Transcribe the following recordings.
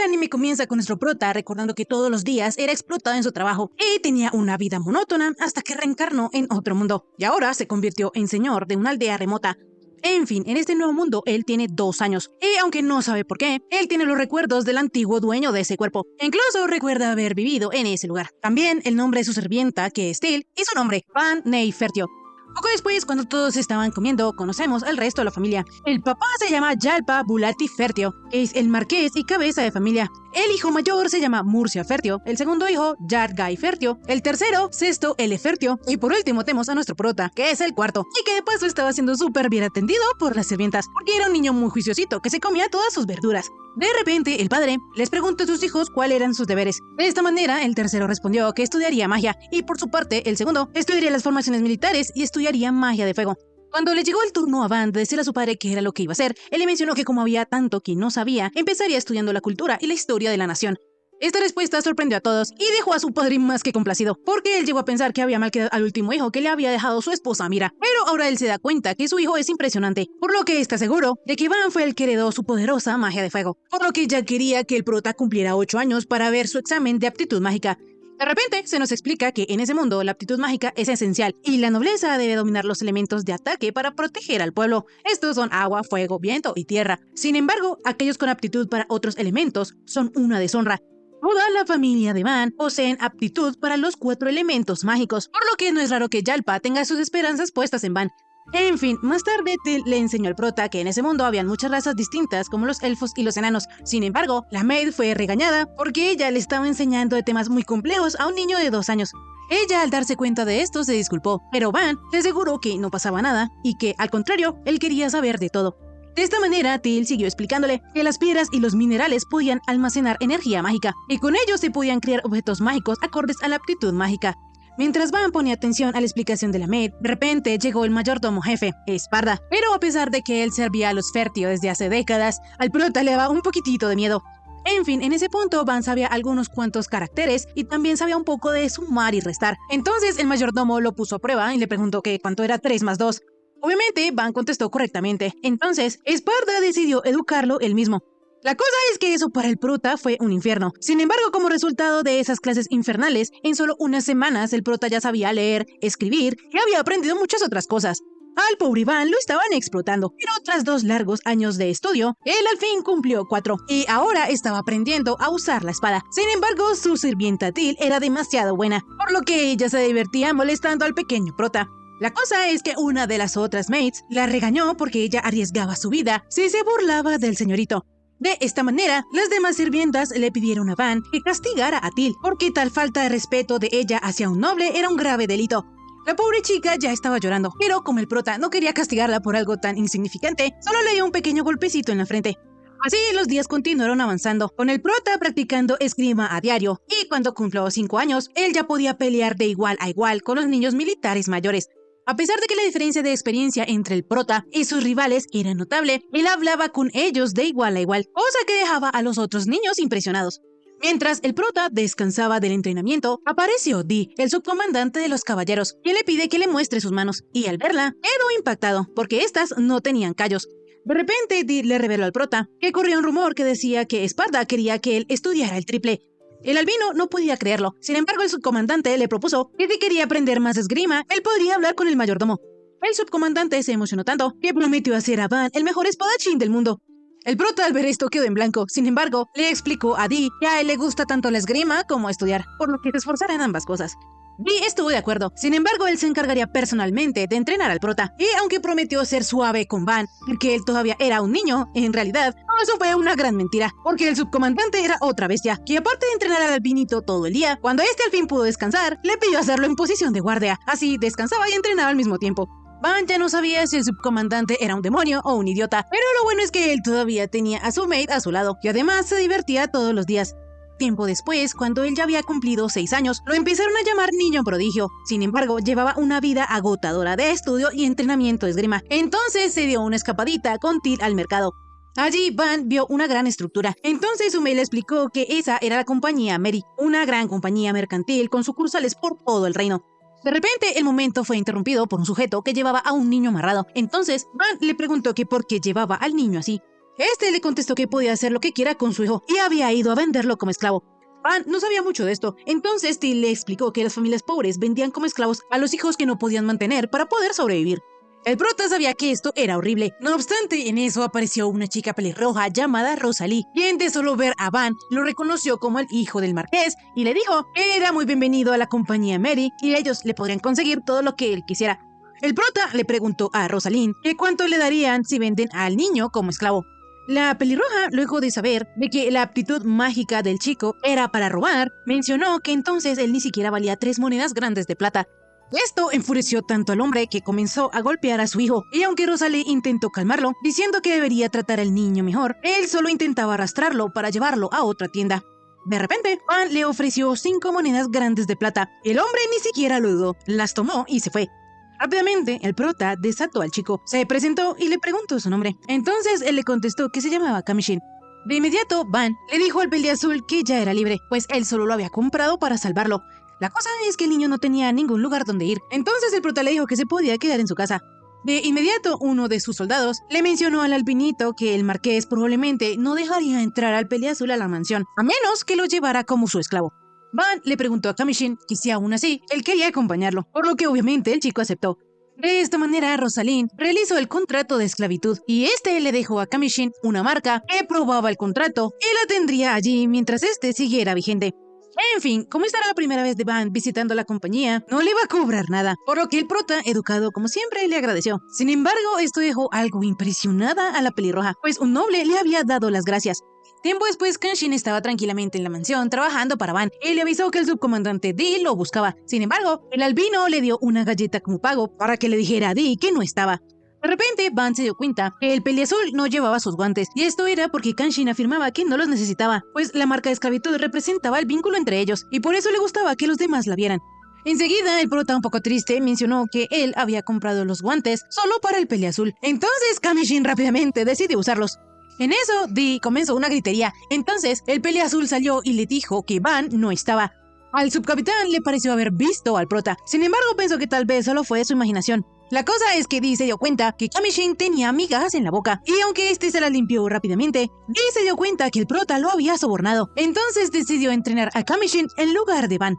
El anime comienza con nuestro prota recordando que todos los días era explotado en su trabajo y tenía una vida monótona hasta que reencarnó en otro mundo y ahora se convirtió en señor de una aldea remota. En fin, en este nuevo mundo él tiene 2 años y aunque no sabe por qué, él tiene los recuerdos del antiguo dueño de ese cuerpo. Incluso recuerda haber vivido en ese lugar. También el nombre de su sirvienta, que es Till, y su nombre, Van Neifertio. Poco después, cuando todos estaban comiendo, conocemos al resto de la familia. El papá se llama Yalpa Bulati Fertio, es el marqués y cabeza de familia. El hijo mayor se llama Murcia Fertio, el segundo hijo, Yargai Fertio, el tercero, Sesto L. Fertio, y por último tenemos a nuestro prota, que es el cuarto, y que de paso estaba siendo súper bien atendido por las sirvientas, porque era un niño muy juiciosito que se comía todas sus verduras. De repente, el padre les preguntó a sus hijos cuáles eran sus deberes. De esta manera, el tercero respondió que estudiaría magia, y por su parte, el segundo estudiaría las formaciones militares y estudiaría magia de fuego. Cuando le llegó el turno a Van de decirle a su padre qué era lo que iba a hacer, él le mencionó que como había tanto que no sabía, empezaría estudiando la cultura y la historia de la nación. Esta respuesta sorprendió a todos y dejó a su padre más que complacido, porque él llegó a pensar que había mal quedado al último hijo que le había dejado su esposa Mira, pero ahora él se da cuenta que su hijo es impresionante, por lo que está seguro de que Van fue el que heredó su poderosa magia de fuego, por lo que ya quería que el prota cumpliera 8 años para ver su examen de aptitud mágica. De repente se nos explica que en ese mundo la aptitud mágica es esencial y la nobleza debe dominar los elementos de ataque para proteger al pueblo. Estos son agua, fuego, viento y tierra. Sin embargo, aquellos con aptitud para otros elementos son una deshonra. Toda la familia de Van poseen aptitud para los 4 elementos mágicos, por lo que no es raro que Yalpa tenga sus esperanzas puestas en Van. En fin, más tarde Till le enseñó al prota que en ese mundo habían muchas razas distintas como los elfos y los enanos. Sin embargo, la maid fue regañada porque ella le estaba enseñando de temas muy complejos a un niño de 2 años. Ella al darse cuenta de esto se disculpó, pero Van le aseguró que no pasaba nada y que, al contrario, él quería saber de todo. De esta manera, Till siguió explicándole que las piedras y los minerales podían almacenar energía mágica y con ellos se podían crear objetos mágicos acordes a la aptitud mágica. Mientras Van ponía atención a la explicación de la maid, de repente llegó el mayordomo jefe, Esparda. Pero a pesar de que él servía a los Fertio desde hace décadas, al prota le daba un poquitito de miedo. En fin, en ese punto Van sabía algunos cuantos caracteres y también sabía un poco de sumar y restar. Entonces el mayordomo lo puso a prueba y le preguntó que cuánto era 3 más 2. Obviamente Van contestó correctamente. Entonces Esparda decidió educarlo él mismo. La cosa es que eso para el prota fue un infierno. Sin embargo, como resultado de esas clases infernales, en solo unas semanas el prota ya sabía leer, escribir y había aprendido muchas otras cosas. Al pobre Iván lo estaban explotando, pero tras 2 largos años de estudio, él al fin cumplió 4 y ahora estaba aprendiendo a usar la espada. Sin embargo, su sirvienta Till era demasiado buena, por lo que ella se divertía molestando al pequeño prota. La cosa es que una de las otras maids la regañó porque ella arriesgaba su vida si se burlaba del señorito. De esta manera, las demás sirvientas le pidieron a Van que castigara a Till, porque tal falta de respeto de ella hacia un noble era un grave delito. La pobre chica ya estaba llorando, pero como el prota no quería castigarla por algo tan insignificante, solo le dio un pequeño golpecito en la frente. Así los días continuaron avanzando, con el prota practicando esgrima a diario, y cuando cumplió 5 años, él ya podía pelear de igual a igual con los niños militares mayores. A pesar de que la diferencia de experiencia entre el prota y sus rivales era notable, él hablaba con ellos de igual a igual, cosa que dejaba a los otros niños impresionados. Mientras el prota descansaba del entrenamiento, apareció Dee, el subcomandante de los caballeros, quien le pide que le muestre sus manos, y al verla, quedó impactado, porque estas no tenían callos. De repente, Dee le reveló al prota que corría un rumor que decía que Esparda quería que él estudiara el triple. El albino no podía creerlo, sin embargo el subcomandante le propuso que si quería aprender más esgrima, él podría hablar con el mayordomo. El subcomandante se emocionó tanto que prometió hacer a Van el mejor espadachín del mundo. El prota al ver esto quedó en blanco, sin embargo, le explicó a Dee que a él le gusta tanto la esgrima como estudiar, por lo que se esforzara en ambas cosas. Dee estuvo de acuerdo, sin embargo él se encargaría personalmente de entrenar al prota, y aunque prometió ser suave con Van, porque él todavía era un niño, en realidad, todo eso fue una gran mentira, porque el subcomandante era otra bestia, que aparte de entrenar al albinito todo el día, cuando este al fin pudo descansar, le pidió hacerlo en posición de guardia, así descansaba y entrenaba al mismo tiempo. Van ya no sabía si el subcomandante era un demonio o un idiota, pero lo bueno es que él todavía tenía a su maid a su lado, y además se divertía todos los días. Tiempo después, cuando él ya había cumplido 6 años, lo empezaron a llamar niño prodigio. Sin embargo, llevaba una vida agotadora de estudio y entrenamiento de esgrima. Entonces se dio una escapadita con Till al mercado. Allí Van vio una gran estructura. Entonces su maid le explicó que esa era la compañía Mary, una gran compañía mercantil con sucursales por todo el reino. De repente, el momento fue interrumpido por un sujeto que llevaba a un niño amarrado. Entonces, Van le preguntó que por qué llevaba al niño así. Este le contestó que podía hacer lo que quiera con su hijo y había ido a venderlo como esclavo. Van no sabía mucho de esto, entonces Till le explicó que las familias pobres vendían como esclavos a los hijos que no podían mantener para poder sobrevivir. El prota sabía que esto era horrible. No obstante, en eso apareció una chica pelirroja llamada Rosalie, quien de solo ver a Van lo reconoció como el hijo del marqués y le dijo que era muy bienvenido a la compañía Mary y ellos le podrían conseguir todo lo que él quisiera. El prota le preguntó a Rosalind que cuánto le darían si venden al niño como esclavo. La pelirroja, luego de saber de que la aptitud mágica del chico era para robar, mencionó que entonces él ni siquiera valía 3 monedas grandes de plata. Esto enfureció tanto al hombre que comenzó a golpear a su hijo, y aunque Rosalie intentó calmarlo, diciendo que debería tratar al niño mejor, él solo intentaba arrastrarlo para llevarlo a otra tienda. De repente, Van le ofreció 5 monedas grandes de plata. El hombre ni siquiera lo dudó, las tomó y se fue. Rápidamente, el prota desató al chico, se presentó y le preguntó su nombre. Entonces él le contestó que se llamaba Kamishin. De inmediato, Van le dijo al peliazul que ya era libre, pues él solo lo había comprado para salvarlo. La cosa es que el niño no tenía ningún lugar donde ir, entonces el prota le dijo que se podía quedar en su casa. De inmediato, uno de sus soldados le mencionó al albinito que el marqués probablemente no dejaría entrar al peliazul a la mansión, a menos que lo llevara como su esclavo. Van le preguntó a Kamishin que si aún así él quería acompañarlo, por lo que obviamente el chico aceptó. De esta manera, Rosalind realizó el contrato de esclavitud y este le dejó a Kamishin una marca que probaba el contrato y la tendría allí mientras este siguiera vigente. En fin, como esta era la primera vez de Van visitando la compañía, no le iba a cobrar nada, por lo que el prota, educado como siempre, le agradeció. Sin embargo, esto dejó algo impresionada a la pelirroja, pues un noble le había dado las gracias. Tiempo después, Kenshin estaba tranquilamente en la mansión trabajando para Van y le avisó que el subcomandante Dee lo buscaba. Sin embargo, el albino le dio una galleta como pago para que le dijera a Dee que no estaba. De repente, Van se dio cuenta que el peliazul no llevaba sus guantes, y esto era porque Kenshin afirmaba que no los necesitaba, pues la marca de esclavitud representaba el vínculo entre ellos, y por eso le gustaba que los demás la vieran. Enseguida, el prota, un poco triste, mencionó que él había comprado los guantes solo para el peliazul. Entonces, Kamishin rápidamente decidió usarlos. En eso, Dee comenzó una gritería. Entonces, el peliazul salió y le dijo que Van no estaba. Al subcapitán le pareció haber visto al prota. Sin embargo, pensó que tal vez solo fue su imaginación. La cosa es que Dee se dio cuenta que Kamishin tenía migajas en la boca, y aunque este se las limpió rápidamente, Dee se dio cuenta que el prota lo había sobornado. Entonces decidió entrenar a Kamishin en lugar de Van.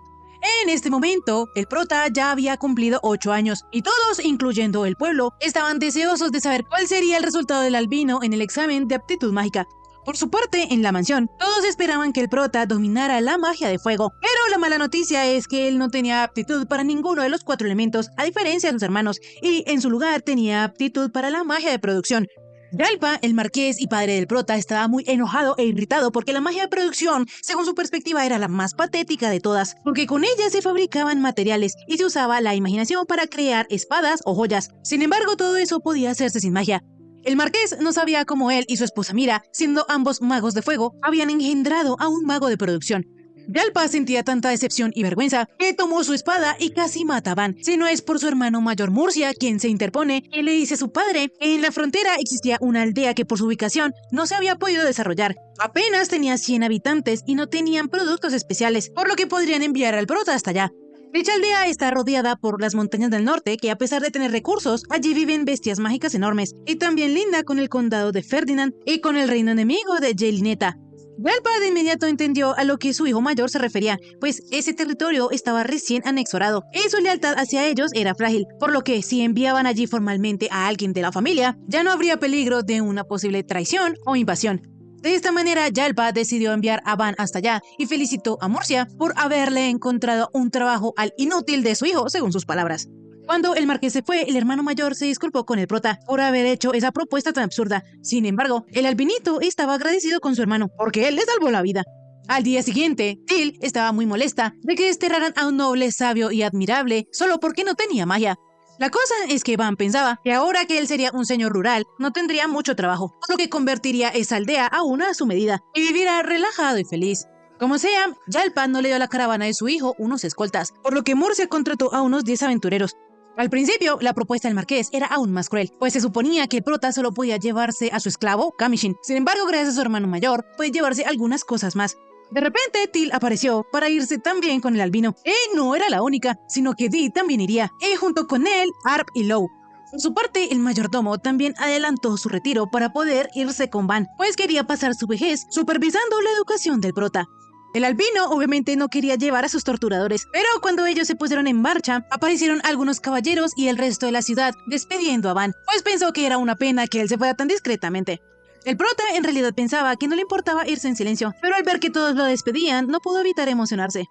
En este momento, el prota ya había cumplido 8 años, y todos, incluyendo el pueblo, estaban deseosos de saber cuál sería el resultado del albino en el examen de aptitud mágica. Por su parte, en la mansión, todos esperaban que el prota dominara la magia de fuego, pero la mala noticia es que él no tenía aptitud para ninguno de los 4 elementos, a diferencia de sus hermanos, y en su lugar tenía aptitud para la magia de producción. Yalpa, el marqués y padre del prota, estaba muy enojado e irritado porque la magia de producción, según su perspectiva, era la más patética de todas, porque con ella se fabricaban materiales y se usaba la imaginación para crear espadas o joyas. Sin embargo, todo eso podía hacerse sin magia. El marqués no sabía cómo él y su esposa Mira, siendo ambos magos de fuego, habían engendrado a un mago de producción. Yalpa sentía tanta decepción y vergüenza que tomó su espada y casi mata a Van, si no es por su hermano mayor Murcia, quien se interpone y le dice a su padre que en la frontera existía una aldea que por su ubicación no se había podido desarrollar. Apenas tenía 100 habitantes y no tenían productos especiales, por lo que podrían enviar al prota hasta allá. Dicha aldea está rodeada por las montañas del norte, que a pesar de tener recursos, allí viven bestias mágicas enormes, y también linda con el condado de Ferdinand y con el reino enemigo de Jelineta. Yalpa de inmediato entendió a lo que su hijo mayor se refería, pues ese territorio estaba recién anexorado y su lealtad hacia ellos era frágil, por lo que si enviaban allí formalmente a alguien de la familia, ya no habría peligro de una posible traición o invasión. De esta manera, Yalpa decidió enviar a Van hasta allá y felicitó a Murcia por haberle encontrado un trabajo al inútil de su hijo, según sus palabras. Cuando el marqués se fue, el hermano mayor se disculpó con el prota por haber hecho esa propuesta tan absurda. Sin embargo, el albinito estaba agradecido con su hermano, porque él le salvó la vida. Al día siguiente, Till estaba muy molesta de que desterraran a un noble sabio y admirable solo porque no tenía magia. La cosa es que Van pensaba que ahora que él sería un señor rural, no tendría mucho trabajo, por lo que convertiría esa aldea a una a su medida y viviera relajado y feliz. Como sea, Yalpa no le dio a la caravana de su hijo unos escoltas, por lo que Murcia contrató a unos 10 aventureros. Al principio, la propuesta del marqués era aún más cruel, pues se suponía que el prota solo podía llevarse a su esclavo, Kamishin. Sin embargo, gracias a su hermano mayor, puede llevarse algunas cosas más. De repente, Till apareció para irse también con el albino. No era la única, sino que Dee también iría, y junto con él, Arp y Low. Por su parte, el mayordomo también adelantó su retiro para poder irse con Van, pues quería pasar su vejez supervisando la educación del prota. El albino obviamente no quería llevar a sus torturadores, pero cuando ellos se pusieron en marcha, aparecieron algunos caballeros y el resto de la ciudad despidiendo a Van, pues pensó que era una pena que él se fuera tan discretamente. El prota en realidad pensaba que no le importaba irse en silencio, pero al ver que todos lo despedían, no pudo evitar emocionarse.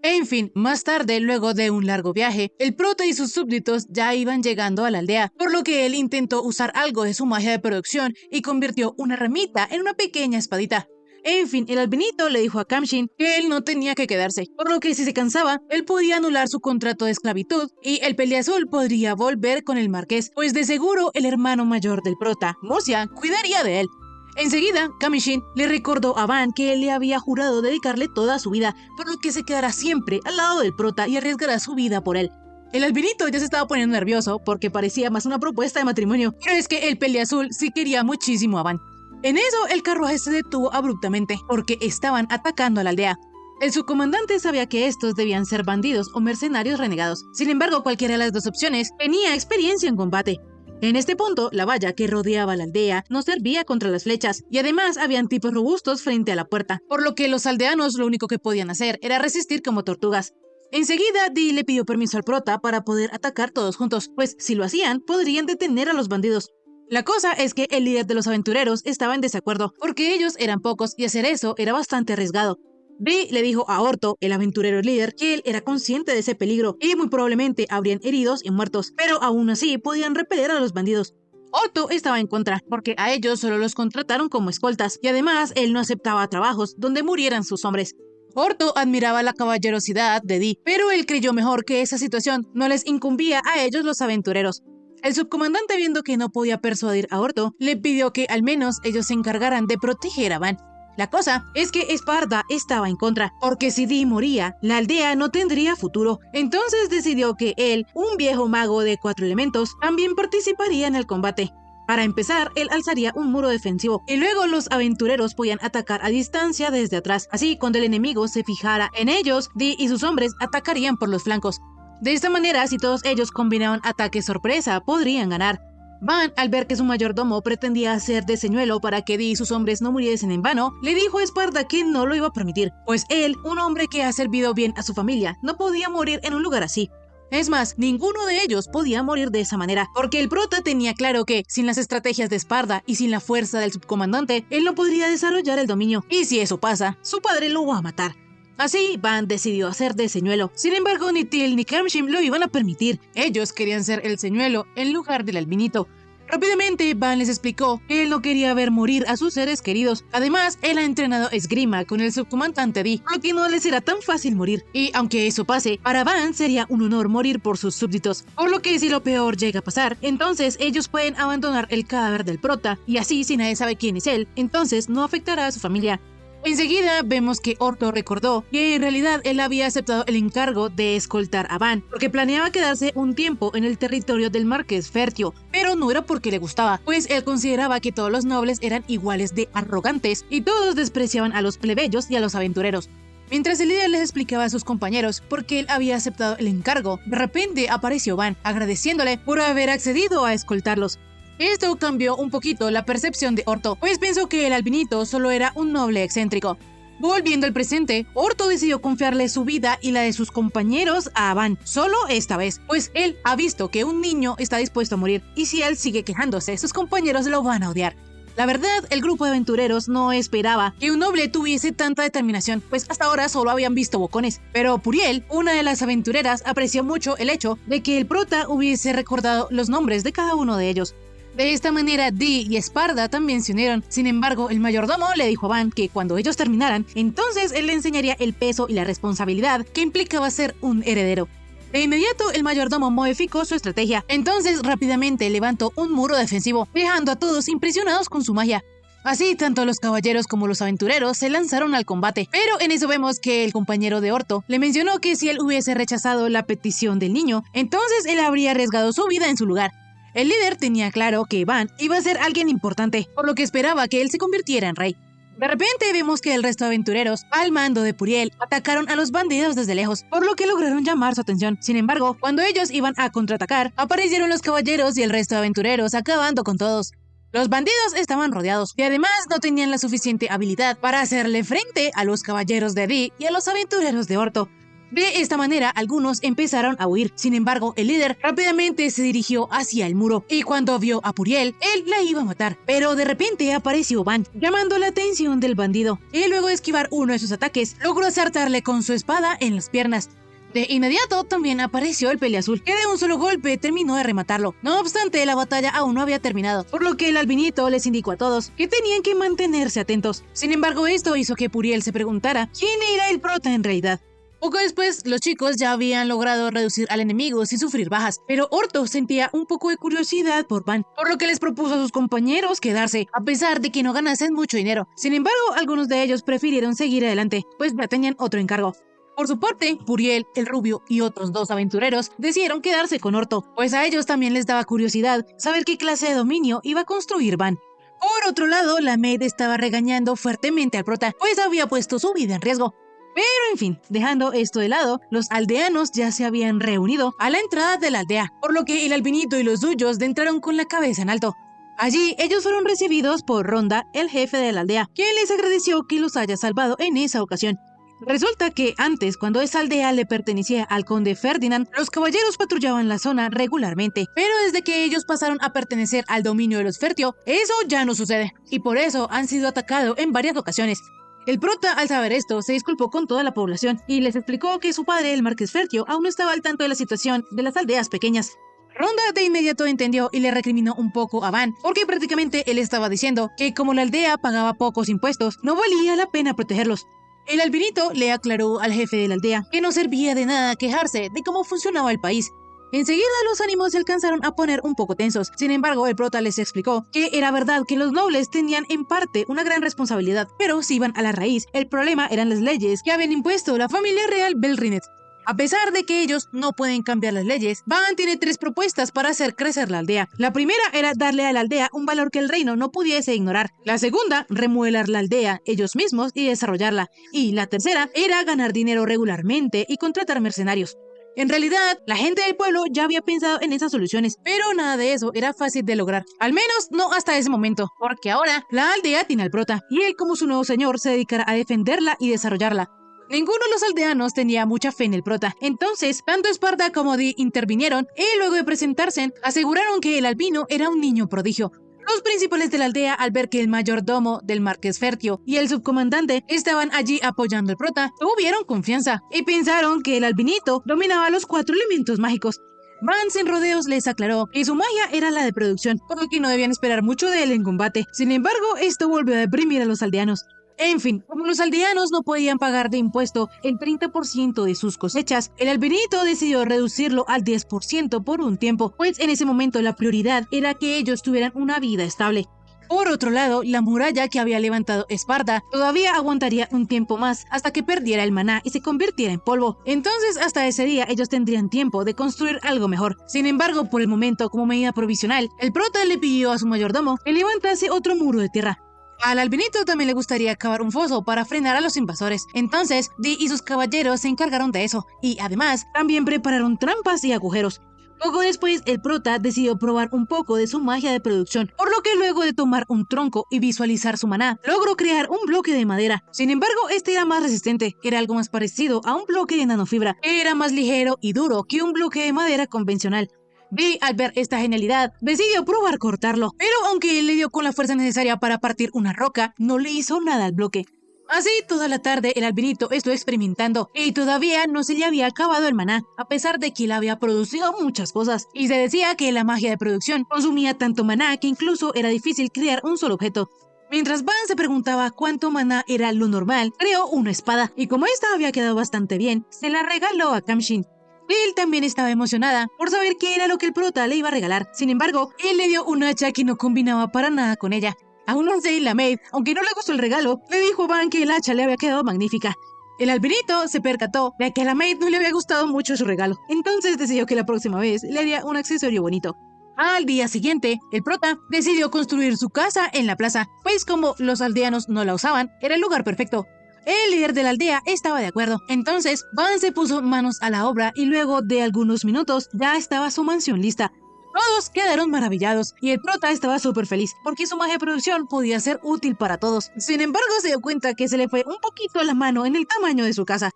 En fin, más tarde, luego de un largo viaje, el prota y sus súbditos ya iban llegando a la aldea, por lo que él intentó usar algo de su magia de producción y convirtió una ramita en una pequeña espadita. En fin, el albinito le dijo a Kamshin que él no tenía que quedarse, por lo que si se cansaba, él podía anular su contrato de esclavitud y el peliazul podría volver con el marqués, pues de seguro el hermano mayor del prota, Murcia, cuidaría de él. Enseguida, Kamshin le recordó a Van que él le había jurado dedicarle toda su vida, por lo que se quedará siempre al lado del prota y arriesgará su vida por él. El albinito ya se estaba poniendo nervioso porque parecía más una propuesta de matrimonio, pero es que el peliazul sí quería muchísimo a Van. En eso, el carruaje se detuvo abruptamente porque estaban atacando a la aldea. El subcomandante sabía que estos debían ser bandidos o mercenarios renegados. Sin embargo, cualquiera de las dos opciones tenía experiencia en combate. En este punto, la valla que rodeaba la aldea no servía contra las flechas, y además habían tipos robustos frente a la puerta, por lo que los aldeanos lo único que podían hacer era resistir como tortugas. Enseguida, Dee le pidió permiso al prota para poder atacar todos juntos, pues si lo hacían, podrían detener a los bandidos. La cosa es que el líder de los aventureros estaba en desacuerdo, porque ellos eran pocos y hacer eso era bastante arriesgado. Dee le dijo a Orto, el aventurero líder, que él era consciente de ese peligro y muy probablemente habrían heridos y muertos, pero aún así podían repeler a los bandidos. Orto estaba en contra, porque a ellos solo los contrataron como escoltas, y además él no aceptaba trabajos donde murieran sus hombres. Orto admiraba la caballerosidad de Dee, pero él creyó mejor que esa situación no les incumbía a ellos los aventureros. El subcomandante, viendo que no podía persuadir a Orto, le pidió que al menos ellos se encargaran de proteger a Van. La cosa es que Esparda estaba en contra, porque si Dee moría, la aldea no tendría futuro. Entonces decidió que él, un viejo mago de 4 elementos, también participaría en el combate. Para empezar, él alzaría un muro defensivo, y luego los aventureros podían atacar a distancia desde atrás. Así, cuando el enemigo se fijara en ellos, Dee y sus hombres atacarían por los flancos. De esta manera, si todos ellos combinaban ataque sorpresa, podrían ganar. Van, al ver que su mayordomo pretendía hacer de señuelo para que Dee y sus hombres no muriesen en vano, le dijo a Esparda que no lo iba a permitir, pues él, un hombre que ha servido bien a su familia, no podía morir en un lugar así. Es más, ninguno de ellos podía morir de esa manera, porque el prota tenía claro que, sin las estrategias de Esparda y sin la fuerza del subcomandante, él no podría desarrollar el dominio, y si eso pasa, su padre lo va a matar. Así, Van decidió hacer de señuelo. Sin embargo, ni Till ni Kamshin lo iban a permitir. Ellos querían ser el señuelo en lugar del albinito. Rápidamente, Van les explicó que él no quería ver morir a sus seres queridos. Además, él ha entrenado esgrima con el subcomandante Dee, por lo que no les será tan fácil morir. Y aunque eso pase, para Van sería un honor morir por sus súbditos. Por lo que si lo peor llega a pasar, entonces ellos pueden abandonar el cadáver del prota, y así si nadie sabe quién es él, entonces no afectará a su familia. Enseguida vemos que Orto recordó que en realidad él había aceptado el encargo de escoltar a Van, porque planeaba quedarse un tiempo en el territorio del marqués Fertio, pero no era porque le gustaba, pues él consideraba que todos los nobles eran iguales de arrogantes y todos despreciaban a los plebeyos y a los aventureros. Mientras el líder les explicaba a sus compañeros por qué él había aceptado el encargo, de repente apareció Van, agradeciéndole por haber accedido a escoltarlos. Esto cambió un poquito la percepción de Orto, pues pensó que el albinito solo era un noble excéntrico. Volviendo al presente, Orto decidió confiarle su vida y la de sus compañeros a Van, solo esta vez, pues él ha visto que un niño está dispuesto a morir, y si él sigue quejándose, sus compañeros lo van a odiar. La verdad, el grupo de aventureros no esperaba que un noble tuviese tanta determinación, pues hasta ahora solo habían visto bocones. Pero Puriel, una de las aventureras, apreció mucho el hecho de que el prota hubiese recordado los nombres de cada uno de ellos. De esta manera, Dee y Esparda también se unieron. Sin embargo, el mayordomo le dijo a Van que cuando ellos terminaran, entonces él le enseñaría el peso y la responsabilidad que implicaba ser un heredero. De inmediato, el mayordomo modificó su estrategia. Entonces, rápidamente levantó un muro defensivo, dejando a todos impresionados con su magia. Así, tanto los caballeros como los aventureros se lanzaron al combate. Pero en eso vemos que el compañero de Orto le mencionó que si él hubiese rechazado la petición del niño, entonces él habría arriesgado su vida en su lugar. El líder tenía claro que Van iba a ser alguien importante, por lo que esperaba que él se convirtiera en rey. De repente vemos que el resto de aventureros, al mando de Puriel, atacaron a los bandidos desde lejos, por lo que lograron llamar su atención. Sin embargo, cuando ellos iban a contraatacar, aparecieron los caballeros y el resto de aventureros acabando con todos. Los bandidos estaban rodeados y además no tenían la suficiente habilidad para hacerle frente a los caballeros de Dee y a los aventureros de Orto. De esta manera, algunos empezaron a huir. Sin embargo, el líder rápidamente se dirigió hacia el muro y cuando vio a Puriel, él la iba a matar. Pero de repente apareció Van, llamando la atención del bandido. Y luego de esquivar uno de sus ataques, logró acertarle con su espada en las piernas. De inmediato también apareció el peleazul, que de un solo golpe terminó de rematarlo. No obstante, la batalla aún no había terminado, por lo que el albinito les indicó a todos que tenían que mantenerse atentos. Sin embargo, esto hizo que Puriel se preguntara quién era el prota en realidad. Poco después, los chicos ya habían logrado reducir al enemigo sin sufrir bajas, pero Orto sentía un poco de curiosidad por Van, por lo que les propuso a sus compañeros quedarse, a pesar de que no ganasen mucho dinero. Sin embargo, algunos de ellos prefirieron seguir adelante, pues ya tenían otro encargo. Por su parte, Puriel, el rubio y otros 2 aventureros decidieron quedarse con Orto, pues a ellos también les daba curiosidad saber qué clase de dominio iba a construir Van. Por otro lado, la Maid estaba regañando fuertemente al prota, pues había puesto su vida en riesgo. Pero en fin, dejando esto de lado, los aldeanos ya se habían reunido a la entrada de la aldea, por lo que el albinito y los suyos entraron con la cabeza en alto. Allí, ellos fueron recibidos por Ronda, el jefe de la aldea, quien les agradeció que los haya salvado en esa ocasión. Resulta que antes, cuando esa aldea le pertenecía al conde Ferdinand, los caballeros patrullaban la zona regularmente, pero desde que ellos pasaron a pertenecer al dominio de los Fertio, eso ya no sucede, y por eso han sido atacados en varias ocasiones. El prota, al saber esto, se disculpó con toda la población y les explicó que su padre, el marqués Fertio, aún no estaba al tanto de la situación de las aldeas pequeñas. Ronda de inmediato entendió y le recriminó un poco a Van, porque prácticamente él estaba diciendo que como la aldea pagaba pocos impuestos, no valía la pena protegerlos. El albinito le aclaró al jefe de la aldea que no servía de nada quejarse de cómo funcionaba el país. Enseguida los ánimos se alcanzaron a poner un poco tensos. Sin embargo, el prota les explicó que era verdad que los nobles tenían en parte una gran responsabilidad, pero si iban a la raíz, el problema eran las leyes que habían impuesto la familia real Belrinet. A pesar de que ellos no pueden cambiar las leyes, Van tiene 3 propuestas para hacer crecer la aldea. La primera era darle a la aldea un valor que el reino no pudiese ignorar. La segunda, remodelar la aldea ellos mismos y desarrollarla. Y la tercera era ganar dinero regularmente y contratar mercenarios. En realidad, la gente del pueblo ya había pensado en esas soluciones, pero nada de eso era fácil de lograr. Al menos no hasta ese momento, porque ahora la aldea tiene al prota, y él como su nuevo señor se dedicará a defenderla y desarrollarla. Ninguno de los aldeanos tenía mucha fe en el prota, entonces tanto Esparta como Dee intervinieron y luego de presentarse, aseguraron que el albino era un niño prodigio. Los principales de la aldea, al ver que el mayordomo del marqués Fertio y el subcomandante estaban allí apoyando al prota, tuvieron confianza y pensaron que el albinito dominaba los 4 elementos mágicos. Van sin rodeos les aclaró que su magia era la de producción, por lo que no debían esperar mucho de él en combate. Sin embargo, esto volvió a deprimir a los aldeanos. En fin, como los aldeanos no podían pagar de impuesto el 30% de sus cosechas, el albinito decidió reducirlo al 10% por un tiempo, pues en ese momento la prioridad era que ellos tuvieran una vida estable. Por otro lado, la muralla que había levantado Esparta todavía aguantaría un tiempo más hasta que perdiera el maná y se convirtiera en polvo. Entonces, hasta ese día ellos tendrían tiempo de construir algo mejor. Sin embargo, por el momento, como medida provisional, el prota le pidió a su mayordomo que levantase otro muro de tierra. Al albinito también le gustaría cavar un foso para frenar a los invasores. Entonces, Dee y sus caballeros se encargaron de eso, y además, también prepararon trampas y agujeros. Poco después, el prota decidió probar un poco de su magia de producción, por lo que luego de tomar un tronco y visualizar su maná, logró crear un bloque de madera. Sin embargo, este era más resistente, era algo más parecido a un bloque de nanofibra, era más ligero y duro que un bloque de madera convencional. Dee, al ver esta genialidad, decidió probar cortarlo, pero aunque él le dio con la fuerza necesaria para partir una roca, no le hizo nada al bloque. Así, toda la tarde el albinito estuvo experimentando y todavía no se le había acabado el maná, a pesar de que él había producido muchas cosas. Y se decía que la magia de producción consumía tanto maná que incluso era difícil crear un solo objeto. Mientras Van se preguntaba cuánto maná era lo normal, creó una espada, y como esta había quedado bastante bien, se la regaló a Kamshin. Él también estaba emocionada por saber qué era lo que el prota le iba a regalar. Sin embargo, él le dio un hacha que no combinaba para nada con ella. Aún así, la maid, aunque no le gustó el regalo, le dijo a Van que el hacha le había quedado magnífica. El albinito se percató de que a la maid no le había gustado mucho su regalo, entonces decidió que la próxima vez le haría un accesorio bonito. Al día siguiente, el prota decidió construir su casa en la plaza, pues como los aldeanos no la usaban, era el lugar perfecto. El líder de la aldea estaba de acuerdo. Entonces, Van se puso manos a la obra y luego de algunos minutos ya estaba su mansión lista. Todos quedaron maravillados y el prota estaba súper feliz porque su magia de producción podía ser útil para todos. Sin embargo, se dio cuenta que se le fue un poquito la mano en el tamaño de su casa.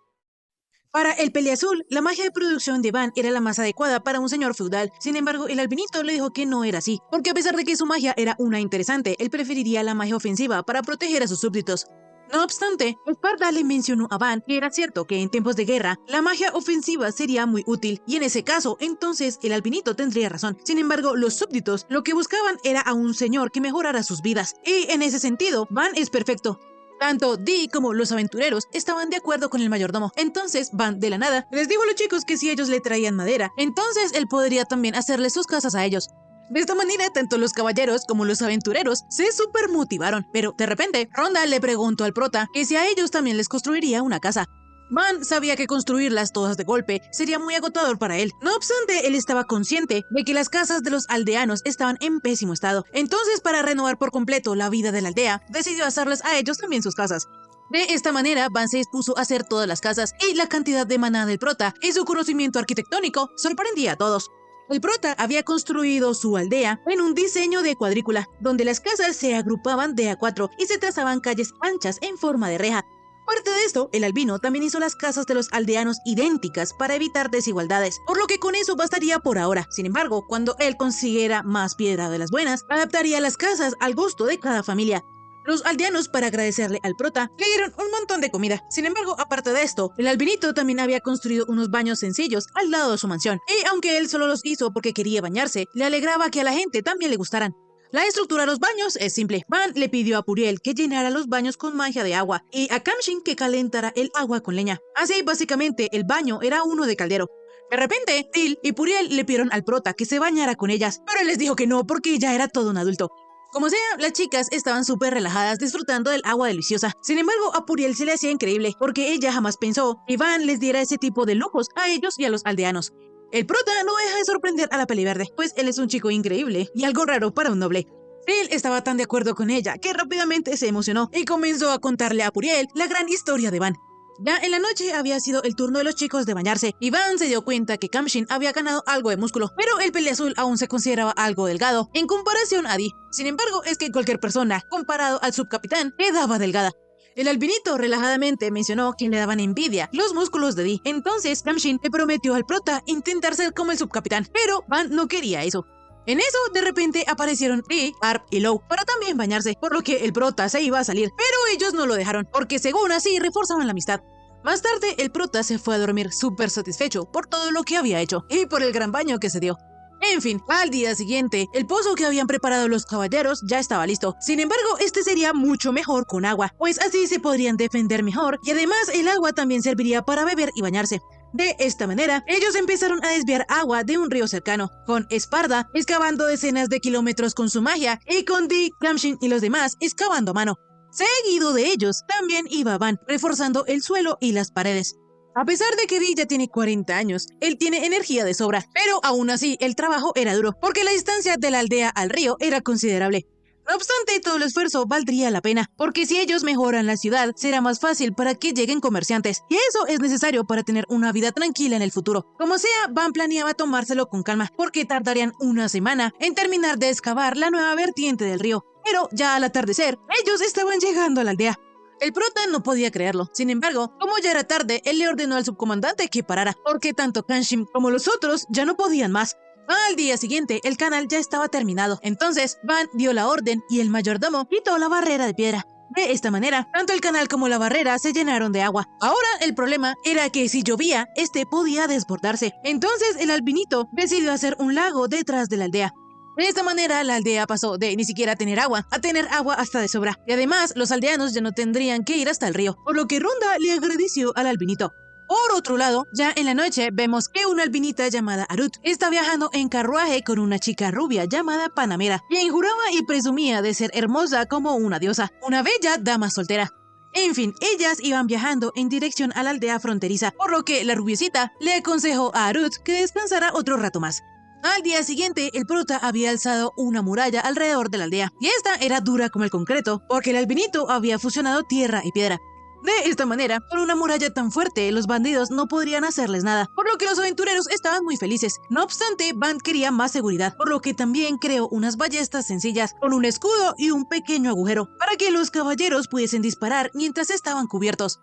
Para el peleazul, la magia de producción de Van era la más adecuada para un señor feudal. Sin embargo, el albinito le dijo que no era así, porque a pesar de que su magia era una interesante, él preferiría la magia ofensiva para proteger a sus súbditos. No obstante, Esparda le mencionó a Van que era cierto que en tiempos de guerra, la magia ofensiva sería muy útil, y en ese caso, entonces el albinito tendría razón. Sin embargo, los súbditos lo que buscaban era a un señor que mejorara sus vidas, y en ese sentido, Van es perfecto. Tanto Dee como los aventureros estaban de acuerdo con el mayordomo. Entonces Van, de la nada, les dijo a los chicos que si ellos le traían madera, entonces él podría también hacerles sus casas a ellos. De esta manera, tanto los caballeros como los aventureros se super motivaron, pero de repente, Ronda le preguntó al prota que si a ellos también les construiría una casa. Van sabía que construirlas todas de golpe sería muy agotador para él. No obstante, él estaba consciente de que las casas de los aldeanos estaban en pésimo estado. Entonces, para renovar por completo la vida de la aldea, decidió hacerles a ellos también sus casas. De esta manera, Van se dispuso a hacer todas las casas, y la cantidad de maná del prota y su conocimiento arquitectónico sorprendía a todos. El prota había construido su aldea en un diseño de cuadrícula, donde las casas se agrupaban de a 4 y se trazaban calles anchas en forma de reja. Aparte de esto, el albino también hizo las casas de los aldeanos idénticas para evitar desigualdades, por lo que con eso bastaría por ahora. Sin embargo, cuando él consiguiera más piedra de las buenas, adaptaría las casas al gusto de cada familia. Los aldeanos, para agradecerle al prota, le dieron un montón de comida. Sin embargo, aparte de esto, el albinito también había construido unos baños sencillos al lado de su mansión, y aunque él solo los hizo porque quería bañarse, le alegraba que a la gente también le gustaran. La estructura de los baños es simple. Van le pidió a Puriel que llenara los baños con magia de agua y a Kamshin que calentara el agua con leña. Así, básicamente, el baño era uno de caldero. De repente, Til y Puriel le pidieron al prota que se bañara con ellas, pero él les dijo que no porque ya era todo un adulto. Como sea, las chicas estaban súper relajadas disfrutando del agua deliciosa. Sin embargo, a Puriel se le hacía increíble porque ella jamás pensó que Van les diera ese tipo de lujos a ellos y a los aldeanos. El prota no deja de sorprender a la peliverde, pues él es un chico increíble y algo raro para un noble. Él estaba tan de acuerdo con ella que rápidamente se emocionó y comenzó a contarle a Puriel la gran historia de Van. Ya en la noche había sido el turno de los chicos de bañarse y Van se dio cuenta que Kamshin había ganado algo de músculo, pero el peleazul aún se consideraba algo delgado en comparación a Dee. Sin embargo, es que cualquier persona, comparado al subcapitán, quedaba delgada. El albinito relajadamente mencionó que le daban envidia los músculos de Dee. Entonces, Kamshin le prometió al prota intentar ser como el subcapitán, pero Van no quería eso. En eso, de repente aparecieron Dee, Arp y Low para también bañarse, por lo que el prota se iba a salir, pero ellos no lo dejaron, porque según así reforzaban la amistad. Más tarde, el prota se fue a dormir súper satisfecho por todo lo que había hecho y por el gran baño que se dio. En fin, al día siguiente, el pozo que habían preparado los caballeros ya estaba listo. Sin embargo, este sería mucho mejor con agua, pues así se podrían defender mejor y además el agua también serviría para beber y bañarse. De esta manera, ellos empezaron a desviar agua de un río cercano, con Esparda excavando decenas de kilómetros con su magia y con Dee, Kamshin y los demás excavando a mano. Seguido de ellos, también iba Van, reforzando el suelo y las paredes. A pesar de que Dee ya tiene 40 años, él tiene energía de sobra, pero aún así el trabajo era duro, porque la distancia de la aldea al río era considerable. No obstante, todo el esfuerzo valdría la pena, porque si ellos mejoran la ciudad, será más fácil para que lleguen comerciantes, y eso es necesario para tener una vida tranquila en el futuro. Como sea, Van planeaba tomárselo con calma, porque tardarían una semana en terminar de excavar la nueva vertiente del río, pero ya al atardecer, ellos estaban llegando a la aldea. El prota no podía creerlo. Sin embargo, como ya era tarde, él le ordenó al subcomandante que parara, porque tanto Kamshin como los otros ya no podían más. Al día siguiente, el canal ya estaba terminado. Entonces, Van dio la orden y el mayordomo quitó la barrera de piedra. De esta manera, tanto el canal como la barrera se llenaron de agua. Ahora, el problema era que si llovía, este podía desbordarse. Entonces, el albinito decidió hacer un lago detrás de la aldea. De esta manera, la aldea pasó de ni siquiera tener agua a tener agua hasta de sobra. Y además, los aldeanos ya no tendrían que ir hasta el río, por lo que Ronda le agradeció al albinito. Por otro lado, ya en la noche vemos que una albinita llamada Arut está viajando en carruaje con una chica rubia llamada Panamera, quien juraba y presumía de ser hermosa como una diosa, una bella dama soltera. En fin, ellas iban viajando en dirección a la aldea fronteriza, por lo que la rubiecita le aconsejó a Arut que descansara otro rato más. Al día siguiente, el prota había alzado una muralla alrededor de la aldea, y esta era dura como el concreto, porque el albinito había fusionado tierra y piedra. De esta manera, con una muralla tan fuerte, los bandidos no podrían hacerles nada, por lo que los aventureros estaban muy felices. No obstante, Van quería más seguridad, por lo que también creó unas ballestas sencillas, con un escudo y un pequeño agujero, para que los caballeros pudiesen disparar mientras estaban cubiertos.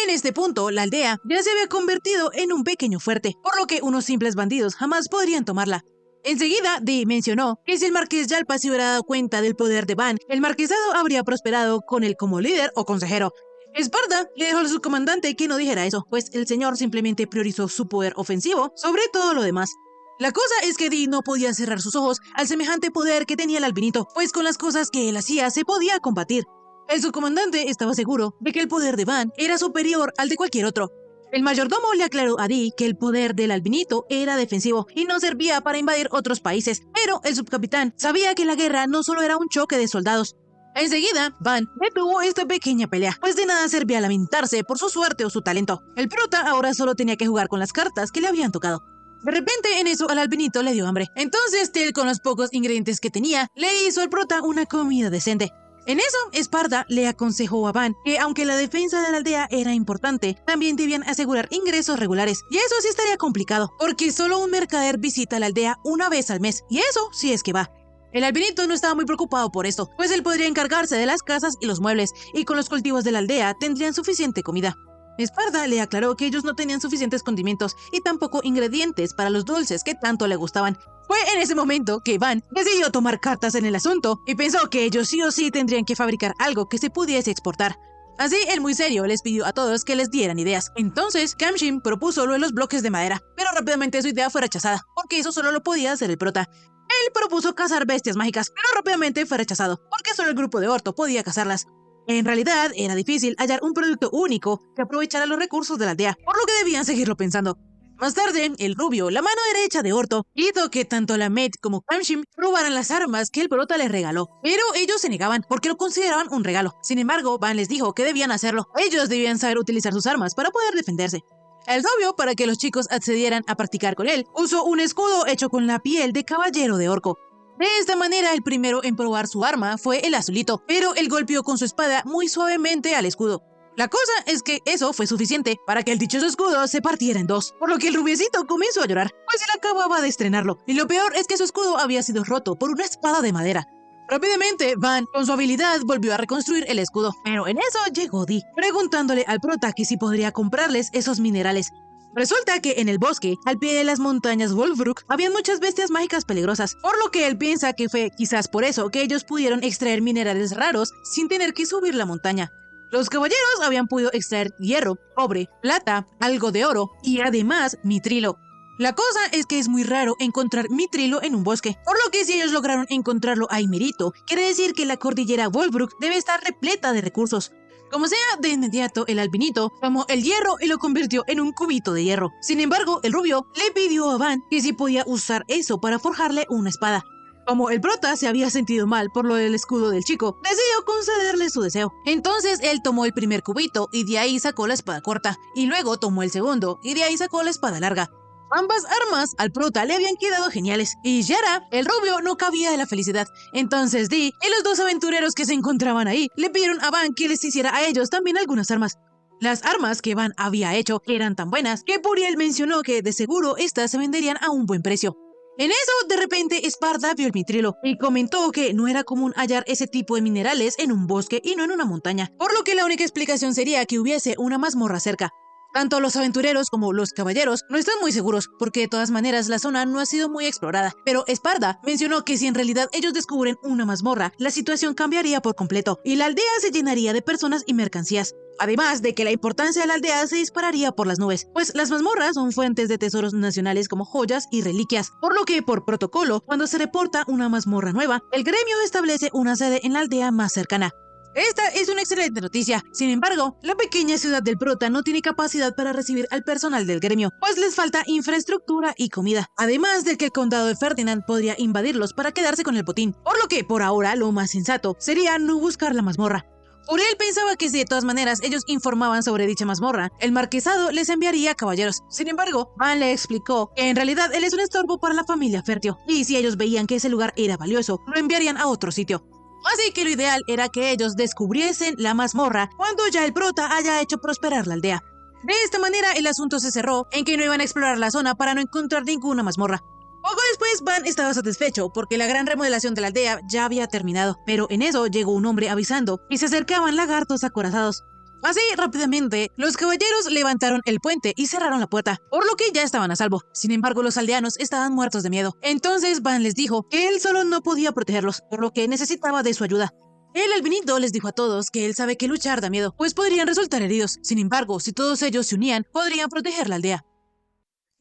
En este punto, la aldea ya se había convertido en un pequeño fuerte, por lo que unos simples bandidos jamás podrían tomarla. Enseguida, Dee mencionó que si el marqués Yalpa se hubiera dado cuenta del poder de Van, el marquesado habría prosperado con él como líder o consejero. Esparda le dijo a su comandante que no dijera eso, pues el señor simplemente priorizó su poder ofensivo sobre todo lo demás. La cosa es que Dee no podía cerrar sus ojos al semejante poder que tenía el albinito, pues con las cosas que él hacía se podía combatir. El subcomandante estaba seguro de que el poder de Van era superior al de cualquier otro. El mayordomo le aclaró a Dee que el poder del albinito era defensivo y no servía para invadir otros países, pero el subcapitán sabía que la guerra no solo era un choque de soldados. Enseguida, Van detuvo esta pequeña pelea, pues de nada servía lamentarse por su suerte o su talento. El prota ahora solo tenía que jugar con las cartas que le habían tocado. De repente, en eso, al albinito le dio hambre. Entonces, Tell, con los pocos ingredientes que tenía, le hizo al prota una comida decente. En eso, Esparda le aconsejó a Van que, aunque la defensa de la aldea era importante, también debían asegurar ingresos regulares. Y eso sí estaría complicado, porque solo un mercader visita la aldea una vez al mes, y eso sí es que va. El albinito no estaba muy preocupado por esto, pues él podría encargarse de las casas y los muebles, y con los cultivos de la aldea tendrían suficiente comida. Esparda le aclaró que ellos no tenían suficientes condimentos y tampoco ingredientes para los dulces que tanto le gustaban. Fue en ese momento que Van decidió tomar cartas en el asunto y pensó que ellos sí o sí tendrían que fabricar algo que se pudiese exportar. Así, él muy serio les pidió a todos que les dieran ideas. Entonces, Kamshin propuso lo de los bloques de madera, pero rápidamente su idea fue rechazada, porque eso solo lo podía hacer el prota. Él propuso cazar bestias mágicas, pero rápidamente fue rechazado, porque solo el grupo de Orto podía cazarlas. En realidad, era difícil hallar un producto único que aprovechara los recursos de la aldea, por lo que debían seguirlo pensando. Más tarde, el rubio, la mano derecha de Orto, hizo que tanto la Met como Kamshim robaran las armas que el prota les regaló, pero ellos se negaban porque lo consideraban un regalo. Sin embargo, Van les dijo que debían hacerlo. Ellos debían saber utilizar sus armas para poder defenderse. El rubio, para que los chicos accedieran a practicar con él, usó un escudo hecho con la piel de caballero de orco. De esta manera, el primero en probar su arma fue el azulito, pero él golpeó con su espada muy suavemente al escudo. La cosa es que eso fue suficiente para que el dichoso escudo se partiera en dos, por lo que el rubiecito comenzó a llorar, pues él acababa de estrenarlo, y lo peor es que su escudo había sido roto por una espada de madera. Rápidamente, Van, con su habilidad, volvió a reconstruir el escudo, pero en eso llegó Dee, preguntándole al prota que si podría comprarles esos minerales. Resulta que en el bosque, al pie de las montañas Wolfbrook, habían muchas bestias mágicas peligrosas, por lo que él piensa que fue quizás por eso que ellos pudieron extraer minerales raros sin tener que subir la montaña. Los caballeros habían podido extraer hierro, cobre, plata, algo de oro y además mitrilo. La cosa es que es muy raro encontrar mitrilo en un bosque, por lo que si ellos lograron encontrarlo ahí merito, quiere decir que la cordillera Wolfbrook debe estar repleta de recursos. Como sea, de inmediato el albinito tomó el hierro y lo convirtió en un cubito de hierro. Sin embargo, el rubio le pidió a Van que si podía usar eso para forjarle una espada. Como el prota se había sentido mal por lo del escudo del chico, decidió concederle su deseo. Entonces él tomó el primer cubito y de ahí sacó la espada corta, y luego tomó el segundo y de ahí sacó la espada larga. Ambas armas al prota le habían quedado geniales, y Yara, el rubio, no cabía de la felicidad. Entonces Dee y los dos aventureros que se encontraban ahí le pidieron a Van que les hiciera a ellos también algunas armas. Las armas que Van había hecho eran tan buenas que Puriel mencionó que de seguro estas se venderían a un buen precio. En eso, de repente, Esparda vio el mitrilo y comentó que no era común hallar ese tipo de minerales en un bosque y no en una montaña, por lo que la única explicación sería que hubiese una mazmorra cerca. Tanto los aventureros como los caballeros no están muy seguros, porque de todas maneras la zona no ha sido muy explorada, pero Esparda mencionó que si en realidad ellos descubren una mazmorra, la situación cambiaría por completo y la aldea se llenaría de personas y mercancías. Además de que la importancia de la aldea se dispararía por las nubes, pues las mazmorras son fuentes de tesoros nacionales como joyas y reliquias, por lo que por protocolo, cuando se reporta una mazmorra nueva, el gremio establece una sede en la aldea más cercana. Esta es una excelente noticia. Sin embargo, la pequeña ciudad del prota no tiene capacidad para recibir al personal del gremio, pues les falta infraestructura y comida. Además de que el condado de Ferdinand podría invadirlos para quedarse con el botín, por lo que por ahora lo más sensato sería no buscar la mazmorra. Por él pensaba que si de todas maneras ellos informaban sobre dicha mazmorra, el marquesado les enviaría caballeros. Sin embargo, Van le explicó que en realidad él es un estorbo para la familia Férteo, y si ellos veían que ese lugar era valioso, lo enviarían a otro sitio. Así que lo ideal era que ellos descubriesen la mazmorra cuando ya el prota haya hecho prosperar la aldea. De esta manera el asunto se cerró en que no iban a explorar la zona para no encontrar ninguna mazmorra. Poco después, Van estaba satisfecho porque la gran remodelación de la aldea ya había terminado, pero en eso llegó un hombre avisando que se acercaban lagartos acorazados. Así, rápidamente, los caballeros levantaron el puente y cerraron la puerta, por lo que ya estaban a salvo. Sin embargo, los aldeanos estaban muertos de miedo. Entonces, Van les dijo que él solo no podía protegerlos, por lo que necesitaba de su ayuda. El albinito les dijo a todos que él sabe que luchar da miedo, pues podrían resultar heridos. Sin embargo, si todos ellos se unían, podrían proteger la aldea.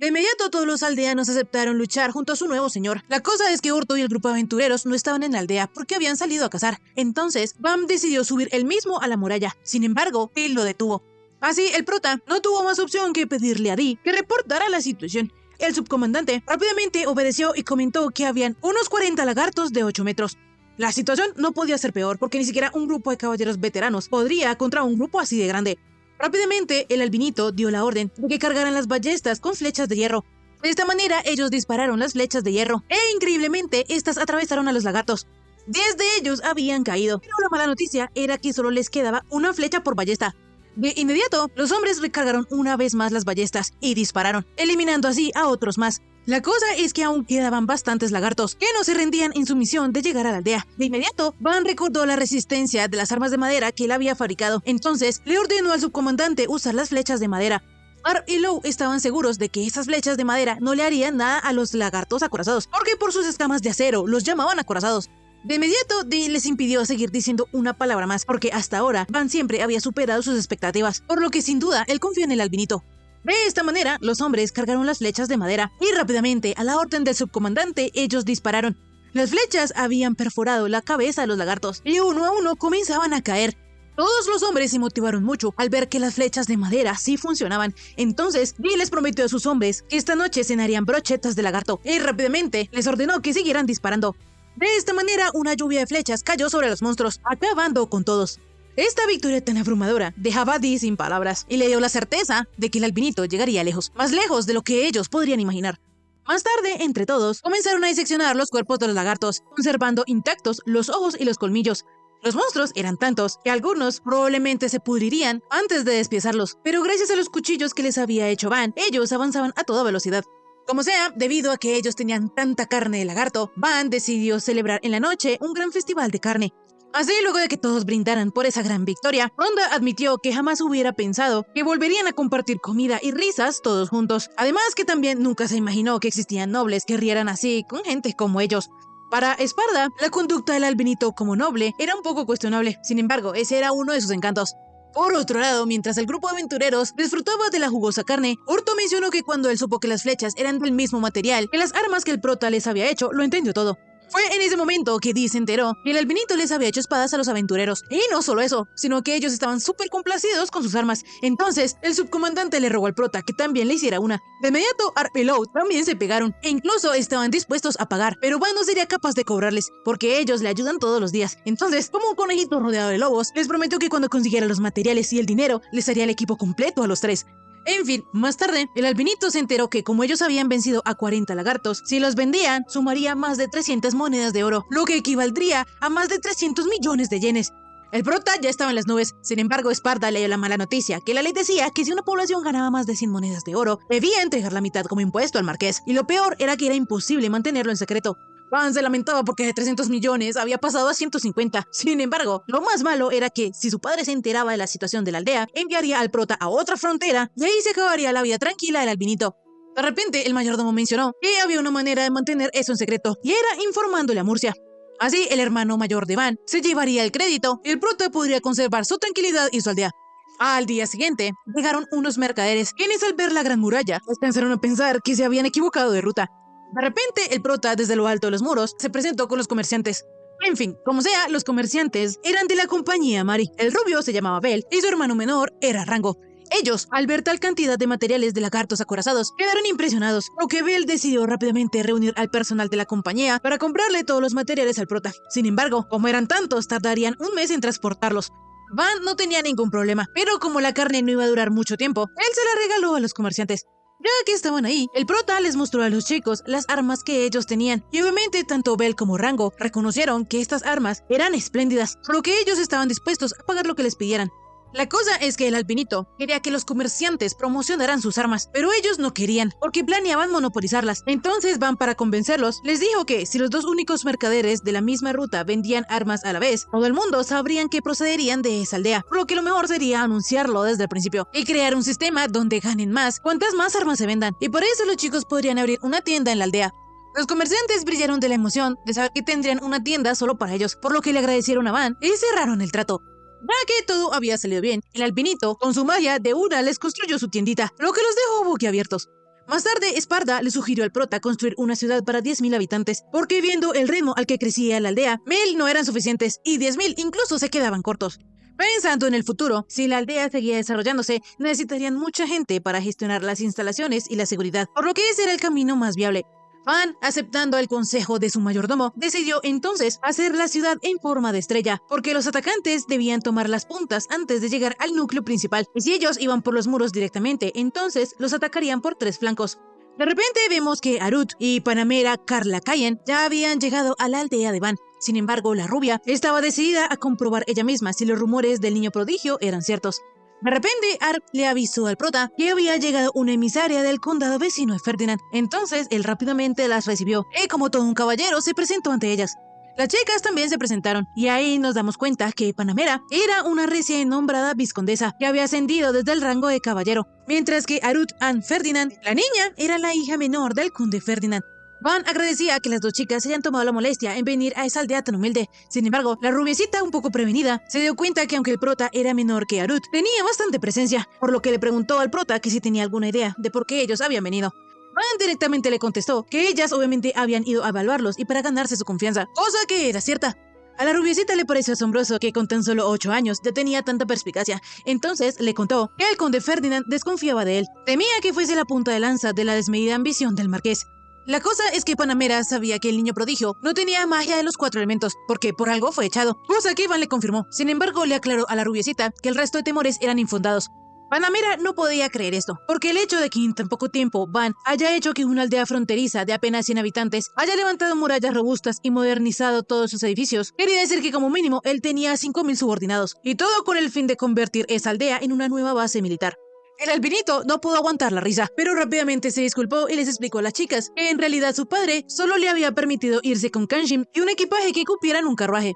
De inmediato todos los aldeanos aceptaron luchar junto a su nuevo señor. La cosa es que Urto y el grupo de aventureros no estaban en la aldea porque habían salido a cazar. Entonces, Bam decidió subir él mismo a la muralla. Sin embargo, él lo detuvo. Así, el prota no tuvo más opción que pedirle a Dee que reportara la situación. El subcomandante rápidamente obedeció y comentó que habían unos 40 lagartos de 8 metros. La situación no podía ser peor porque ni siquiera un grupo de caballeros veteranos podría contra un grupo así de grande. Rápidamente, el albinito dio la orden de que cargaran las ballestas con flechas de hierro. De esta manera, ellos dispararon las flechas de hierro, e increíblemente, estas atravesaron a los lagartos. 10 de ellos habían caído, pero la mala noticia era que solo les quedaba una flecha por ballesta. De inmediato, los hombres recargaron una vez más las ballestas y dispararon, eliminando así a otros más. La cosa es que aún quedaban bastantes lagartos que no se rendían en su misión de llegar a la aldea. De inmediato, Van recordó la resistencia de las armas de madera que él había fabricado. Entonces, le ordenó al subcomandante usar las flechas de madera. Arp y Low estaban seguros de que esas flechas de madera no le harían nada a los lagartos acorazados, porque por sus escamas de acero los llamaban acorazados. De inmediato, Dee les impidió seguir diciendo una palabra más, porque hasta ahora Van siempre había superado sus expectativas, por lo que sin duda él confió en el albinito. De esta manera, los hombres cargaron las flechas de madera y rápidamente, a la orden del subcomandante, ellos dispararon. Las flechas habían perforado la cabeza de los lagartos y uno a uno comenzaban a caer. Todos los hombres se motivaron mucho al ver que las flechas de madera sí funcionaban. Entonces, Dee les prometió a sus hombres que esta noche cenarían brochetas de lagarto y rápidamente les ordenó que siguieran disparando. De esta manera, una lluvia de flechas cayó sobre los monstruos, acabando con todos. Esta victoria tan abrumadora dejaba a Dee sin palabras y le dio la certeza de que el albinito llegaría lejos, más lejos de lo que ellos podrían imaginar. Más tarde, entre todos, comenzaron a diseccionar los cuerpos de los lagartos, conservando intactos los ojos y los colmillos. Los monstruos eran tantos que algunos probablemente se pudrirían antes de despiezarlos, pero gracias a los cuchillos que les había hecho Van, ellos avanzaban a toda velocidad. Como sea, debido a que ellos tenían tanta carne de lagarto, Van decidió celebrar en la noche un gran festival de carne. Así, luego de que todos brindaran por esa gran victoria, Ronda admitió que jamás hubiera pensado que volverían a compartir comida y risas todos juntos. Además, que también nunca se imaginó que existían nobles que rieran así con gente como ellos. Para Esparda, la conducta del albinito como noble era un poco cuestionable. Sin embargo, ese era uno de sus encantos. Por otro lado, mientras el grupo de aventureros disfrutaba de la jugosa carne, Urto mencionó que cuando él supo que las flechas eran del mismo material que las armas que el prota les había hecho, lo entendió todo. Fue en ese momento que Dee se enteró que el albinito les había hecho espadas a los aventureros. Y no solo eso, sino que ellos estaban súper complacidos con sus armas. Entonces, el subcomandante le rogó al prota que también le hiciera una. De inmediato, Arp y Low también se pegaron, e incluso estaban dispuestos a pagar, pero Van no sería capaz de cobrarles, porque ellos le ayudan todos los días. Entonces, como un conejito rodeado de lobos, les prometió que cuando consiguiera los materiales y el dinero, les haría el equipo completo a los tres. En fin, más tarde, el albinito se enteró que como ellos habían vencido a 40 lagartos, si los vendían, sumaría más de 300 monedas de oro, lo que equivaldría a más de 300 millones de yenes. El prota ya estaba en las nubes. Sin embargo, Esparda le dio la mala noticia, que la ley decía que si una población ganaba más de 100 monedas de oro, debía entregar la mitad como impuesto al marqués, y lo peor era que era imposible mantenerlo en secreto. Van se lamentaba porque de 300 millones había pasado a 150. Sin embargo, lo más malo era que, si su padre se enteraba de la situación de la aldea, enviaría al prota a otra frontera y ahí se acabaría la vida tranquila del albinito. De repente, el mayordomo mencionó que había una manera de mantener eso en secreto, y era informándole a Murcia. Así, el hermano mayor de Van se llevaría el crédito y el prota podría conservar su tranquilidad y su aldea. Al día siguiente, llegaron unos mercaderes, quienes al ver la gran muralla, pensaron a pensar que se habían equivocado de ruta. De repente, el prota, desde lo alto de los muros, se presentó con los comerciantes. En fin, como sea, los comerciantes eran de la compañía Mari. El rubio se llamaba Bel y su hermano menor era Rango. Ellos, al ver tal cantidad de materiales de lagartos acorazados, quedaron impresionados, lo que Bel decidió rápidamente reunir al personal de la compañía para comprarle todos los materiales al prota. Sin embargo, como eran tantos, tardarían un mes en transportarlos. Van no tenía ningún problema, pero como la carne no iba a durar mucho tiempo, él se la regaló a los comerciantes. Ya que estaban ahí, el prota les mostró a los chicos las armas que ellos tenían, y obviamente tanto Bell como Rango reconocieron que estas armas eran espléndidas, por lo que ellos estaban dispuestos a pagar lo que les pidieran. La cosa es que el albinito quería que los comerciantes promocionaran sus armas, pero ellos no querían, porque planeaban monopolizarlas. Entonces Van, para convencerlos, les dijo que si los dos únicos mercaderes de la misma ruta vendían armas a la vez, todo el mundo sabrían que procederían de esa aldea, por lo que lo mejor sería anunciarlo desde el principio y crear un sistema donde ganen más cuantas más armas se vendan, y por eso los chicos podrían abrir una tienda en la aldea. Los comerciantes brillaron de la emoción de saber que tendrían una tienda solo para ellos, por lo que le agradecieron a Van y cerraron el trato. Ya que todo había salido bien, el albinito, con su magia de una, les construyó su tiendita, lo que los dejó boquiabiertos. Más tarde, Esparda le sugirió al prota construir una ciudad para 10.000 habitantes, porque viendo el ritmo al que crecía la aldea, 1.000 no eran suficientes y 10.000 incluso se quedaban cortos. Pensando en el futuro, si la aldea seguía desarrollándose, necesitarían mucha gente para gestionar las instalaciones y la seguridad, por lo que ese era el camino más viable. Van, aceptando el consejo de su mayordomo, decidió entonces hacer la ciudad en forma de estrella, porque los atacantes debían tomar las puntas antes de llegar al núcleo principal, y si ellos iban por los muros directamente, entonces los atacarían por 3 flancos. De repente vemos que Arut y Panamera Carla Cayen ya habían llegado a la aldea de Van. Sin embargo, la rubia estaba decidida a comprobar ella misma si los rumores del niño prodigio eran ciertos. De repente, Arp le avisó al prota que había llegado una emisaria del condado vecino de Ferdinand. Entonces, él rápidamente las recibió y, como todo un caballero, se presentó ante ellas. Las chicas también se presentaron, y ahí nos damos cuenta que Panamera era una recién nombrada vizcondesa que había ascendido desde el rango de caballero, mientras que Arut Ann Ferdinand, la niña, era la hija menor del conde Ferdinand. Van agradecía que las dos chicas se hayan tomado la molestia en venir a esa aldea tan humilde. Sin embargo, la rubiecita, un poco prevenida, se dio cuenta que aunque el prota era menor que Arut, tenía bastante presencia, por lo que le preguntó al prota que si tenía alguna idea de por qué ellos habían venido. Van directamente le contestó que ellas obviamente habían ido a evaluarlos y para ganarse su confianza, cosa que era cierta. A la rubiecita le pareció asombroso que con tan solo 8 años ya tenía tanta perspicacia, entonces le contó que el conde Ferdinand desconfiaba de él. Temía que fuese la punta de lanza de la desmedida ambición del marqués. La cosa es que Panamera sabía que el niño prodigio no tenía magia de los 4 elementos, porque por algo fue echado, cosa que Van le confirmó. Sin embargo, le aclaró a la rubiecita que el resto de temores eran infundados. Panamera no podía creer esto, porque el hecho de que en tan poco tiempo Van haya hecho que una aldea fronteriza de apenas 100 habitantes haya levantado murallas robustas y modernizado todos sus edificios, quería decir que como mínimo él tenía 5.000 subordinados, y todo con el fin de convertir esa aldea en una nueva base militar. El albinito no pudo aguantar la risa, pero rápidamente se disculpó y les explicó a las chicas que en realidad su padre solo le había permitido irse con Kanshim y un equipaje que cupiera en un carruaje.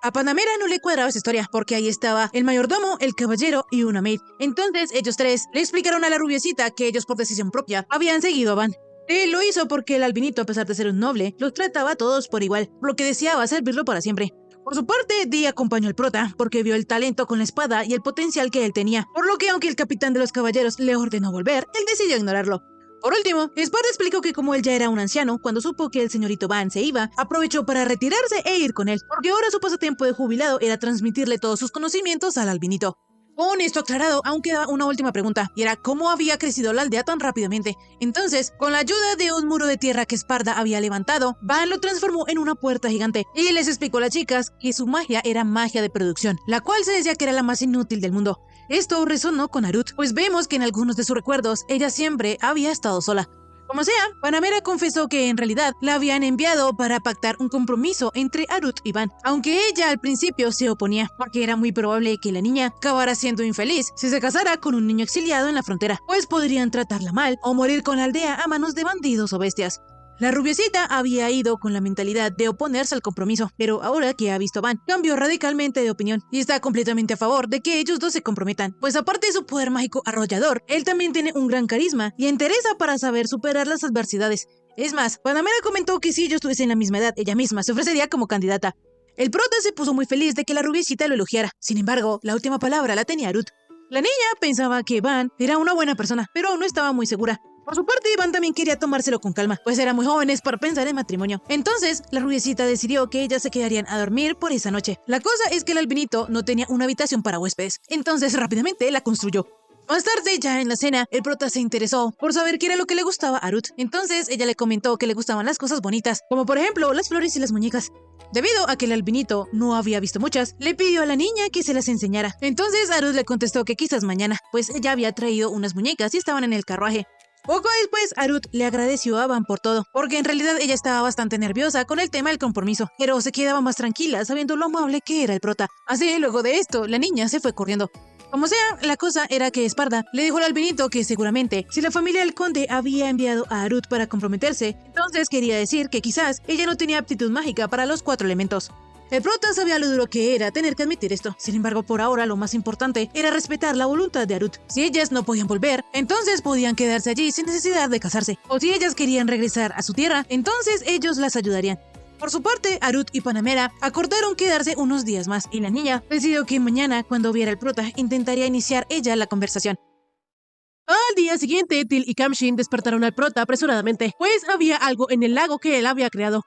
A Panamera no le cuadraba esa historia, porque ahí estaba el mayordomo, el caballero y una maid. Entonces ellos 3 le explicaron a la rubiecita que ellos por decisión propia habían seguido a Van. Él lo hizo porque el albinito, a pesar de ser un noble, los trataba a todos por igual, por lo que deseaba servirlo para siempre. Por su parte, Dee acompañó al prota porque vio el talento con la espada y el potencial que él tenía, por lo que aunque el capitán de los caballeros le ordenó volver, él decidió ignorarlo. Por último, Esparda explicó que como él ya era un anciano, cuando supo que el señorito Van se iba, aprovechó para retirarse e ir con él, porque ahora su pasatiempo de jubilado era transmitirle todos sus conocimientos al albinito. Con esto aclarado, aún queda una última pregunta, y era cómo había crecido la aldea tan rápidamente. Entonces, con la ayuda de un muro de tierra que Esparda había levantado, Van lo transformó en una puerta gigante, y les explicó a las chicas que su magia era magia de producción, la cual se decía que era la más inútil del mundo. Esto resonó con Arut, pues vemos que en algunos de sus recuerdos, ella siempre había estado sola. Como sea, Panamera confesó que en realidad la habían enviado para pactar un compromiso entre Arut y Van, aunque ella al principio se oponía, porque era muy probable que la niña acabara siendo infeliz si se casara con un niño exiliado en la frontera, pues podrían tratarla mal o morir con la aldea a manos de bandidos o bestias. La rubiecita había ido con la mentalidad de oponerse al compromiso, pero ahora que ha visto a Van, cambió radicalmente de opinión y está completamente a favor de que ellos dos se comprometan, pues aparte de su poder mágico arrollador, él también tiene un gran carisma y entereza para saber superar las adversidades. Es más, Panamera comentó que si ellos tuviesen la misma edad, ella misma se ofrecería como candidata. El prota se puso muy feliz de que la rubiecita lo elogiara, sin embargo, la última palabra la tenía Arut. La niña pensaba que Van era una buena persona, pero aún no estaba muy segura. Por su parte, Van también quería tomárselo con calma, pues eran muy jóvenes para pensar en matrimonio. Entonces, la rubiecita decidió que ellas se quedarían a dormir por esa noche. La cosa es que el albinito no tenía una habitación para huéspedes, entonces rápidamente la construyó. Más tarde, ya en la cena, el prota se interesó por saber qué era lo que le gustaba a Ruth. Entonces, ella le comentó que le gustaban las cosas bonitas, como por ejemplo las flores y las muñecas. Debido a que el albinito no había visto muchas, le pidió a la niña que se las enseñara. Entonces, Ruth le contestó que quizás mañana, pues ella había traído unas muñecas y estaban en el carruaje. Poco después, Ruth le agradeció a Van por todo, porque en realidad ella estaba bastante nerviosa con el tema del compromiso, pero se quedaba más tranquila sabiendo lo amable que era el prota. Así, luego de esto, la niña se fue corriendo. Como sea, la cosa era que Esparda le dijo al albinito que seguramente, si la familia del conde había enviado a Ruth para comprometerse, entonces quería decir que quizás ella no tenía aptitud mágica para los 4 elementos. El prota sabía lo duro que era tener que admitir esto. Sin embargo, por ahora lo más importante era respetar la voluntad de Arut. Si ellas no podían volver, entonces podían quedarse allí sin necesidad de casarse. O si ellas querían regresar a su tierra, entonces ellos las ayudarían. Por su parte, Arut y Panamera acordaron quedarse unos días más, y la niña decidió que mañana, cuando viera el prota, intentaría iniciar ella la conversación. Al día siguiente, Til y Kamshin despertaron al prota apresuradamente, pues había algo en el lago que él había creado.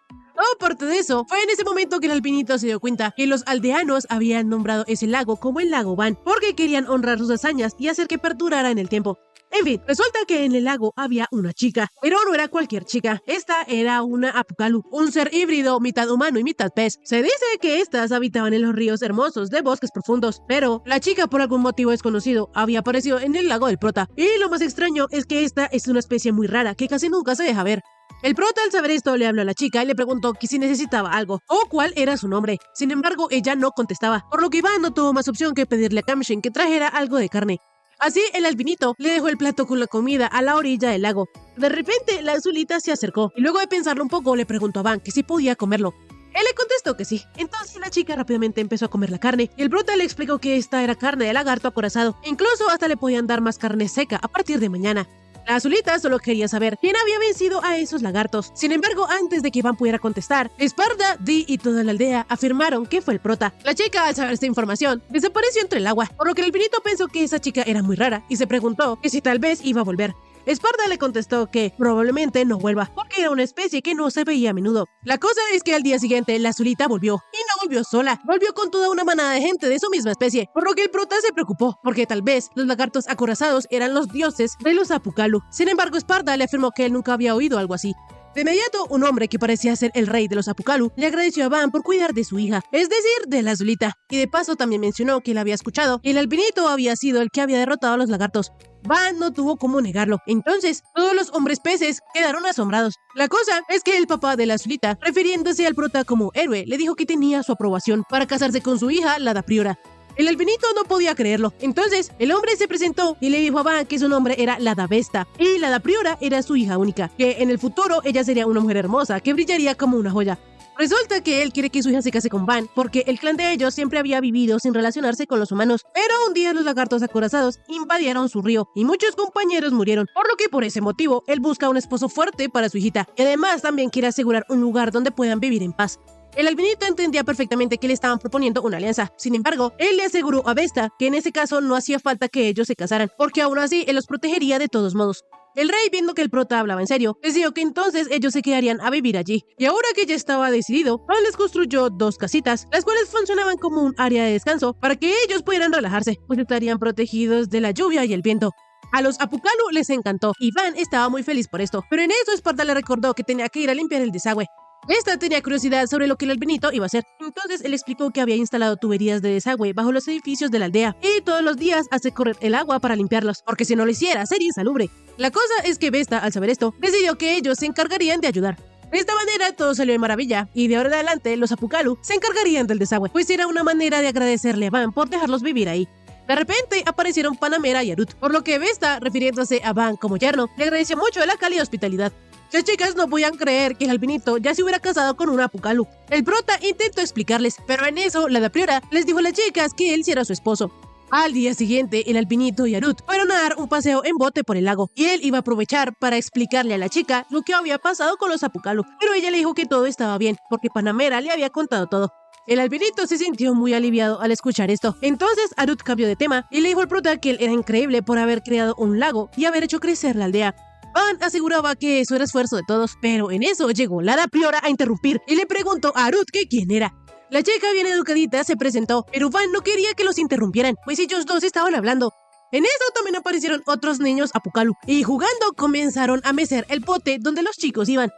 Aparte de eso, fue en ese momento que el albinito se dio cuenta que los aldeanos habían nombrado ese lago como el lago Van, porque querían honrar sus hazañas y hacer que perdurara en el tiempo. En fin, resulta que en el lago había una chica, pero no era cualquier chica. Esta era una Apucalu, un ser híbrido mitad humano y mitad pez. Se dice que estas habitaban en los ríos hermosos de bosques profundos, pero la chica por algún motivo desconocido había aparecido en el lago del prota. Y lo más extraño es que esta es una especie muy rara que casi nunca se deja ver. El prota al saber esto le habló a la chica y le preguntó que si necesitaba algo o cuál era su nombre. Sin embargo, ella no contestaba, por lo que Iván no tuvo más opción que pedirle a Kamshin que trajera algo de carne. Así, el albinito le dejó el plato con la comida a la orilla del lago. De repente, la azulita se acercó y luego de pensarlo un poco le preguntó a Van que si podía comerlo. Él le contestó que sí. Entonces la chica rápidamente empezó a comer la carne y el prota le explicó que esta era carne de lagarto acorazado. Incluso hasta le podían dar más carne seca a partir de mañana. La azulita solo quería saber quién había vencido a esos lagartos. Sin embargo, antes de que Iván pudiera contestar, Esparda, Di y toda la aldea afirmaron que fue el prota. La chica, al saber esta información, desapareció entre el agua, por lo que el albinito pensó que esa chica era muy rara y se preguntó que si tal vez iba a volver. Esparda le contestó que probablemente no vuelva, porque era una especie que no se veía a menudo. La cosa es que al día siguiente la azulita volvió, y no volvió sola, volvió con toda una manada de gente de su misma especie, por lo que el prota se preocupó, porque tal vez los lagartos acorazados eran los dioses de los Apucalu. Sin embargo, Esparda le afirmó que él nunca había oído algo así. De inmediato, un hombre que parecía ser el rey de los Apucalu le agradeció a Van por cuidar de su hija, es decir, de la azulita, y de paso también mencionó que él había escuchado que el albinito había sido el que había derrotado a los lagartos. Van no tuvo cómo negarlo, entonces todos los hombres peces quedaron asombrados. La cosa es que el papá de la azulita, refiriéndose al prota como héroe, le dijo que tenía su aprobación para casarse con su hija, la da Priora. El albinito no podía creerlo, entonces el hombre se presentó y le dijo a Van que su nombre era Lada Vesta y Lada Priora era su hija única, que en el futuro ella sería una mujer hermosa que brillaría como una joya. Resulta que él quiere que su hija se case con Van, porque el clan de ellos siempre había vivido sin relacionarse con los humanos. Pero un día los lagartos acorazados invadieron su río y muchos compañeros murieron, por lo que por ese motivo él busca un esposo fuerte para su hijita, y además también quiere asegurar un lugar donde puedan vivir en paz. El albinito entendía perfectamente que le estaban proponiendo una alianza. Sin embargo, él le aseguró a Vesta que en ese caso no hacía falta que ellos se casaran, porque aún así él los protegería de todos modos. El rey, viendo que el prota hablaba en serio, decidió que entonces ellos se quedarían a vivir allí. Y ahora que ya estaba decidido, Van les construyó 2 casitas, las cuales funcionaban como un área de descanso para que ellos pudieran relajarse, pues estarían protegidos de la lluvia y el viento. A los Apucalu les encantó y Van estaba muy feliz por esto, pero en eso Esparta le recordó que tenía que ir a limpiar el desagüe. Esta tenía curiosidad sobre lo que el albinito iba a hacer, entonces él explicó que había instalado tuberías de desagüe bajo los edificios de la aldea y todos los días hace correr el agua para limpiarlos, porque si no lo hiciera sería insalubre. La cosa es que Vesta, al saber esto, decidió que ellos se encargarían de ayudar. De esta manera todo salió de maravilla y de ahora en adelante los Apucalu se encargarían del desagüe, pues era una manera de agradecerle a Van por dejarlos vivir ahí. De repente aparecieron Panamera y Arut, por lo que Vesta, refiriéndose a Van como yerno, le agradeció mucho la cálida hospitalidad. Las chicas no podían creer que el albinito ya se hubiera casado con una Apucalu. El prota intentó explicarles, pero en eso la da Priora les dijo a las chicas que él sí era su esposo. Al día siguiente, el albinito y Arut fueron a dar un paseo en bote por el lago, y él iba a aprovechar para explicarle a la chica lo que había pasado con los Apucalu, pero ella le dijo que todo estaba bien, porque Panamera le había contado todo. El albinito se sintió muy aliviado al escuchar esto. Entonces Arut cambió de tema y le dijo al prota que él era increíble por haber creado un lago y haber hecho crecer la aldea. Van aseguraba que eso era esfuerzo de todos, pero en eso llegó la da Priora a interrumpir y le preguntó a Arut que quién era. La chica bien educadita se presentó, pero Van no quería que los interrumpieran, pues ellos dos estaban hablando. En eso también aparecieron otros niños Apucalu y jugando comenzaron a mecer el bote donde los chicos iban.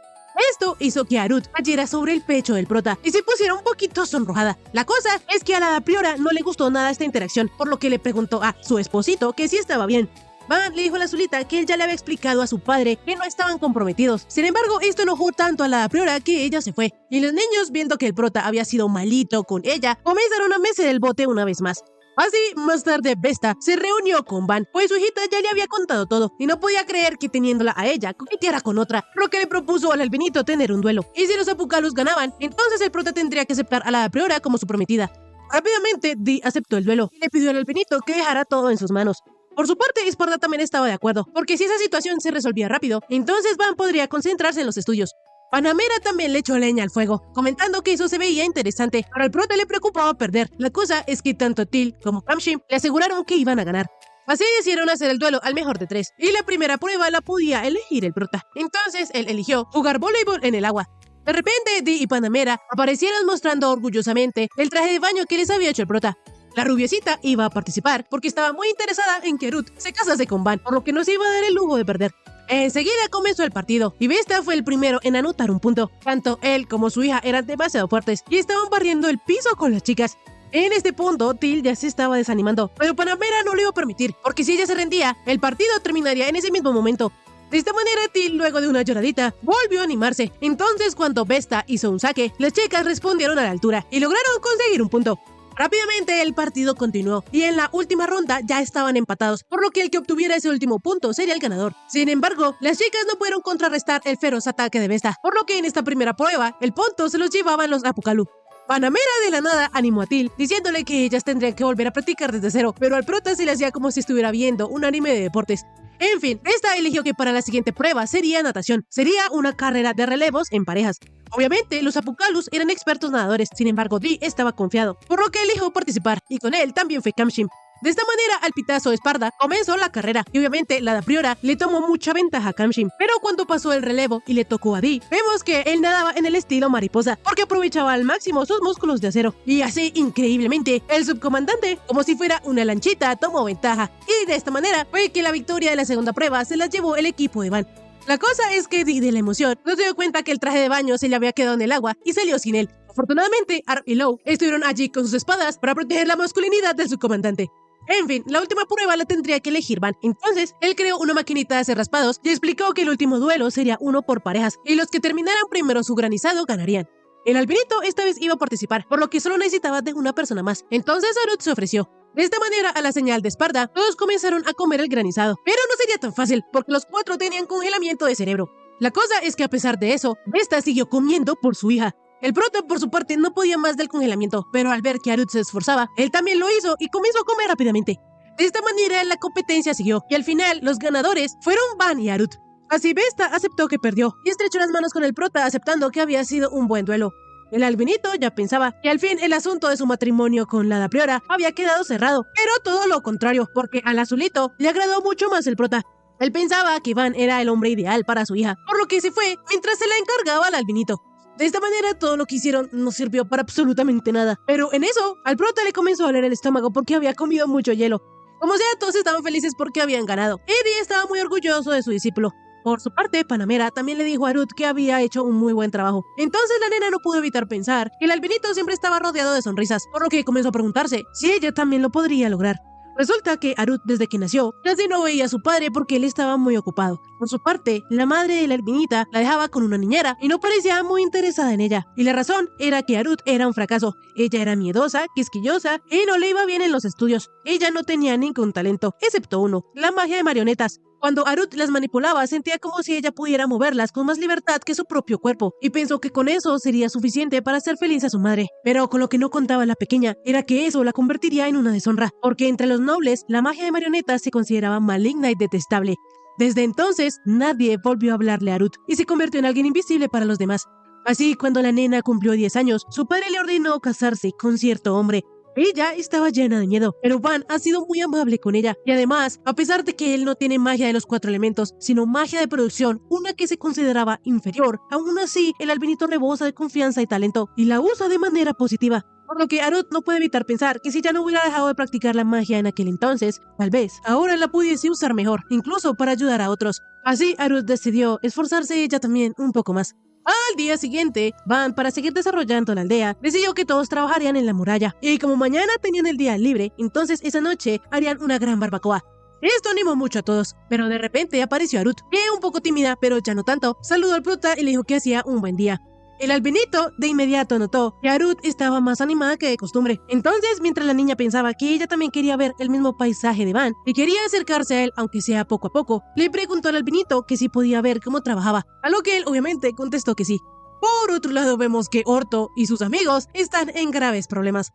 Esto hizo que Arut cayera sobre el pecho del prota y se pusiera un poquito sonrojada. La cosa es que a la priora no le gustó nada esta interacción, por lo que le preguntó a su esposito que si estaba bien. Van le dijo a la Azulita que él ya le había explicado a su padre que no estaban comprometidos. Sin embargo, esto enojó tanto a la priora que ella se fue. Y los niños, viendo que el prota había sido malito con ella, comenzaron a mecer el bote una vez más. Así, más tarde, Vesta se reunió con Van, pues su hijita ya le había contado todo y no podía creer que teniéndola a ella coqueteara con otra, lo que le propuso al albinito tener un duelo. Y si los Apucalus ganaban, entonces el prota tendría que aceptar a la priora como su prometida. Rápidamente, Dee aceptó el duelo y le pidió al albinito que dejara todo en sus manos. Por su parte, Esparta también estaba de acuerdo, porque si esa situación se resolvía rápido, entonces Van podría concentrarse en los estudios. Panamera también le echó leña al fuego, comentando que eso se veía interesante, pero al prota le preocupaba perder. La cosa es que tanto Till como Kamshim le aseguraron que iban a ganar. Así decidieron hacer el duelo al mejor de 3, y la primera prueba la podía elegir el prota. Entonces él eligió jugar voleibol en el agua. De repente, Dee y Panamera aparecieron mostrando orgullosamente el traje de baño que les había hecho el prota. La rubiecita iba a participar porque estaba muy interesada en que Ruth se casase con Van, por lo que no se iba a dar el lujo de perder. Enseguida comenzó el partido y Vesta fue el primero en anotar un punto. Tanto él como su hija eran demasiado fuertes y estaban barriendo el piso con las chicas. En este punto, Till ya se estaba desanimando, pero Panamera no lo iba a permitir, porque si ella se rendía, el partido terminaría en ese mismo momento. De esta manera, Till, luego de una lloradita, volvió a animarse. Entonces, cuando Vesta hizo un saque, las chicas respondieron a la altura y lograron conseguir un punto. Rápidamente el partido continuó y en la última ronda ya estaban empatados, por lo que el que obtuviera ese último punto sería el ganador. Sin embargo, las chicas no pudieron contrarrestar el feroz ataque de Vesta, por lo que en esta primera prueba el punto se los llevaban los Apucalu. Panamera de la nada animó a Till, diciéndole que ellas tendrían que volver a practicar desde cero, pero al prota se le hacía como si estuviera viendo un anime de deportes. En fin, Vesta eligió que para la siguiente prueba sería natación. Sería una carrera de relevos en parejas. Obviamente, los Apucalus eran expertos nadadores, sin embargo, Dee estaba confiado, por lo que eligió participar, y con él también fue Kamshim. De esta manera, al pitazo Esparta comenzó la carrera, y obviamente la priora le tomó mucha ventaja a Kamshim. Pero cuando pasó el relevo y le tocó a Dee, vemos que él nadaba en el estilo mariposa, porque aprovechaba al máximo sus músculos de acero. Y así, increíblemente, el subcomandante, como si fuera una lanchita, tomó ventaja. Y de esta manera fue que la victoria de la segunda prueba se la llevó el equipo de Van. La cosa es que Dee, de la emoción, no se dio cuenta que el traje de baño se le había quedado en el agua y salió sin él. Afortunadamente, Arp y Low estuvieron allí con sus espadas para proteger la masculinidad de su comandante. En fin, la última prueba la tendría que elegir Van. Entonces, él creó una maquinita de hacer raspados y explicó que el último duelo sería uno por parejas y los que terminaran primero su granizado ganarían. El albinito esta vez iba a participar, por lo que solo necesitaba de una persona más. Entonces Arut se ofreció. De esta manera, a la señal de Esparta, todos comenzaron a comer el granizado. Pero no sería tan fácil, porque los 4 tenían congelamiento de cerebro. La cosa es que a pesar de eso, Vesta siguió comiendo por su hija. El prota, por su parte, no podía más del congelamiento, pero al ver que Arut se esforzaba, él también lo hizo y comenzó a comer rápidamente. De esta manera, la competencia siguió, y al final, los ganadores fueron Van y Arut. Así Vesta aceptó que perdió, y estrechó las manos con el prota aceptando que había sido un buen duelo. El albinito ya pensaba que al fin el asunto de su matrimonio con la priora había quedado cerrado, pero todo lo contrario, porque al azulito le agradó mucho más el prota. Él pensaba que Van era el hombre ideal para su hija, por lo que se fue mientras se la encargaba al albinito. De esta manera todo lo que hicieron no sirvió para absolutamente nada, pero en eso al prota le comenzó a doler el estómago porque había comido mucho hielo. Como sea, todos estaban felices porque habían ganado. Eddie estaba muy orgulloso de su discípulo. Por su parte, Panamera también le dijo a Ruth que había hecho un muy buen trabajo. Entonces la nena no pudo evitar pensar que el albinito siempre estaba rodeado de sonrisas, por lo que comenzó a preguntarse si ella también lo podría lograr. Resulta que Arut, desde que nació, casi no veía a su padre porque él estaba muy ocupado. Por su parte, la madre de la albinita la dejaba con una niñera y no parecía muy interesada en ella. Y la razón era que Arut era un fracaso. Ella era miedosa, quisquillosa y no le iba bien en los estudios. Ella no tenía ningún talento, excepto uno, la magia de marionetas. Cuando Arut las manipulaba, sentía como si ella pudiera moverlas con más libertad que su propio cuerpo, y pensó que con eso sería suficiente para hacer feliz a su madre. Pero con lo que no contaba la pequeña era que eso la convertiría en una deshonra, porque entre los nobles la magia de marionetas se consideraba maligna y detestable. Desde entonces, nadie volvió a hablarle a Arut, y se convirtió en alguien invisible para los demás. Así, cuando la nena cumplió 10 años, su padre le ordenó casarse con cierto hombre. Ella estaba llena de miedo, pero Van ha sido muy amable con ella. Y además, a pesar de que él no tiene magia de los 4 elementos, sino magia de producción, una que se consideraba inferior, aún así, el albinito rebosa de confianza y talento, y la usa de manera positiva. Por lo que Arut no puede evitar pensar que si ya no hubiera dejado de practicar la magia en aquel entonces, tal vez ahora la pudiese usar mejor, incluso para ayudar a otros. Así, Arut decidió esforzarse ella también un poco más. Al día siguiente, Van, para seguir desarrollando la aldea, decidió que todos trabajarían en la muralla. Y como mañana tenían el día libre, entonces esa noche harían una gran barbacoa. Esto animó mucho a todos, pero de repente apareció Arut, que un poco tímida, pero ya no tanto. Saludó al prota y le dijo que hacía un buen día. El albinito de inmediato notó que Arut estaba más animada que de costumbre. Entonces, mientras la niña pensaba que ella también quería ver el mismo paisaje de Van y quería acercarse a él, aunque sea poco a poco, le preguntó al albinito que si podía ver cómo trabajaba, a lo que él obviamente contestó que sí. Por otro lado, vemos que Orto y sus amigos están en graves problemas.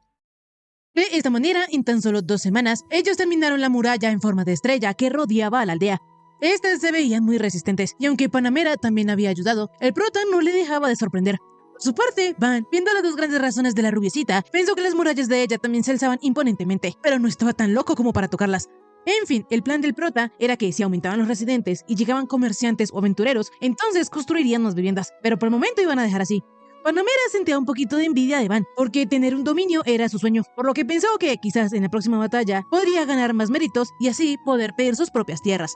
De esta manera, en tan solo 2 semanas, ellos terminaron la muralla en forma de estrella que rodeaba a la aldea. Estas se veían muy resistentes, y aunque Panamera también había ayudado, el prota no le dejaba de sorprender. Por su parte, Van, viendo las 2 grandes razones de la rubiecita, pensó que las murallas de ella también se alzaban imponentemente, pero no estaba tan loco como para tocarlas. En fin, el plan del prota era que si aumentaban los residentes y llegaban comerciantes o aventureros, entonces construirían más viviendas, pero por el momento iban a dejar así. Panamera sentía un poquito de envidia de Van, porque tener un dominio era su sueño, por lo que pensó que quizás en la próxima batalla podría ganar más méritos y así poder pedir sus propias tierras.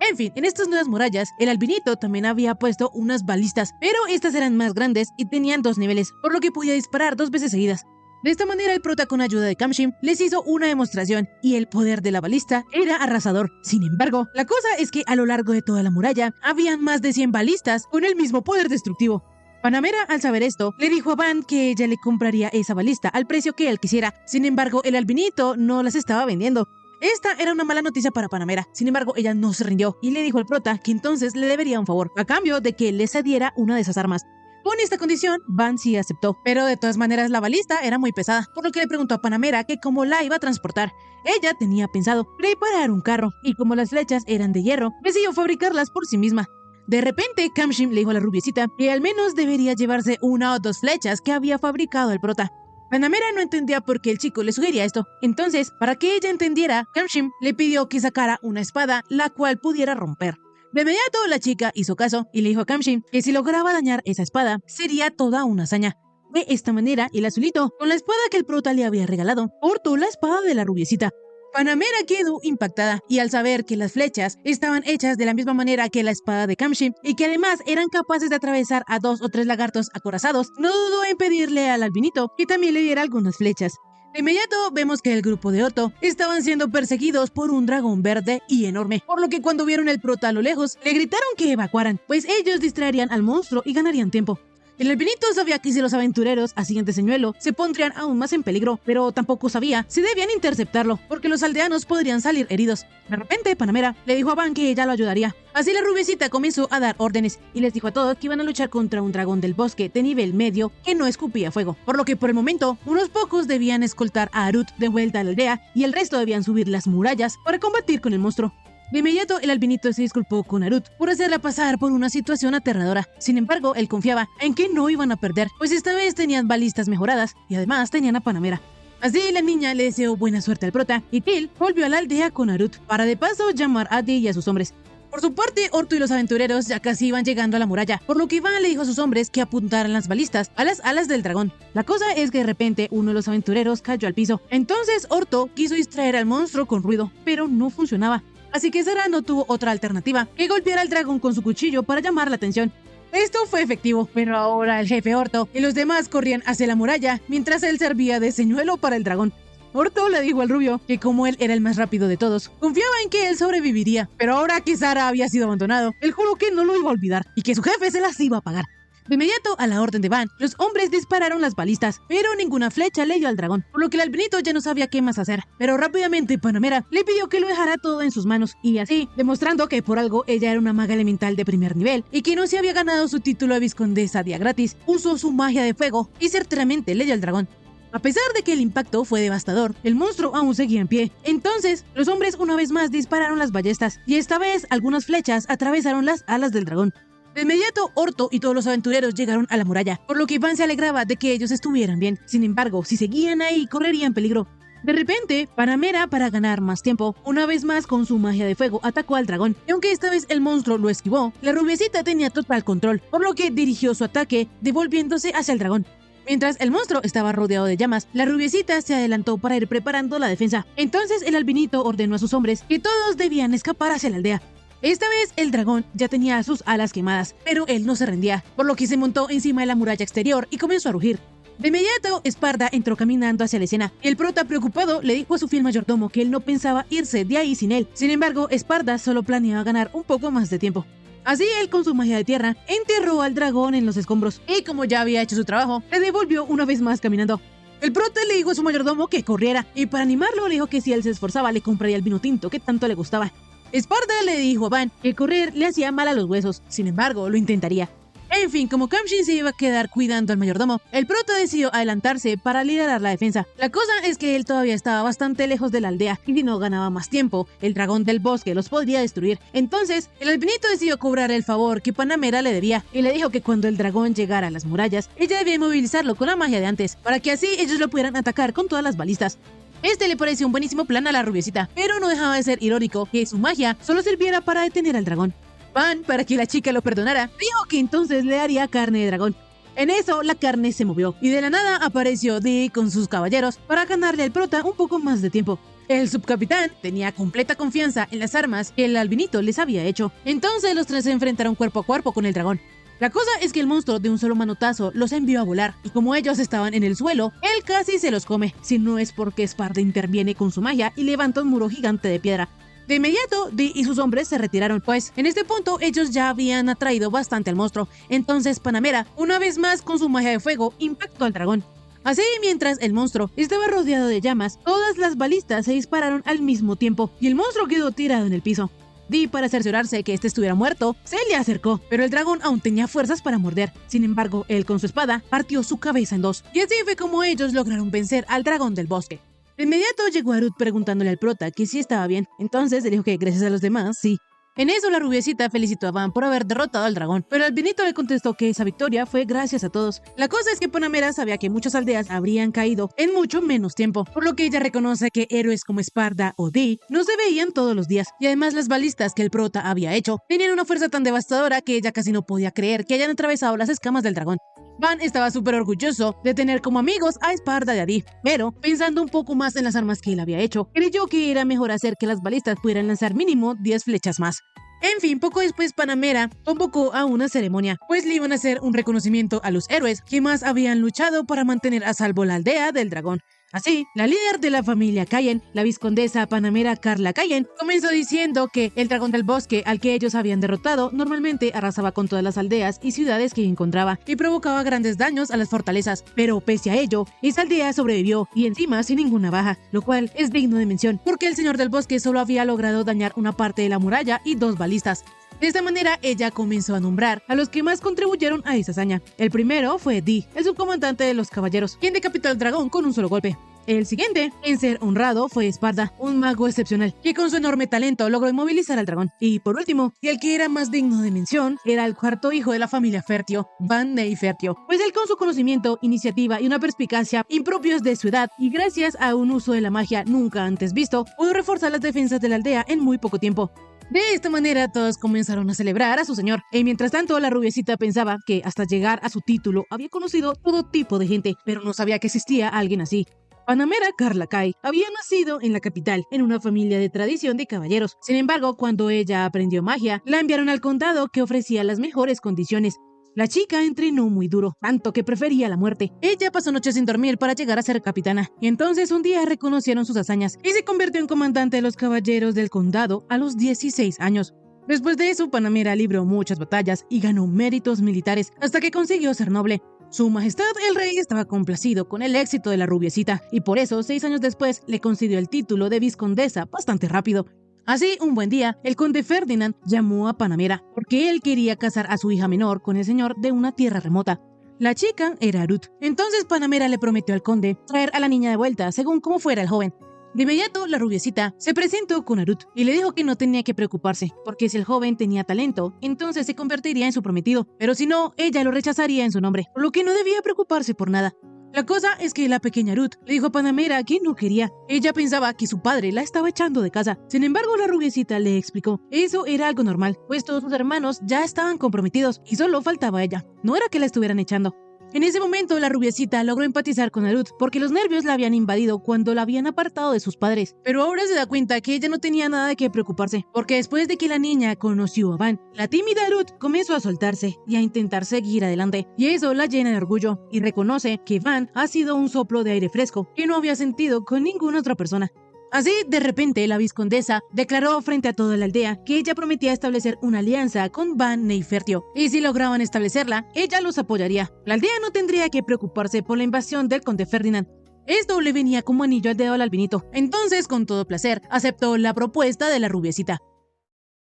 En fin, en estas nuevas murallas, el albinito también había puesto unas balistas, pero estas eran más grandes y tenían 2 niveles, por lo que podía disparar 2 veces seguidas. De esta manera, el prota, con ayuda de Kamshim, les hizo una demostración, y el poder de la balista era arrasador. Sin embargo, la cosa es que a lo largo de toda la muralla, habían más de 100 balistas con el mismo poder destructivo. Panamera, al saber esto, le dijo a Van que ella le compraría esa balista al precio que él quisiera. Sin embargo, el albinito no las estaba vendiendo. Esta era una mala noticia para Panamera. Sin embargo, ella no se rindió y le dijo al prota que entonces le debería un favor, a cambio de que le cediera una de esas armas. Con esta condición, Van sí aceptó, pero de todas maneras la balista era muy pesada, por lo que le preguntó a Panamera que cómo la iba a transportar. Ella tenía pensado preparar un carro, y como las flechas eran de hierro, decidió fabricarlas por sí misma. De repente, Kamshim le dijo a la rubiecita que al menos debería llevarse 1 o 2 flechas que había fabricado el prota. Panamera no entendía por qué el chico le sugería esto. Entonces, para que ella entendiera, Kamshim le pidió que sacara una espada, la cual pudiera romper. De inmediato, la chica hizo caso y le dijo a Kamshim que si lograba dañar esa espada, sería toda una hazaña. De esta manera, el azulito, con la espada que el prota le había regalado, portó la espada de la rubiecita. Panamera quedó impactada, y al saber que las flechas estaban hechas de la misma manera que la espada de Kamshim, y que además eran capaces de atravesar a 2 o 3 lagartos acorazados, no dudó en pedirle al albinito que también le diera algunas flechas. De inmediato vemos que el grupo de Otto estaban siendo perseguidos por un dragón verde y enorme, por lo que cuando vieron el prota a lo lejos, le gritaron que evacuaran, pues ellos distraerían al monstruo y ganarían tiempo. El albinito sabía que si los aventureros hacían de señuelo, se pondrían aún más en peligro, pero tampoco sabía si debían interceptarlo, porque los aldeanos podrían salir heridos. De repente, Panamera le dijo a Van que ella lo ayudaría. Así la rubiecita comenzó a dar órdenes, y les dijo a todos que iban a luchar contra un dragón del bosque de nivel medio que no escupía fuego, por lo que por el momento, unos pocos debían escoltar a Arut de vuelta a la aldea, y el resto debían subir las murallas para combatir con el monstruo. De inmediato, el albinito se disculpó con Arut por hacerla pasar por una situación aterradora. Sin embargo, él confiaba en que no iban a perder, pues esta vez tenían balistas mejoradas y además tenían a Panamera. Así, la niña le deseó buena suerte al prota, y Till volvió a la aldea con Arut para de paso llamar a Adi y a sus hombres. Por su parte, Orto y los aventureros ya casi iban llegando a la muralla, por lo que Iván le dijo a sus hombres que apuntaran las balistas a las alas del dragón. La cosa es que de repente uno de los aventureros cayó al piso. Entonces Orto quiso distraer al monstruo con ruido, pero no funcionaba. Así que Sara no tuvo otra alternativa que golpear al dragón con su cuchillo para llamar la atención. Esto fue efectivo, pero ahora el jefe Orto y los demás corrían hacia la muralla mientras él servía de señuelo para el dragón. Orto le dijo al rubio que como él era el más rápido de todos, confiaba en que él sobreviviría, pero ahora que Sara había sido abandonado, él juró que no lo iba a olvidar y que su jefe se las iba a pagar. De inmediato, a la orden de Van, los hombres dispararon las balistas, pero ninguna flecha le dio al dragón, por lo que el albinito ya no sabía qué más hacer. Pero rápidamente Panamera le pidió que lo dejara todo en sus manos, y así, demostrando que por algo ella era una maga elemental de primer nivel, y que no se había ganado su título de vizcondesa día gratis, usó su magia de fuego y certeramente le dio al dragón. A pesar de que el impacto fue devastador, el monstruo aún seguía en pie. Entonces, los hombres una vez más dispararon las ballestas, y esta vez algunas flechas atravesaron las alas del dragón. De inmediato, Orto y todos los aventureros llegaron a la muralla, por lo que Van se alegraba de que ellos estuvieran bien. Sin embargo, si seguían ahí, correrían peligro. De repente, Panamera, para ganar más tiempo, una vez más con su magia de fuego atacó al dragón, y aunque esta vez el monstruo lo esquivó, la rubiecita tenía total control, por lo que dirigió su ataque devolviéndose hacia el dragón. Mientras el monstruo estaba rodeado de llamas, la rubiecita se adelantó para ir preparando la defensa. Entonces el albinito ordenó a sus hombres que todos debían escapar hacia la aldea. Esta vez el dragón ya tenía sus alas quemadas, pero él no se rendía, por lo que se montó encima de la muralla exterior y comenzó a rugir. De inmediato, Esparda entró caminando hacia la escena, y el prota, preocupado, le dijo a su fiel mayordomo que él no pensaba irse de ahí sin él. Sin embargo, Esparda solo planeaba ganar un poco más de tiempo. Así él, con su magia de tierra, enterró al dragón en los escombros, y como ya había hecho su trabajo, le devolvió una vez más caminando. El prota le dijo a su mayordomo que corriera, y para animarlo le dijo que si él se esforzaba le compraría el vino tinto que tanto le gustaba. Esparda le dijo a Van que correr le hacía mal a los huesos, sin embargo, lo intentaría. En fin, como Kamshin se iba a quedar cuidando al mayordomo, el prota decidió adelantarse para liderar la defensa. La cosa es que él todavía estaba bastante lejos de la aldea, y si no ganaba más tiempo, el dragón del bosque los podría destruir. Entonces, el albinito decidió cobrar el favor que Panamera le debía, y le dijo que cuando el dragón llegara a las murallas, ella debía movilizarlo con la magia de antes, para que así ellos lo pudieran atacar con todas las balistas. Este le pareció un buenísimo plan a la rubiecita, pero no dejaba de ser irónico que su magia solo sirviera para detener al dragón. Van, para que la chica lo perdonara, dijo que entonces le haría carne de dragón. En eso, la carne se movió, y de la nada apareció Dee con sus caballeros para ganarle al prota un poco más de tiempo. El subcapitán tenía completa confianza en las armas que el albinito les había hecho, entonces los tres se enfrentaron cuerpo a cuerpo con el dragón. La cosa es que el monstruo de un solo manotazo los envió a volar, y como ellos estaban en el suelo, él casi se los come, si no es porque Esparda interviene con su magia y levanta un muro gigante de piedra. De inmediato, Dee y sus hombres se retiraron, pues en este punto ellos ya habían atraído bastante al monstruo. Entonces Panamera, una vez más con su magia de fuego, impactó al dragón. Así, mientras el monstruo estaba rodeado de llamas, todas las balistas se dispararon al mismo tiempo, y el monstruo quedó tirado en el piso. Dee, para cerciorarse que este estuviera muerto, se le acercó, pero el dragón aún tenía fuerzas para morder. Sin embargo, él con su espada partió su cabeza en dos, y así fue como ellos lograron vencer al dragón del bosque. De inmediato llegó Arut preguntándole al prota que sí estaba bien, entonces le dijo que gracias a los demás, sí. En eso la rubiecita felicitó a Van por haber derrotado al dragón, pero albinito le contestó que esa victoria fue gracias a todos. La cosa es que Panamera sabía que muchas aldeas habrían caído en mucho menos tiempo, por lo que ella reconoce que héroes como Esparda o Dee no se veían todos los días, y además las balistas que el prota había hecho tenían una fuerza tan devastadora que ella casi no podía creer que hayan atravesado las escamas del dragón. Van estaba súper orgulloso de tener como amigos a Esparda y a Dee, pero pensando un poco más en las armas que él había hecho, creyó que era mejor hacer que las balistas pudieran lanzar mínimo 10 flechas más. En fin, poco después Panamera convocó a una ceremonia, pues le iban a hacer un reconocimiento a los héroes que más habían luchado para mantener a salvo la aldea del dragón. Así, la líder de la familia Cayen, la vizcondesa Panamera Carla Cayen, comenzó diciendo que el dragón del bosque al que ellos habían derrotado normalmente arrasaba con todas las aldeas y ciudades que encontraba y provocaba grandes daños a las fortalezas, pero pese a ello, esa aldea sobrevivió y encima sin ninguna baja, lo cual es digno de mención, porque el señor del bosque solo había logrado dañar una parte de la muralla y 2 balistas. De esta manera, ella comenzó a nombrar a los que más contribuyeron a esa hazaña. El primero fue Dee, el subcomandante de los caballeros, quien decapitó al dragón con un solo golpe. El siguiente en ser honrado fue Esparda, un mago excepcional, que con su enorme talento logró inmovilizar al dragón. Y por último, y el que era más digno de mención, era el cuarto hijo de la familia Fertio, Van Fertio, pues él con su conocimiento, iniciativa y una perspicacia impropios de su edad, y gracias a un uso de la magia nunca antes visto, pudo reforzar las defensas de la aldea en muy poco tiempo. De esta manera todos comenzaron a celebrar a su señor, y mientras tanto la rubiecita pensaba que hasta llegar a su título había conocido todo tipo de gente, pero no sabía que existía alguien así. Panamera Carla Kai había nacido en la capital, en una familia de tradición de caballeros. Sin embargo, cuando ella aprendió magia, la enviaron al condado que ofrecía las mejores condiciones. La chica entrenó muy duro, tanto que prefería la muerte. Ella pasó noches sin dormir para llegar a ser capitana, y entonces un día reconocieron sus hazañas y se convirtió en comandante de los caballeros del condado a los 16 años. Después de eso, Panamera libró muchas batallas y ganó méritos militares hasta que consiguió ser noble. Su majestad el rey estaba complacido con el éxito de la rubiecita, y por eso 6 años después le concedió el título de vizcondesa bastante rápido. Así, un buen día, el conde Ferdinand llamó a Panamera porque él quería casar a su hija menor con el señor de una tierra remota. La chica era Arut. Entonces Panamera le prometió al conde traer a la niña de vuelta según como fuera el joven. De inmediato, la rubiecita se presentó con Arut y le dijo que no tenía que preocuparse, porque si el joven tenía talento, entonces se convertiría en su prometido, pero si no, ella lo rechazaría en su nombre, por lo que no debía preocuparse por nada. La cosa es que la pequeña Ruth le dijo a Panamera que no quería. Ella pensaba que su padre la estaba echando de casa. Sin embargo, la rubiecita le explicó. Eso era algo normal, pues todos sus hermanos ya estaban comprometidos y solo faltaba ella. No era que la estuvieran echando. En ese momento, la rubiecita logró empatizar con Ruth porque los nervios la habían invadido cuando la habían apartado de sus padres. Pero ahora se da cuenta que ella no tenía nada de qué preocuparse, porque después de que la niña conoció a Van, la tímida Ruth comenzó a soltarse y a intentar seguir adelante. Y eso la llena de orgullo y reconoce que Van ha sido un soplo de aire fresco que no había sentido con ninguna otra persona. Así, de repente, la vizcondesa declaró frente a toda la aldea que ella prometía establecer una alianza con Van Neifertio, y si lograban establecerla, ella los apoyaría. La aldea no tendría que preocuparse por la invasión del conde Ferdinand. Esto le venía como anillo al dedo al albinito, entonces, con todo placer, aceptó la propuesta de la rubiecita.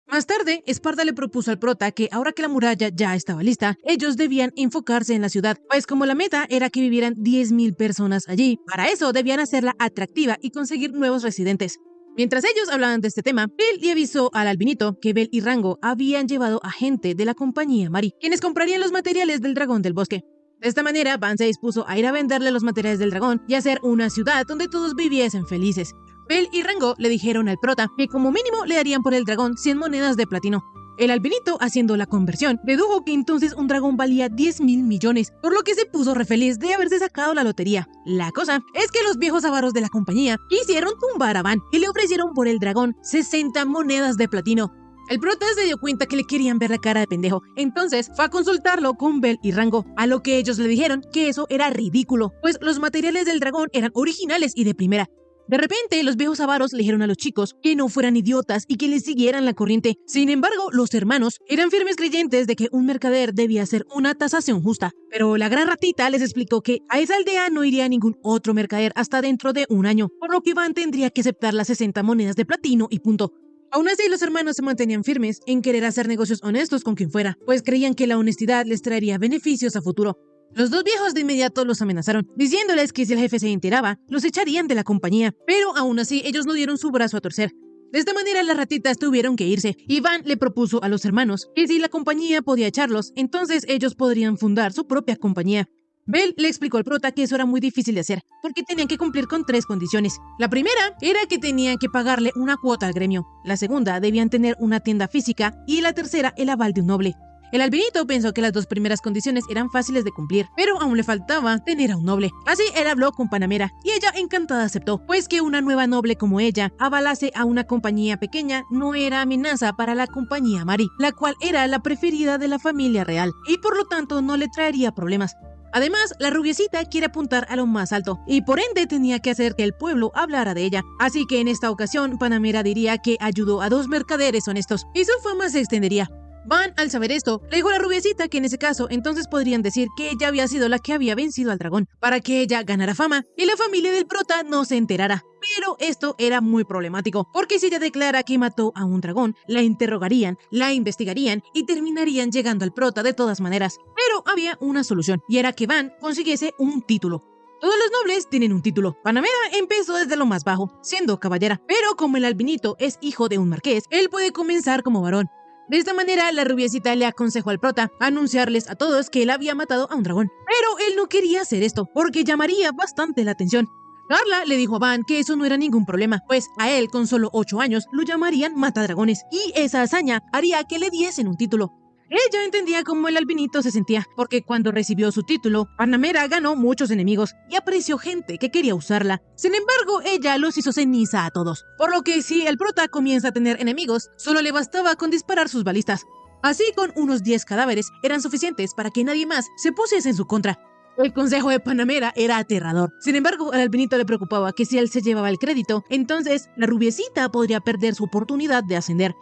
Más tarde, Esparta le propuso al prota que ahora que la muralla ya estaba lista, ellos debían enfocarse en la ciudad, pues como la meta era que vivieran 10,000 personas allí, para eso debían hacerla atractiva y conseguir nuevos residentes. Mientras ellos hablaban de este tema, Bill le avisó al albinito que Bel y Rango habían llevado a gente de la compañía Mari, quienes comprarían los materiales del dragón del bosque. De esta manera, Van se dispuso a ir a venderle los materiales del dragón y hacer una ciudad donde todos viviesen felices. Bel y Rango le dijeron al prota que como mínimo le darían por el dragón 100 monedas de platino. El albinito, haciendo la conversión, dedujo que entonces un dragón valía 10,000 millones, por lo que se puso re feliz de haberse sacado la lotería. La cosa es que los viejos avaros de la compañía quisieron tumbar a Van y le ofrecieron por el dragón 60 monedas de platino. El prota se dio cuenta que le querían ver la cara de pendejo, entonces fue a consultarlo con Bel y Rango, a lo que ellos le dijeron que eso era ridículo, pues los materiales del dragón eran originales y de primera. De repente, los viejos avaros le dijeron a los chicos que no fueran idiotas y que les siguieran la corriente. Sin embargo, los hermanos eran firmes creyentes de que un mercader debía hacer una tasación justa. Pero la gran ratita les explicó que a esa aldea no iría ningún otro mercader hasta dentro de un año, por lo que Van tendría que aceptar las 60 monedas de platino y punto. Aún así, los hermanos se mantenían firmes en querer hacer negocios honestos con quien fuera, pues creían que la honestidad les traería beneficios a futuro. Los dos viejos de inmediato los amenazaron, diciéndoles que si el jefe se enteraba, los echarían de la compañía, pero aún así ellos no dieron su brazo a torcer. De esta manera las ratitas tuvieron que irse, y Van le propuso a los hermanos que si la compañía podía echarlos, entonces ellos podrían fundar su propia compañía. Bel le explicó al prota que eso era muy difícil de hacer, porque tenían que cumplir con 3 condiciones. La primera era que tenían que pagarle una cuota al gremio, la segunda debían tener una tienda física, y la tercera el aval de un noble. El albinito pensó que las 2 primeras condiciones eran fáciles de cumplir, pero aún le faltaba tener a un noble. Así él habló con Panamera, y ella encantada aceptó, pues que una nueva noble como ella avalase a una compañía pequeña no era amenaza para la compañía Mari, la cual era la preferida de la familia real, y por lo tanto no le traería problemas. Además, la rubiecita quiere apuntar a lo más alto, y por ende tenía que hacer que el pueblo hablara de ella. Así que en esta ocasión, Panamera diría que ayudó a 2 mercaderes honestos, y su fama se extendería. Van, al saber esto, le dijo a la rubiecita que en ese caso entonces podrían decir que ella había sido la que había vencido al dragón, para que ella ganara fama y la familia del prota no se enterara. Pero esto era muy problemático, porque si ella declara que mató a un dragón, la interrogarían, la investigarían y terminarían llegando al prota de todas maneras. Pero había una solución, y era que Van consiguiese un título. Todos los nobles tienen un título. Panamera empezó desde lo más bajo, siendo caballera, pero como el albinito es hijo de un marqués, él puede comenzar como varón. De esta manera, la rubiecita le aconsejó al prota anunciarles a todos que él había matado a un dragón. Pero él no quería hacer esto, porque llamaría bastante la atención. Carla le dijo a Van que eso no era ningún problema, pues a él con solo 8 años lo llamarían matadragones, y esa hazaña haría que le diesen un título. Ella entendía cómo el albinito se sentía, porque cuando recibió su título, Panamera ganó muchos enemigos y apreció gente que quería usarla. Sin embargo, ella los hizo ceniza a todos, por lo que si el prota comienza a tener enemigos, solo le bastaba con disparar sus balistas. Así, con unos 10 cadáveres eran suficientes para que nadie más se pusiese en su contra. El consejo de Panamera era aterrador. Sin embargo, al albinito le preocupaba que si él se llevaba el crédito, entonces la rubiecita podría perder su oportunidad de ascender.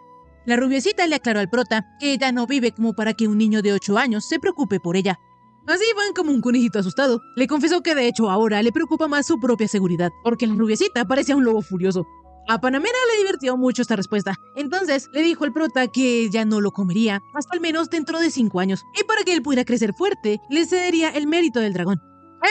La rubiecita le aclaró al prota que ella no vive como para que un niño de 8 años se preocupe por ella. Así Van, como un conejito asustado, le confesó que de hecho ahora le preocupa más su propia seguridad, porque la rubiecita parecía un lobo furioso. A Panamera le divirtió mucho esta respuesta, entonces le dijo al prota que ella no lo comería hasta al menos dentro de 5 años, y para que él pudiera crecer fuerte, le cedería el mérito del dragón.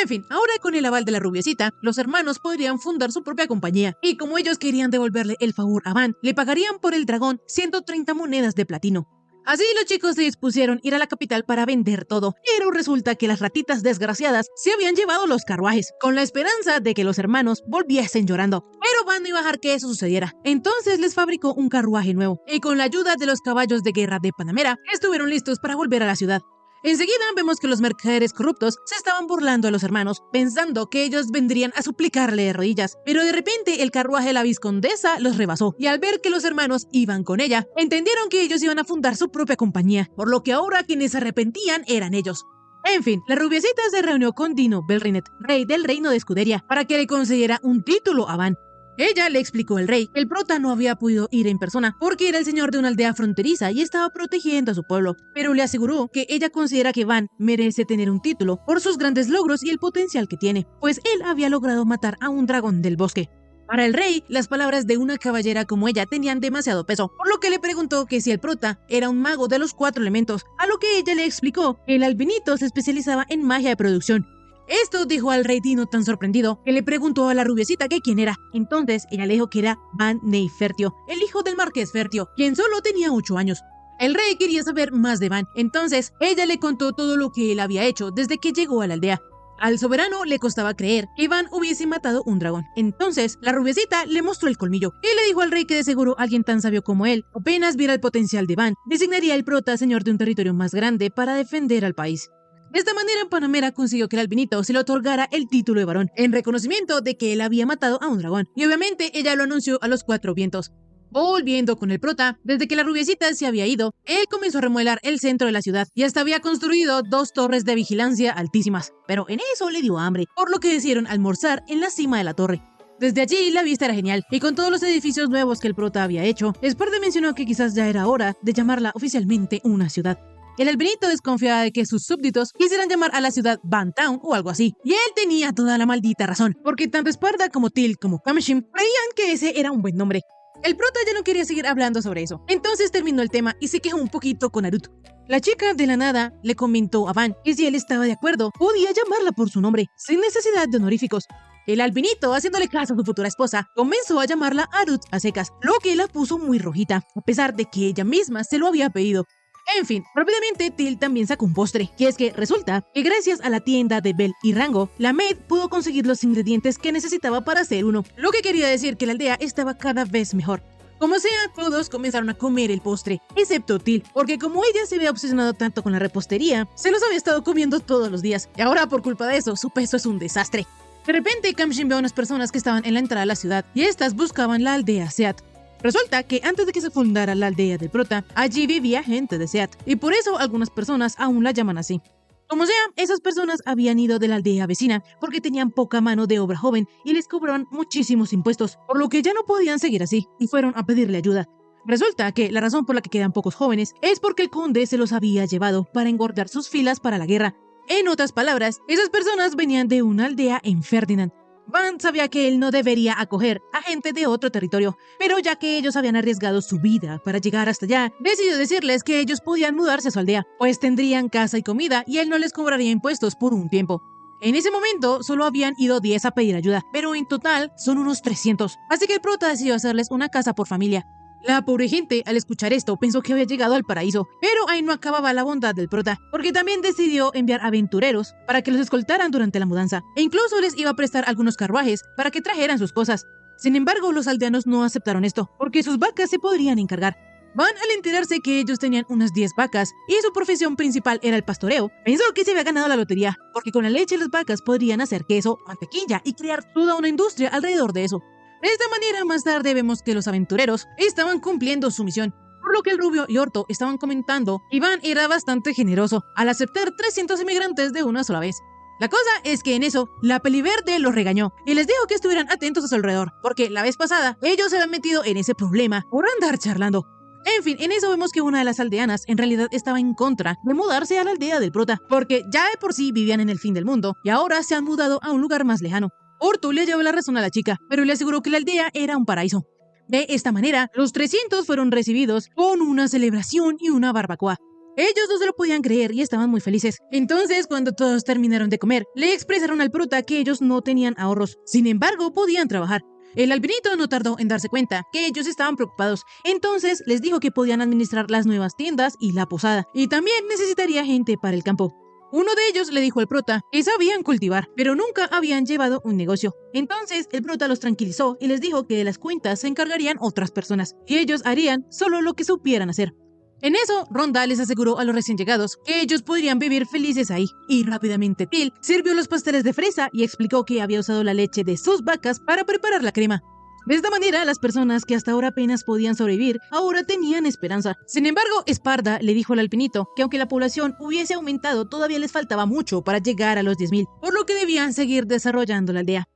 En fin, ahora con el aval de la rubiecita, los hermanos podrían fundar su propia compañía, y como ellos querían devolverle el favor a Van, le pagarían por el dragón 130 monedas de platino. Así los chicos se dispusieron a ir a la capital para vender todo, pero resulta que las ratitas desgraciadas se habían llevado los carruajes, con la esperanza de que los hermanos volviesen llorando. Pero Van no iba a dejar que eso sucediera. Entonces les fabricó un carruaje nuevo, y con la ayuda de los caballos de guerra de Panamera, estuvieron listos para volver a la ciudad. Enseguida vemos que los mercaderes corruptos se estaban burlando a los hermanos, pensando que ellos vendrían a suplicarle de rodillas. Pero de repente el carruaje de la vizcondesa los rebasó, y al ver que los hermanos iban con ella, entendieron que ellos iban a fundar su propia compañía, por lo que ahora quienes se arrepentían eran ellos. En fin, la rubiecita se reunió con Dino Belrinet, rey del reino de Escuderia, para que le concediera un título a Van. Ella le explicó al rey que el prota no había podido ir en persona porque era el señor de una aldea fronteriza y estaba protegiendo a su pueblo, pero le aseguró que ella considera que Van merece tener un título por sus grandes logros y el potencial que tiene, pues él había logrado matar a un dragón del bosque. Para el rey, las palabras de una caballera como ella tenían demasiado peso, por lo que le preguntó que si el prota era un mago de los 4 elementos, a lo que ella le explicó que el albinito se especializaba en magia de producción. Esto dejó al rey Dino tan sorprendido que le preguntó a la rubiecita que quién era. Entonces ella le dijo que era Van Neyfertio, el hijo del marqués Fertio, quien solo tenía 8 años. El rey quería saber más de Van, entonces ella le contó todo lo que él había hecho desde que llegó a la aldea. Al soberano le costaba creer que Van hubiese matado un dragón. Entonces la rubiecita le mostró el colmillo y le dijo al rey que de seguro alguien tan sabio como él, apenas viera el potencial de Van, designaría el prota señor de un territorio más grande para defender al país. De esta manera, Panamera consiguió que el albinito se le otorgara el título de varón, en reconocimiento de que él había matado a un dragón, y obviamente ella lo anunció a los 4 vientos. Volviendo con el prota, desde que la rubiecita se había ido, él comenzó a remodelar el centro de la ciudad, y hasta había construido 2 torres de vigilancia altísimas, pero en eso le dio hambre, por lo que decidieron almorzar en la cima de la torre. Desde allí la vista era genial, y con todos los edificios nuevos que el prota había hecho, Esparta mencionó que quizás ya era hora de llamarla oficialmente una ciudad. El albinito desconfiaba de que sus súbditos quisieran llamar a la ciudad Van Town o algo así, y él tenía toda la maldita razón, porque tanto Esparta como Til como Kamshim creían que ese era un buen nombre. El prota ya no quería seguir hablando sobre eso, entonces terminó el tema y se quejó un poquito con Arut. La chica de la nada le comentó a Van que si él estaba de acuerdo, podía llamarla por su nombre, sin necesidad de honoríficos. El albinito, haciéndole caso a su futura esposa, comenzó a llamarla Arut a secas, lo que la puso muy rojita, a pesar de que ella misma se lo había pedido. En fin, rápidamente Til también sacó un postre, y es que resulta que gracias a la tienda de Bel y Rango, la maid pudo conseguir los ingredientes que necesitaba para hacer uno, lo que quería decir que la aldea estaba cada vez mejor. Como sea, todos comenzaron a comer el postre, excepto Til, porque como ella se había obsesionado tanto con la repostería, se los había estado comiendo todos los días, y ahora por culpa de eso, su peso es un desastre. De repente, Kamshim vio a unas personas que estaban en la entrada de la ciudad, y estas buscaban la aldea Seat. Resulta que antes de que se fundara la aldea del prota, allí vivía gente de Seat, y por eso algunas personas aún la llaman así. Como sea, esas personas habían ido de la aldea vecina porque tenían poca mano de obra joven y les cobraban muchísimos impuestos, por lo que ya no podían seguir así, y fueron a pedirle ayuda. Resulta que la razón por la que quedan pocos jóvenes es porque el conde se los había llevado para engordar sus filas para la guerra. En otras palabras, esas personas venían de una aldea en Ferdinand. Van sabía que él no debería acoger a gente de otro territorio, pero ya que ellos habían arriesgado su vida para llegar hasta allá, decidió decirles que ellos podían mudarse a su aldea, pues tendrían casa y comida y él no les cobraría impuestos por un tiempo. En ese momento solo habían ido 10 a pedir ayuda, pero en total son unos 300, así que el prota decidió hacerles una casa por familia. La pobre gente, al escuchar esto, pensó que había llegado al paraíso, pero ahí no acababa la bondad del prota, porque también decidió enviar aventureros para que los escoltaran durante la mudanza, e incluso les iba a prestar algunos carruajes para que trajeran sus cosas. Sin embargo, los aldeanos no aceptaron esto, porque sus vacas se podrían encargar. Van, al enterarse que ellos tenían unas 10 vacas y su profesión principal era el pastoreo, pensó que se había ganado la lotería, porque con la leche de las vacas podrían hacer queso, mantequilla y crear toda una industria alrededor de eso. De esta manera, más tarde vemos que los aventureros estaban cumpliendo su misión, por lo que el rubio y Orto estaban comentando, y Van era bastante generoso al aceptar 300 inmigrantes de una sola vez. La cosa es que en eso, la peliverde los regañó y les dijo que estuvieran atentos a su alrededor, porque la vez pasada ellos se habían metido en ese problema por andar charlando. En fin, en eso vemos que una de las aldeanas en realidad estaba en contra de mudarse a la aldea del prota, porque ya de por sí vivían en el fin del mundo y ahora se han mudado a un lugar más lejano. Orto le llevó la razón a la chica, pero le aseguró que la aldea era un paraíso. De esta manera, los 300 fueron recibidos con una celebración y una barbacoa. Ellos no se lo podían creer y estaban muy felices. Entonces, cuando todos terminaron de comer, le expresaron al prota que ellos no tenían ahorros. Sin embargo, podían trabajar. El albinito no tardó en darse cuenta que ellos estaban preocupados. Entonces les dijo que podían administrar las nuevas tiendas y la posada. Y también necesitaría gente para el campo. Uno de ellos le dijo al prota que sabían cultivar, pero nunca habían llevado un negocio. Entonces el prota los tranquilizó y les dijo que de las cuentas se encargarían otras personas y ellos harían solo lo que supieran hacer. En eso, Ronda les aseguró a los recién llegados que ellos podrían vivir felices ahí. Y rápidamente Till sirvió los pasteles de fresa y explicó que había usado la leche de sus vacas para preparar la crema. De esta manera, las personas que hasta ahora apenas podían sobrevivir, ahora tenían esperanza. Sin embargo, Esparda le dijo al alpinito que aunque la población hubiese aumentado, todavía les faltaba mucho para llegar a los 10.000, por lo que debían seguir desarrollando la aldea.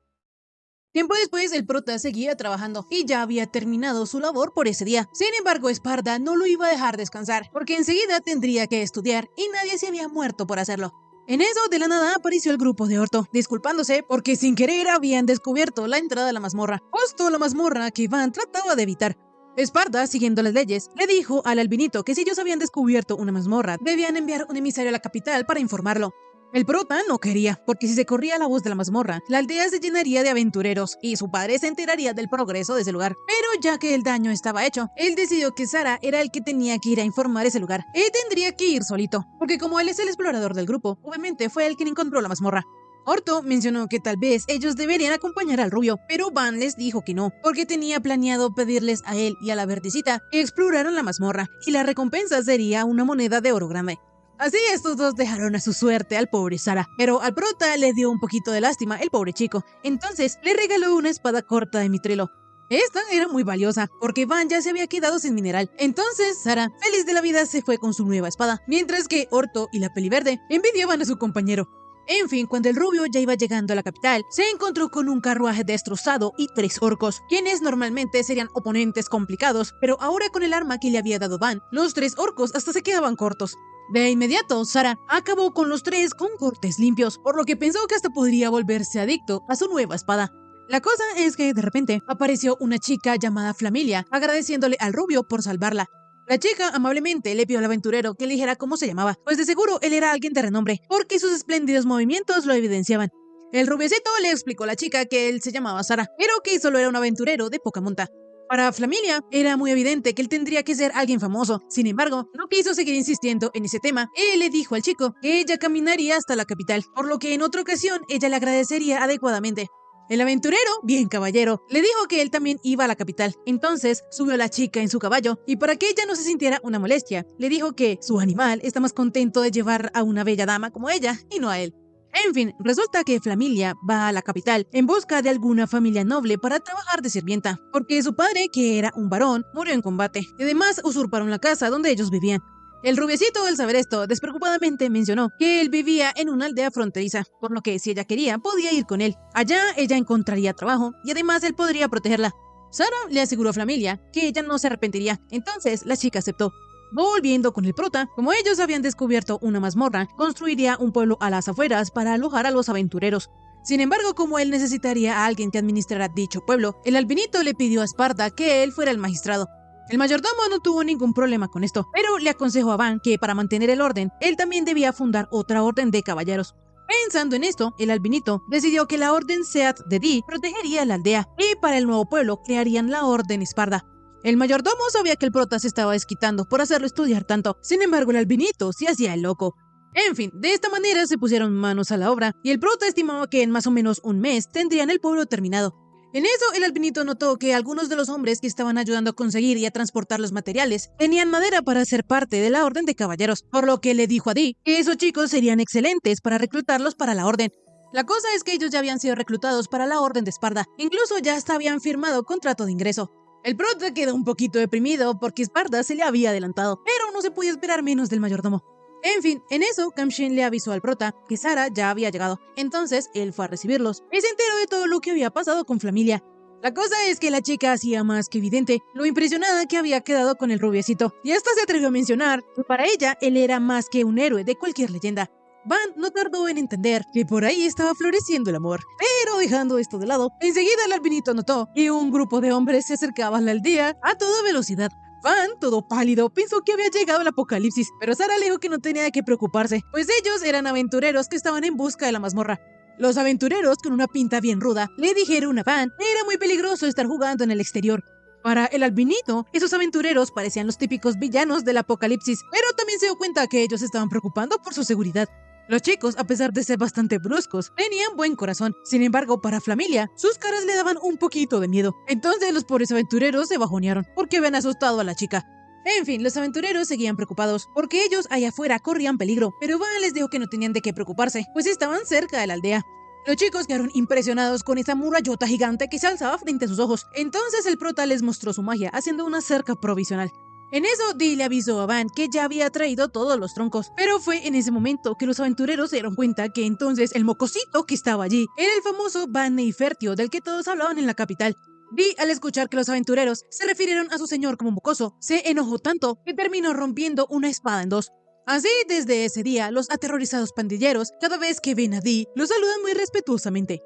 Tiempo después, el prota seguía trabajando y ya había terminado su labor por ese día. Sin embargo, Esparda no lo iba a dejar descansar, porque enseguida tendría que estudiar y nadie se había muerto por hacerlo. En eso, de la nada, apareció el grupo de Orto, disculpándose porque sin querer habían descubierto la entrada a la mazmorra, justo la mazmorra que Van trataba de evitar. Esparda, siguiendo las leyes, le dijo al albinito que si ellos habían descubierto una mazmorra, debían enviar un emisario a la capital para informarlo. El prota no quería, porque si se corría la voz de la mazmorra, la aldea se llenaría de aventureros y su padre se enteraría del progreso de ese lugar. Pero ya que el daño estaba hecho, él decidió que Sara era el que tenía que ir a informar ese lugar. Él tendría que ir solito, porque como él es el explorador del grupo, obviamente fue él quien encontró la mazmorra. Orto mencionó que tal vez ellos deberían acompañar al rubio, pero Van les dijo que no, porque tenía planeado pedirles a él y a la verdecita que exploraran la mazmorra, y la recompensa sería una moneda de oro grande. Así estos dos dejaron a su suerte al pobre Sara, pero al prota le dio un poquito de lástima el pobre chico, entonces le regaló una espada corta de mitrilo. Esta era muy valiosa, porque Van ya se había quedado sin mineral. Entonces Sara, feliz de la vida, se fue con su nueva espada, mientras que Orto y la peliverde envidiaban a su compañero. En fin, cuando el rubio ya iba llegando a la capital, se encontró con un carruaje destrozado y 3 orcos, quienes normalmente serían oponentes complicados, pero ahora con el arma que le había dado Van, los 3 orcos hasta se quedaban cortos. De inmediato, Sara acabó con los 3 con cortes limpios, por lo que pensó que hasta podría volverse adicto a su nueva espada. La cosa es que de repente apareció una chica llamada Flamilia, agradeciéndole al rubio por salvarla. La chica amablemente le pidió al aventurero que le dijera cómo se llamaba, pues de seguro él era alguien de renombre, porque sus espléndidos movimientos lo evidenciaban. El rubiecito le explicó a la chica que él se llamaba Sara, pero que solo era un aventurero de poca monta. Para Flamilia era muy evidente que él tendría que ser alguien famoso. Sin embargo, no quiso seguir insistiendo en ese tema. Él le dijo al chico que ella caminaría hasta la capital, por lo que en otra ocasión ella le agradecería adecuadamente. El aventurero, bien caballero, le dijo que él también iba a la capital. Entonces subió a la chica en su caballo y para que ella no se sintiera una molestia, le dijo que su animal está más contento de llevar a una bella dama como ella y no a él. En fin, resulta que Flamilia va a la capital en busca de alguna familia noble para trabajar de sirvienta, porque su padre, que era un varón, murió en combate, y además usurparon la casa donde ellos vivían. El rubiecito, al saber esto, despreocupadamente mencionó que él vivía en una aldea fronteriza, por lo que si ella quería, podía ir con él. Allá ella encontraría trabajo, y además él podría protegerla. Sara le aseguró a Flamilia que ella no se arrepentiría, entonces la chica aceptó. Volviendo con el prota, como ellos habían descubierto una mazmorra, construiría un pueblo a las afueras para alojar a los aventureros. Sin embargo, como él necesitaría a alguien que administrara dicho pueblo, el albinito le pidió a Esparda que él fuera el magistrado. El mayordomo no tuvo ningún problema con esto, pero le aconsejó a Van que para mantener el orden, él también debía fundar otra orden de caballeros. Pensando en esto, el albinito decidió que la orden Seat de Di protegería la aldea y para el nuevo pueblo crearían la orden Esparda. El mayordomo sabía que el prota se estaba desquitando por hacerlo estudiar tanto, sin embargo el albinito se hacía el loco. En fin, de esta manera se pusieron manos a la obra y el prota estimaba que en más o menos un mes tendrían el pueblo terminado. En eso el albinito notó que algunos de los hombres que estaban ayudando a conseguir y a transportar los materiales tenían madera para ser parte de la orden de caballeros, por lo que le dijo a Di que esos chicos serían excelentes para reclutarlos para la orden. La cosa es que ellos ya habían sido reclutados para la orden de Esparda, incluso ya hasta habían firmado contrato de ingreso. El prota quedó un poquito deprimido porque Esparda se le había adelantado, pero no se podía esperar menos del mayordomo. En fin, en eso, Kamshin le avisó al prota que Sara ya había llegado, entonces él fue a recibirlos y se enteró de todo lo que había pasado con Flamilia. La cosa es que la chica hacía más que evidente lo impresionada que había quedado con el rubiecito, y hasta se atrevió a mencionar que para ella él era más que un héroe de cualquier leyenda. Van no tardó en entender que por ahí estaba floreciendo el amor, pero dejando esto de lado, enseguida el albinito notó que un grupo de hombres se acercaba a la aldea a toda velocidad. Van, todo pálido, pensó que había llegado el apocalipsis, pero Sarah le dijo que no tenía de qué preocuparse, pues ellos eran aventureros que estaban en busca de la mazmorra. Los aventureros, con una pinta bien ruda, le dijeron a Van que era muy peligroso estar jugando en el exterior. Para el albinito, esos aventureros parecían los típicos villanos del apocalipsis, pero también se dio cuenta que ellos estaban preocupando por su seguridad. Los chicos, a pesar de ser bastante bruscos, tenían buen corazón. Sin embargo, para Flamilia, sus caras le daban un poquito de miedo. Entonces los pobres aventureros se bajonearon, porque habían asustado a la chica. En fin, los aventureros seguían preocupados, porque ellos allá afuera corrían peligro, pero Van les dijo que no tenían de qué preocuparse, pues estaban cerca de la aldea. Los chicos quedaron impresionados con esa murallota gigante que se alzaba frente a sus ojos. Entonces el prota les mostró su magia, haciendo una cerca provisional. En eso, Dee le avisó a Van que ya había traído todos los troncos, pero fue en ese momento que los aventureros se dieron cuenta que entonces el mocosito que estaba allí era el famoso Van Neifertio del que todos hablaban en la capital. Dee, al escuchar que los aventureros se refirieron a su señor como mocoso, se enojó tanto que terminó rompiendo una espada en dos. Así, desde ese día, los aterrorizados pandilleros, cada vez que ven a Dee, lo saludan muy respetuosamente.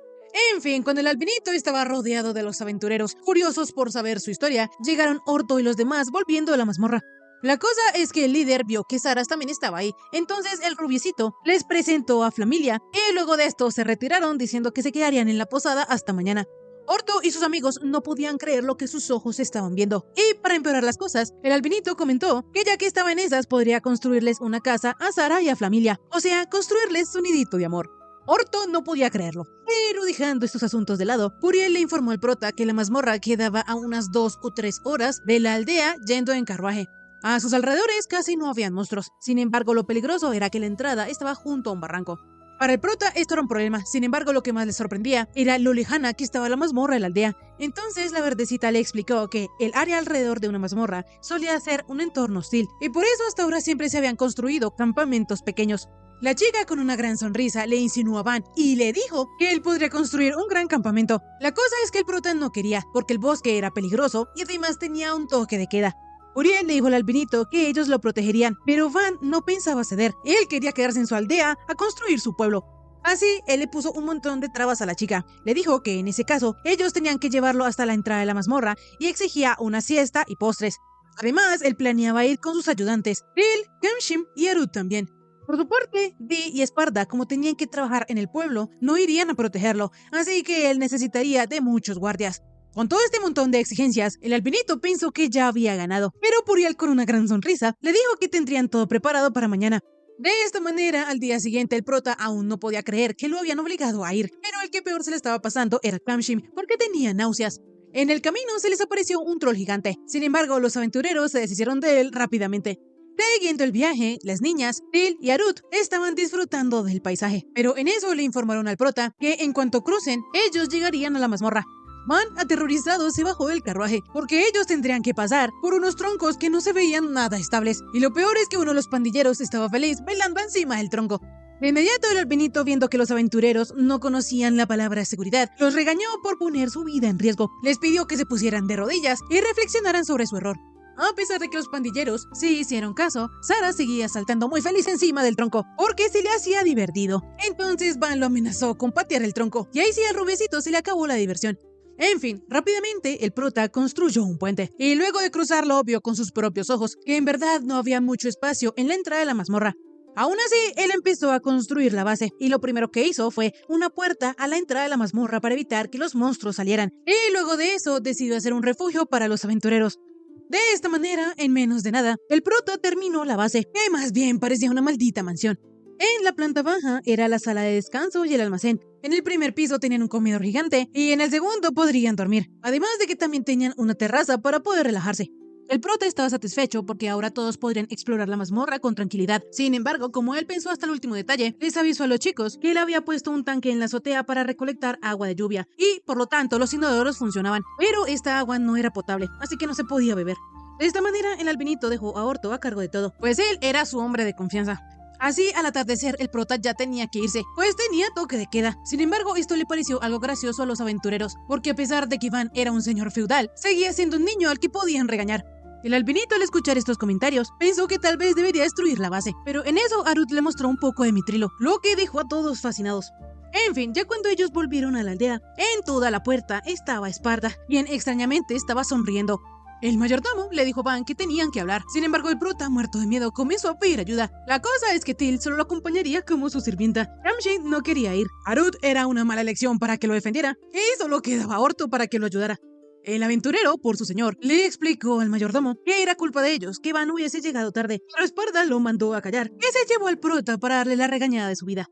En fin, cuando el albinito estaba rodeado de los aventureros, curiosos por saber su historia, llegaron Orto y los demás volviendo a la mazmorra. La cosa es que el líder vio que Saras también estaba ahí, entonces el rubiecito les presentó a Flamilia y luego de esto se retiraron diciendo que se quedarían en la posada hasta mañana. Orto y sus amigos no podían creer lo que sus ojos estaban viendo. Y para empeorar las cosas, el albinito comentó que ya que estaba en esas podría construirles una casa a Sara y a Flamilia, o sea, construirles su nidito de amor. Orto no podía creerlo, pero dejando estos asuntos de lado, Puriel le informó al prota que la mazmorra quedaba a unas 2 o 3 horas de la aldea yendo en carruaje. A sus alrededores casi no habían monstruos, sin embargo lo peligroso era que la entrada estaba junto a un barranco. Para el prota esto era un problema, sin embargo lo que más le sorprendía era lo lejana que estaba la mazmorra de la aldea. Entonces la verdecita le explicó que el área alrededor de una mazmorra solía ser un entorno hostil, y por eso hasta ahora siempre se habían construido campamentos pequeños. La chica con una gran sonrisa le insinuó a Van y le dijo que él podría construir un gran campamento. La cosa es que el prota no quería, porque el bosque era peligroso y además tenía un toque de queda. Uriel le dijo al albinito que ellos lo protegerían, pero Van no pensaba ceder. Él quería quedarse en su aldea a construir su pueblo. Así, él le puso un montón de trabas a la chica. Le dijo que en ese caso, ellos tenían que llevarlo hasta la entrada de la mazmorra y exigía una siesta y postres. Además, él planeaba ir con sus ayudantes, Phil, Kemshim y Arut también. Por su parte, Dee y Esparda, como tenían que trabajar en el pueblo, no irían a protegerlo, así que él necesitaría de muchos guardias. Con todo este montón de exigencias, el albinito pensó que ya había ganado, pero Puriel con una gran sonrisa le dijo que tendrían todo preparado para mañana. De esta manera, al día siguiente el prota aún no podía creer que lo habían obligado a ir, pero el que peor se le estaba pasando era Kemshim, porque tenía náuseas. En el camino se les apareció un troll gigante, sin embargo los aventureros se deshicieron de él rápidamente. Siguiendo el viaje, las niñas, Phil y Arut, estaban disfrutando del paisaje, pero en eso le informaron al prota que en cuanto crucen, ellos llegarían a la mazmorra. Van, aterrorizado, se bajó del carruaje, porque ellos tendrían que pasar por unos troncos que no se veían nada estables, y lo peor es que uno de los pandilleros estaba feliz bailando encima del tronco. De inmediato el albinito, viendo que los aventureros no conocían la palabra seguridad, los regañó por poner su vida en riesgo. Les pidió que se pusieran de rodillas y reflexionaran sobre su error. A pesar de que los pandilleros sí hicieron caso, Sara seguía saltando muy feliz encima del tronco, porque se le hacía divertido. Entonces Van lo amenazó con patear el tronco, y ahí sí al rubiecito se le acabó la diversión. En fin, rápidamente el prota construyó un puente, y luego de cruzarlo vio con sus propios ojos que en verdad no había mucho espacio en la entrada de la mazmorra. Aún así, él empezó a construir la base, y lo primero que hizo fue una puerta a la entrada de la mazmorra para evitar que los monstruos salieran, y luego de eso decidió hacer un refugio para los aventureros. De esta manera, en menos de nada, el prota terminó la base, que más bien parecía una maldita mansión. En la planta baja era la sala de descanso y el almacén. En el primer piso tenían un comedor gigante y en el segundo podrían dormir, además de que también tenían una terraza para poder relajarse. El prota estaba satisfecho porque ahora todos podrían explorar la mazmorra con tranquilidad. Sin embargo, como él pensó hasta el último detalle, les avisó a los chicos que él había puesto un tanque en la azotea para recolectar agua de lluvia y, por lo tanto, los inodoros funcionaban. Pero esta agua no era potable, así que no se podía beber. De esta manera, el albinito dejó a Orto a cargo de todo, pues él era su hombre de confianza. Así, al atardecer, el prota ya tenía que irse, pues tenía toque de queda. Sin embargo, esto le pareció algo gracioso a los aventureros, porque a pesar de que Iván era un señor feudal, seguía siendo un niño al que podían regañar. El albinito, al escuchar estos comentarios, pensó que tal vez debería destruir la base, pero en eso Arut le mostró un poco de mitrilo, lo que dejó a todos fascinados. En fin, ya cuando ellos volvieron a la aldea, en toda la puerta estaba Esparda, quien extrañamente estaba sonriendo. El mayordomo le dijo a Van que tenían que hablar. Sin embargo, el prota, muerto de miedo, comenzó a pedir ayuda. La cosa es que Till solo lo acompañaría como su sirvienta. Ramshay no quería ir. Harut era una mala elección para que lo defendiera y solo quedaba Orto para que lo ayudara. El aventurero, por su señor, le explicó al mayordomo que era culpa de ellos que Van hubiese llegado tarde, pero Esparda lo mandó a callar, que se llevó al prota para darle la regañada de su vida.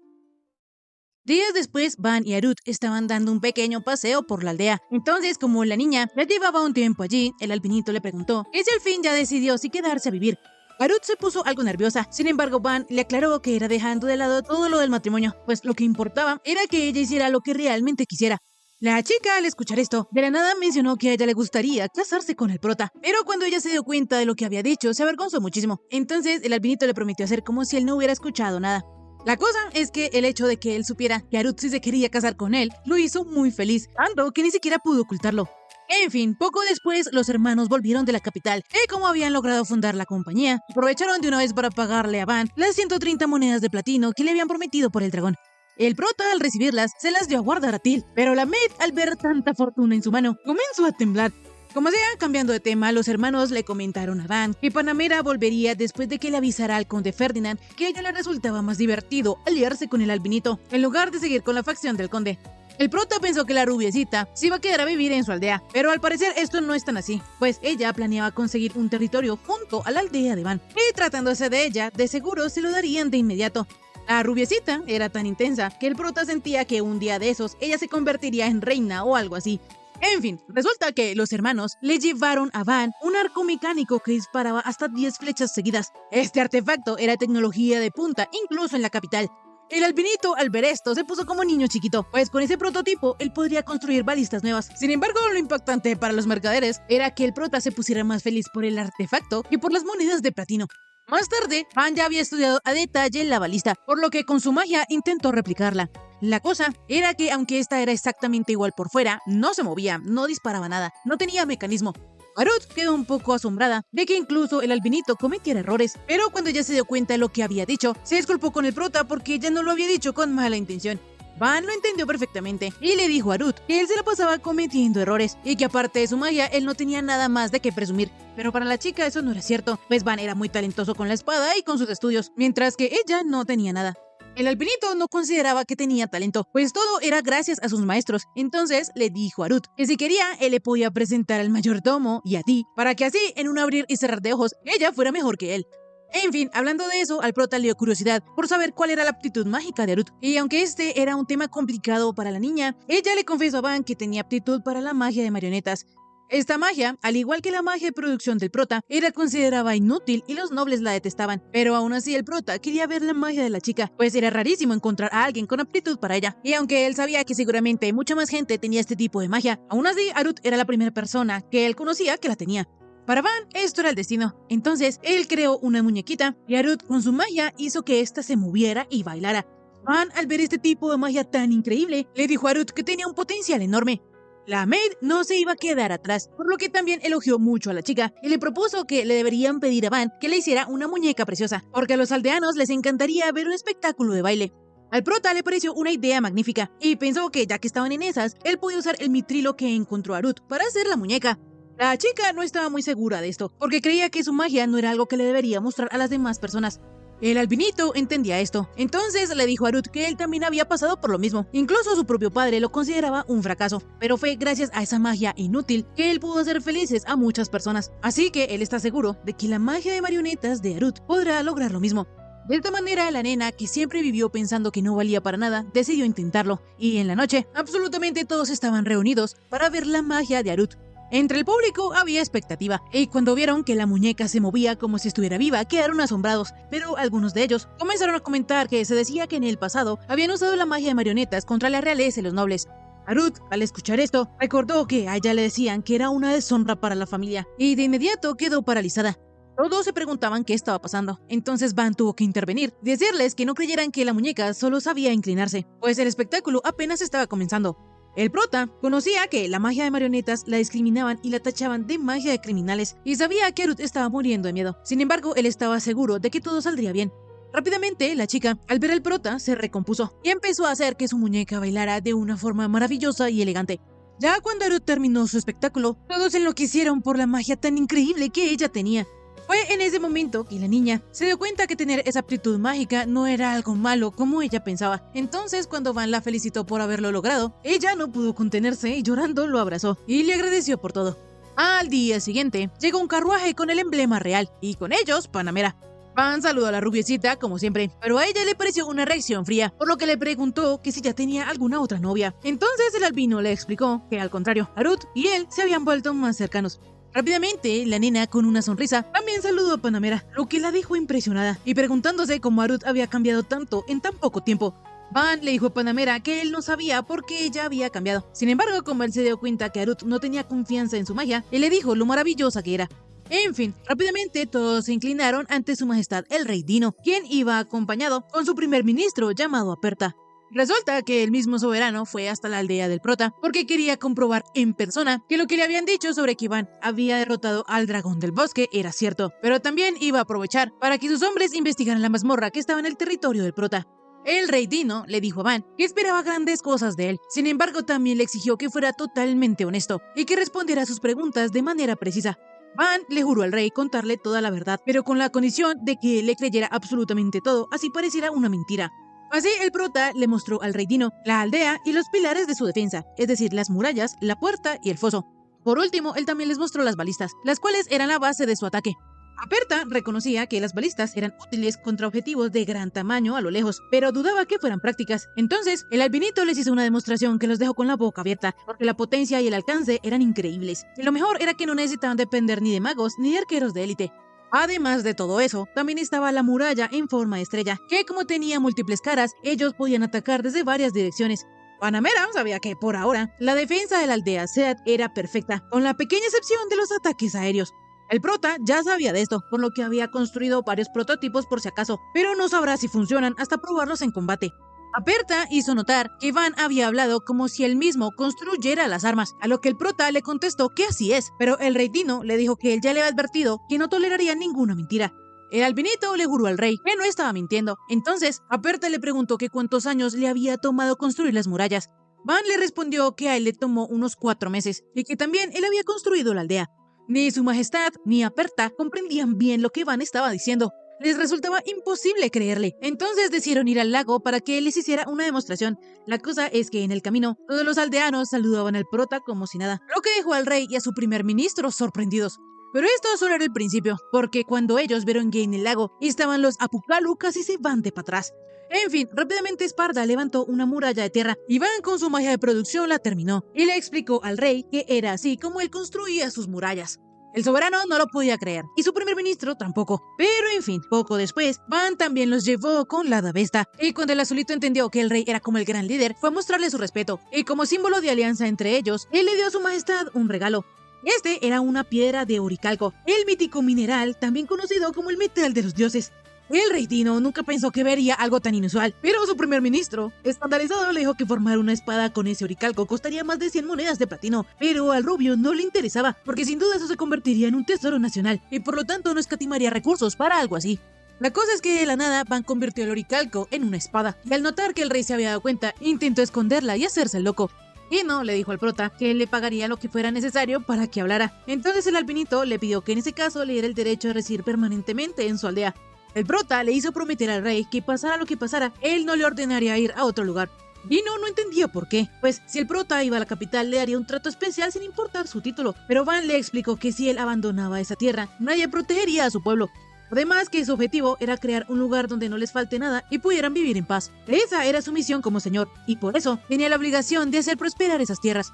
Días después, Van y Harut estaban dando un pequeño paseo por la aldea. Entonces, como la niña ya llevaba un tiempo allí, el albinito le preguntó que si al fin ya decidió si quedarse a vivir. Harut se puso algo nerviosa, sin embargo Van le aclaró que era dejando de lado todo lo del matrimonio, pues lo que importaba era que ella hiciera lo que realmente quisiera. La chica, al escuchar esto, de la nada mencionó que a ella le gustaría casarse con el prota, pero cuando ella se dio cuenta de lo que había dicho, se avergonzó muchísimo. Entonces el albinito le prometió hacer como si él no hubiera escuchado nada. La cosa es que el hecho de que él supiera que Harut sí se quería casar con él, lo hizo muy feliz, tanto que ni siquiera pudo ocultarlo. En fin, poco después los hermanos volvieron de la capital y como habían logrado fundar la compañía, aprovecharon de una vez para pagarle a Van las 130 monedas de platino que le habían prometido por el dragón. El prota, al recibirlas, se las dio a guardar a Till, pero la maid, al ver tanta fortuna en su mano, comenzó a temblar. Como sea, cambiando de tema, los hermanos le comentaron a Van que Panamera volvería después de que le avisara al conde Ferdinand que a ella le resultaba más divertido aliarse con el albinito en lugar de seguir con la facción del conde. El prota pensó que la rubiecita se iba a quedar a vivir en su aldea, pero al parecer esto no es tan así, pues ella planeaba conseguir un territorio junto a la aldea de Van, y tratándose de ella, de seguro se lo darían de inmediato. La rubiecita era tan intensa que el prota sentía que un día de esos ella se convertiría en reina o algo así. En fin, resulta que los hermanos le llevaron a Van un arco mecánico que disparaba hasta 10 flechas seguidas. Este artefacto era tecnología de punta, incluso en la capital. El albinito, al ver esto, se puso como niño chiquito, pues con ese prototipo él podría construir balistas nuevas. Sin embargo, lo impactante para los mercaderes era que el prota se pusiera más feliz por el artefacto que por las monedas de platino. Más tarde, Van ya había estudiado a detalle la balista, por lo que con su magia intentó replicarla. La cosa era que aunque esta era exactamente igual por fuera, no se movía, no disparaba nada, no tenía mecanismo. Harut quedó un poco asombrada de que incluso el albinito cometiera errores, pero cuando ya se dio cuenta de lo que había dicho, se disculpó con el prota porque ella no lo había dicho con mala intención. Van lo entendió perfectamente y le dijo a Harut que él se la pasaba cometiendo errores y que aparte de su magia él no tenía nada más de qué presumir. Pero para la chica eso no era cierto, pues Van era muy talentoso con la espada y con sus estudios, mientras que ella no tenía nada. El albinito no consideraba que tenía talento, pues todo era gracias a sus maestros. Entonces le dijo a Harut que si quería, él le podía presentar al mayordomo y a ti, para que así, en un abrir y cerrar de ojos, ella fuera mejor que él. En fin, hablando de eso, al prota le dio curiosidad por saber cuál era la aptitud mágica de Harut. Y aunque este era un tema complicado para la niña, ella le confesó a Van que tenía aptitud para la magia de marionetas. Esta magia, al igual que la magia de producción del prota, era considerada inútil y los nobles la detestaban. Pero aún así el prota quería ver la magia de la chica, pues era rarísimo encontrar a alguien con aptitud para ella. Y aunque él sabía que seguramente mucha más gente tenía este tipo de magia, aún así Harut era la primera persona que él conocía que la tenía. Para Van, esto era el destino. Entonces, él creó una muñequita y Harut, con su magia, hizo que ésta se moviera y bailara. Van, al ver este tipo de magia tan increíble, le dijo a Harut que tenía un potencial enorme. La maid no se iba a quedar atrás, por lo que también elogió mucho a la chica y le propuso que le deberían pedir a Van que le hiciera una muñeca preciosa, porque a los aldeanos les encantaría ver un espectáculo de baile. Al prota le pareció una idea magnífica y pensó que ya que estaban en esas, él podía usar el mitrilo que encontró Harut para hacer la muñeca. La chica no estaba muy segura de esto, porque creía que su magia no era algo que le debería mostrar a las demás personas. El albinito entendía esto, entonces le dijo a Harut que él también había pasado por lo mismo. Incluso su propio padre lo consideraba un fracaso, pero fue gracias a esa magia inútil que él pudo hacer felices a muchas personas. Así que él está seguro de que la magia de marionetas de Harut podrá lograr lo mismo. De esta manera, la nena, que siempre vivió pensando que no valía para nada, decidió intentarlo, y en la noche, absolutamente todos estaban reunidos para ver la magia de Harut. Entre el público había expectativa, y cuando vieron que la muñeca se movía como si estuviera viva, quedaron asombrados, pero algunos de ellos comenzaron a comentar que se decía que en el pasado habían usado la magia de marionetas contra la realeza y los nobles. Harut, al escuchar esto, recordó que a ella le decían que era una deshonra para la familia, y de inmediato quedó paralizada. Todos se preguntaban qué estaba pasando, entonces Van tuvo que intervenir, decirles que no creyeran que la muñeca solo sabía inclinarse, pues el espectáculo apenas estaba comenzando. El prota conocía que la magia de marionetas la discriminaban y la tachaban de magia de criminales, y sabía que Harut estaba muriendo de miedo. Sin embargo, él estaba seguro de que todo saldría bien. Rápidamente, la chica, al ver al prota, se recompuso y empezó a hacer que su muñeca bailara de una forma maravillosa y elegante. Ya cuando Arut terminó su espectáculo, todos enloquecieron por la magia tan increíble que ella tenía. Fue en ese momento que la niña se dio cuenta que tener esa aptitud mágica no era algo malo como ella pensaba. Entonces, cuando Van la felicitó por haberlo logrado, ella no pudo contenerse y llorando lo abrazó y le agradeció por todo. Al día siguiente, llegó un carruaje con el emblema real y con ellos Panamera. Van saludó a la rubiecita como siempre, pero a ella le pareció una reacción fría, por lo que le preguntó que si ya tenía alguna otra novia. Entonces el albino le explicó que al contrario, Arut y él se habían vuelto más cercanos. Rápidamente, la nena, con una sonrisa, también saludó a Panamera, lo que la dejó impresionada, y preguntándose cómo Arut había cambiado tanto en tan poco tiempo. Van le dijo a Panamera que él no sabía por qué ella había cambiado. Sin embargo, como él se dio cuenta que Arut no tenía confianza en su magia, él le dijo lo maravillosa que era. En fin, rápidamente todos se inclinaron ante su majestad el rey Dino, quien iba acompañado con su primer ministro llamado Aperta. Resulta que el mismo soberano fue hasta la aldea del prota porque quería comprobar en persona que lo que le habían dicho sobre que Van había derrotado al dragón del bosque era cierto, pero también iba a aprovechar para que sus hombres investigaran la mazmorra que estaba en el territorio del prota. El rey Dino le dijo a Van que esperaba grandes cosas de él, sin embargo también le exigió que fuera totalmente honesto y que respondiera a sus preguntas de manera precisa. Van le juró al rey contarle toda la verdad, pero con la condición de que él le creyera absolutamente todo, así pareciera una mentira. Así el prota le mostró al rey Dino la aldea y los pilares de su defensa, es decir, las murallas, la puerta y el foso. Por último, él también les mostró las balistas, las cuales eran la base de su ataque. Aperta reconocía que las balistas eran útiles contra objetivos de gran tamaño a lo lejos, pero dudaba que fueran prácticas. Entonces, el albinito les hizo una demostración que los dejó con la boca abierta, porque la potencia y el alcance eran increíbles. Y lo mejor era que no necesitaban depender ni de magos ni de arqueros de élite. Además de todo eso, también estaba la muralla en forma de estrella, que como tenía múltiples caras, ellos podían atacar desde varias direcciones. Panamera sabía que, por ahora, la defensa de la aldea Seat era perfecta, con la pequeña excepción de los ataques aéreos. El prota ya sabía de esto, por lo que había construido varios prototipos por si acaso, pero no sabrá si funcionan hasta probarlos en combate. Aperta hizo notar que Van había hablado como si él mismo construyera las armas, a lo que el prota le contestó que así es, pero el rey Dino le dijo que él ya le había advertido que no toleraría ninguna mentira. El albinito le juró al rey que no estaba mintiendo. Entonces, Aperta le preguntó que cuántos años le había tomado construir las murallas. Van le respondió que a él le tomó unos 4 meses y que también él había construido la aldea. Ni su majestad ni Aperta comprendían bien lo que Van estaba diciendo. Les resultaba imposible creerle. Entonces decidieron ir al lago para que él les hiciera una demostración. La cosa es que en el camino, todos los aldeanos saludaban al prota como si nada, lo que dejó al rey y a su primer ministro sorprendidos. Pero esto solo era el principio, porque cuando ellos vieron que en el lago estaban los Apucalu, casi se van de para atrás. En fin, rápidamente Esparda levantó una muralla de tierra y Van con su magia de producción la terminó y le explicó al rey que era así como él construía sus murallas. El soberano no lo podía creer, y su primer ministro tampoco. Pero en fin, poco después, Van también los llevó con la Davesta, y cuando el azulito entendió que el rey era como el gran líder, fue a mostrarle su respeto, y como símbolo de alianza entre ellos, él le dio a su majestad un regalo. Este era una piedra de oricalco, el mítico mineral, también conocido como el metal de los dioses. El rey Dino nunca pensó que vería algo tan inusual, pero su primer ministro, escandalizado, le dijo que formar una espada con ese oricalco costaría más de 100 monedas de platino, pero al rubio no le interesaba, porque sin duda eso se convertiría en un tesoro nacional, y por lo tanto no escatimaría recursos para algo así. La cosa es que de la nada Van convirtió el oricalco en una espada, y al notar que el rey se había dado cuenta, intentó esconderla y hacerse el loco. Y no le dijo al prota que él le pagaría lo que fuera necesario para que hablara. Entonces el albinito le pidió que en ese caso le diera el derecho de residir permanentemente en su aldea. El prota le hizo prometer al rey que pasara lo que pasara, él no le ordenaría ir a otro lugar. Dino no entendía por qué, pues si el prota iba a la capital le daría un trato especial sin importar su título, pero Van le explicó que si él abandonaba esa tierra, nadie protegería a su pueblo. Además que su objetivo era crear un lugar donde no les falte nada y pudieran vivir en paz. Esa era su misión como señor, y por eso tenía la obligación de hacer prosperar esas tierras.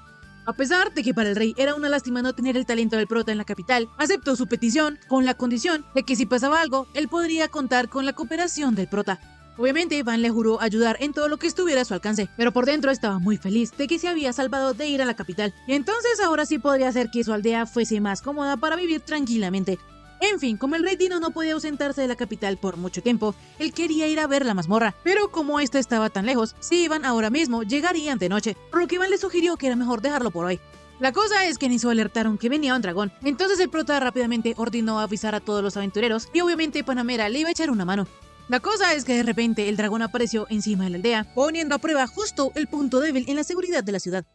A pesar de que para el rey era una lástima no tener el talento del prota en la capital, aceptó su petición con la condición de que si pasaba algo, él podría contar con la cooperación del prota. Obviamente, Van le juró ayudar en todo lo que estuviera a su alcance, pero por dentro estaba muy feliz de que se había salvado de ir a la capital, y entonces ahora sí podría hacer que su aldea fuese más cómoda para vivir tranquilamente. En fin, como el rey Dino no podía ausentarse de la capital por mucho tiempo, él quería ir a ver la mazmorra, pero como esta estaba tan lejos, si iban ahora mismo, llegarían de noche, por lo que Van le sugirió que era mejor dejarlo por hoy. La cosa es que en eso alertaron que venía un dragón, entonces el prota rápidamente ordenó avisar a todos los aventureros y obviamente Panamera le iba a echar una mano. La cosa es que de repente el dragón apareció encima de la aldea, poniendo a prueba justo el punto débil en la seguridad de la ciudad.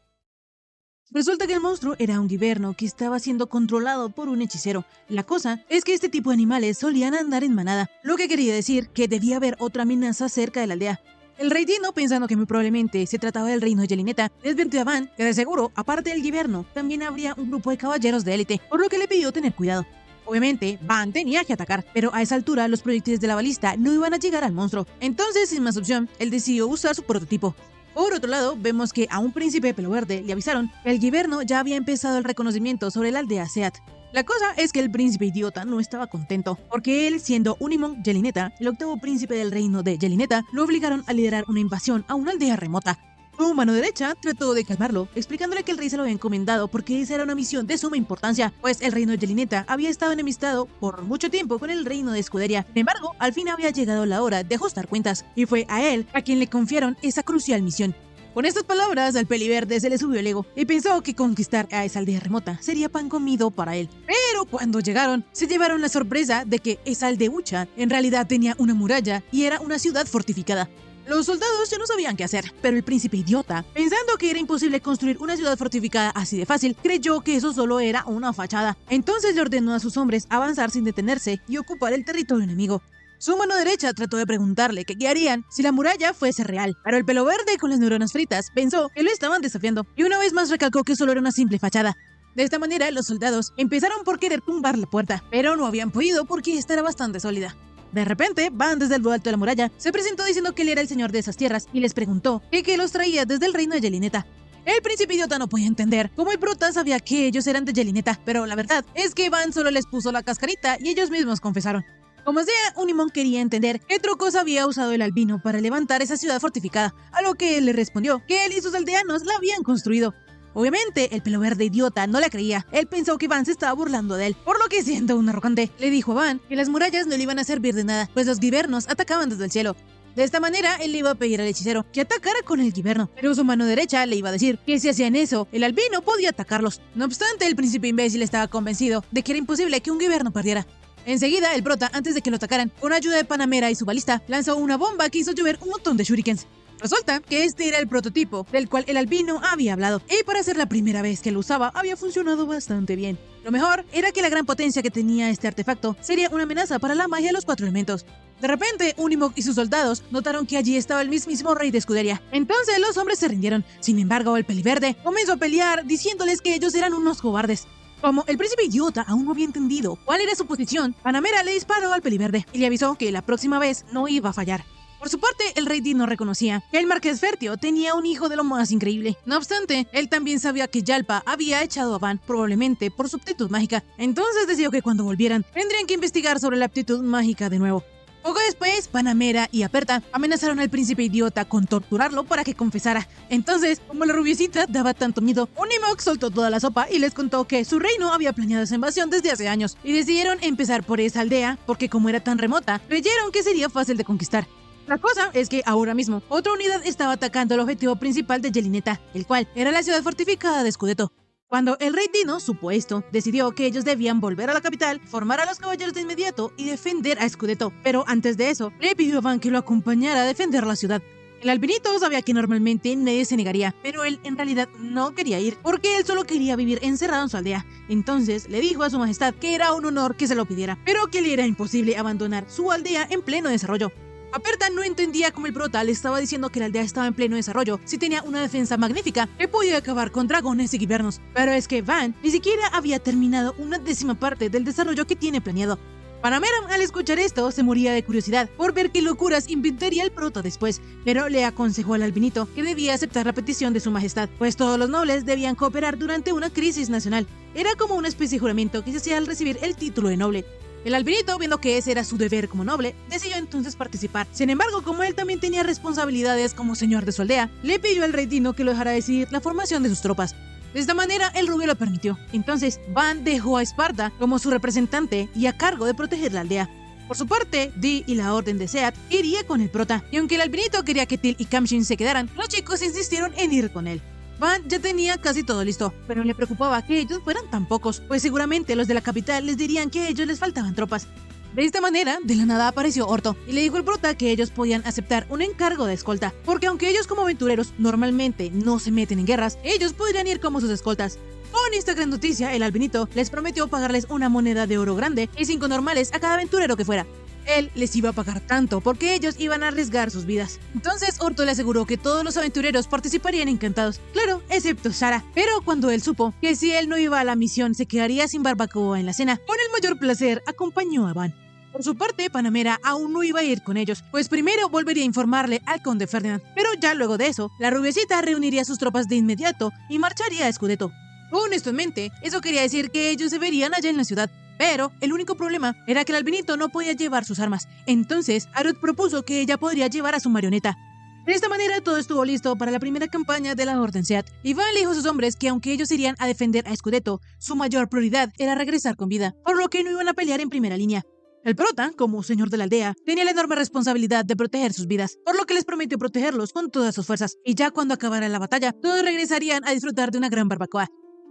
Resulta que el monstruo era un guiberno que estaba siendo controlado por un hechicero. La cosa es que este tipo de animales solían andar en manada, lo que quería decir que debía haber otra amenaza cerca de la aldea. El rey Dino, pensando que muy probablemente se trataba del reino de Yelineta, le advirtió a Van que de seguro, aparte del guiberno, también habría un grupo de caballeros de élite, por lo que le pidió tener cuidado. Obviamente, Van tenía que atacar, pero a esa altura los proyectiles de la balista no iban a llegar al monstruo. Entonces, sin más opción, él decidió usar su prototipo. Por otro lado, vemos que a un príncipe de pelo verde le avisaron que el guiberno ya había empezado el reconocimiento sobre la aldea Seat. La cosa es que el príncipe idiota no estaba contento, porque él, siendo Unimog Yelineta, el octavo príncipe del reino de Yelineta, lo obligaron a liderar una invasión a una aldea remota. Su mano derecha trató de calmarlo, explicándole que el rey se lo había encomendado porque esa era una misión de suma importancia, pues el reino de Yelineta había estado enemistado por mucho tiempo con el reino de Escuderia. Sin embargo, al fin había llegado la hora de ajustar cuentas, y fue a él a quien le confiaron esa crucial misión. Con estas palabras, al peliverde se le subió el ego y pensó que conquistar a esa aldea remota sería pan comido para él. Pero cuando llegaron, se llevaron la sorpresa de que esa aldeucha en realidad tenía una muralla y era una ciudad fortificada. Los soldados ya no sabían qué hacer, pero el príncipe idiota, pensando que era imposible construir una ciudad fortificada así de fácil, creyó que eso solo era una fachada. Entonces le ordenó a sus hombres avanzar sin detenerse y ocupar el territorio enemigo. Su mano derecha trató de preguntarle qué harían si la muralla fuese real, pero el pelo verde con las neuronas fritas pensó que lo estaban desafiando y una vez más recalcó que solo era una simple fachada. De esta manera, los soldados empezaron por querer tumbar la puerta, pero no habían podido porque esta era bastante sólida. De repente, Van desde lo alto de la muralla se presentó diciendo que él era el señor de esas tierras y les preguntó qué los traía desde el reino de Yelineta. El príncipe idiota no podía entender cómo el prota sabía que ellos eran de Yelineta, pero la verdad es que Van solo les puso la cascarita y ellos mismos confesaron. Como sea, Unimog quería entender qué trucos había usado el albino para levantar esa ciudad fortificada, a lo que él le respondió que él y sus aldeanos la habían construido. Obviamente, el pelo verde idiota no la creía. Él pensó que Van se estaba burlando de él, por lo que, siendo un arrogante, le dijo a Van que las murallas no le iban a servir de nada, pues los guibernos atacaban desde el cielo. De esta manera, él le iba a pedir al hechicero que atacara con el guiberno, pero su mano derecha le iba a decir que si hacían eso, el albino podía atacarlos. No obstante, el príncipe imbécil estaba convencido de que era imposible que un guiberno perdiera. Enseguida, el prota, antes de que lo atacaran, con ayuda de Panamera y su balista, lanzó una bomba que hizo llover un montón de shurikens. Resulta que este era el prototipo del cual el albino había hablado, y para ser la primera vez que lo usaba, había funcionado bastante bien. Lo mejor era que la gran potencia que tenía este artefacto sería una amenaza para la magia de los 4 elementos. De repente, Unimog y sus soldados notaron que allí estaba el mismísimo rey de Escuderia. Entonces los hombres se rindieron. Sin embargo, el peliverde comenzó a pelear diciéndoles que ellos eran unos cobardes. Como el príncipe idiota aún no había entendido cuál era su posición, Panamera le disparó al peliverde y le avisó que la próxima vez no iba a fallar. Por su parte, el rey Dino reconocía que el marqués Fertio tenía un hijo de lo más increíble. No obstante, él también sabía que Yalpa había echado a Van, probablemente por su aptitud mágica. Entonces decidió que cuando volvieran, tendrían que investigar sobre la aptitud mágica de nuevo. Poco después, Panamera y Aperta amenazaron al príncipe idiota con torturarlo para que confesara. Entonces, como la rubiecita daba tanto miedo, Unimog soltó toda la sopa y les contó que su reino había planeado esa invasión desde hace años. Y decidieron empezar por esa aldea porque, como era tan remota, creyeron que sería fácil de conquistar. La cosa es que ahora mismo, otra unidad estaba atacando el objetivo principal de Yelineta, el cual era la ciudad fortificada de Scudetto. Cuando el rey Dino supo esto, decidió que ellos debían volver a la capital, formar a los caballeros de inmediato y defender a Scudetto. Pero antes de eso, le pidió a Van que lo acompañara a defender la ciudad. El albinito sabía que normalmente nadie se negaría, pero él en realidad no quería ir, porque él solo quería vivir encerrado en su aldea. Entonces le dijo a su majestad que era un honor que se lo pidiera, pero que le era imposible abandonar su aldea en pleno desarrollo. Aperta no entendía cómo el prota le estaba diciendo que la aldea estaba en pleno desarrollo si tenía una defensa magnífica que podía acabar con dragones y guibernos. Pero es que Van ni siquiera había terminado una 10ª parte del desarrollo que tiene planeado. Panamera, al escuchar esto, se moría de curiosidad por ver qué locuras inventaría el prota después, pero le aconsejó al albinito que debía aceptar la petición de su majestad, pues todos los nobles debían cooperar durante una crisis nacional. Era como una especie de juramento que se hacía al recibir el título de noble. El albinito, viendo que ese era su deber como noble, decidió entonces participar. Sin embargo, como él también tenía responsabilidades como señor de su aldea, le pidió al rey Dino que lo dejara decidir la formación de sus tropas. De esta manera, el rubio lo permitió. Entonces, Van dejó a Esparta como su representante y a cargo de proteger la aldea. Por su parte, Dee y la orden de Seat iría con el prota, y aunque el albinito quería que Til y Kamshin se quedaran, los chicos insistieron en ir con él. Van ya tenía casi todo listo, pero le preocupaba que ellos fueran tan pocos, pues seguramente los de la capital les dirían que a ellos les faltaban tropas. De esta manera, de la nada apareció Orto y le dijo al prota que ellos podían aceptar un encargo de escolta, porque aunque ellos como aventureros normalmente no se meten en guerras, ellos podrían ir como sus escoltas. Con esta gran noticia, el albinito les prometió pagarles una moneda de oro grande y 5 normales a cada aventurero que fuera. Él les iba a pagar tanto porque ellos iban a arriesgar sus vidas. Entonces Orto le aseguró que todos los aventureros participarían encantados, claro, excepto Sara. Pero cuando él supo que si él no iba a la misión se quedaría sin barbacoa en la cena, con el mayor placer acompañó a Van. Por su parte, Panamera aún no iba a ir con ellos, pues primero volvería a informarle al conde Ferdinand, pero ya luego de eso, la rubiecita reuniría sus tropas de inmediato y marcharía a Scudetto. Con esto en mente, eso quería decir que ellos se verían allá en la ciudad. Pero el único problema era que el albinito no podía llevar sus armas. Entonces, Arut propuso que ella podría llevar a su marioneta. De esta manera, todo estuvo listo para la primera campaña de la Orden Seat. Van le dijo a sus hombres que aunque ellos irían a defender a Scudetto, su mayor prioridad era regresar con vida, por lo que no iban a pelear en primera línea. El prota, como señor de la aldea, tenía la enorme responsabilidad de proteger sus vidas, por lo que les prometió protegerlos con todas sus fuerzas. Y ya cuando acabara la batalla, todos regresarían a disfrutar de una gran barbacoa.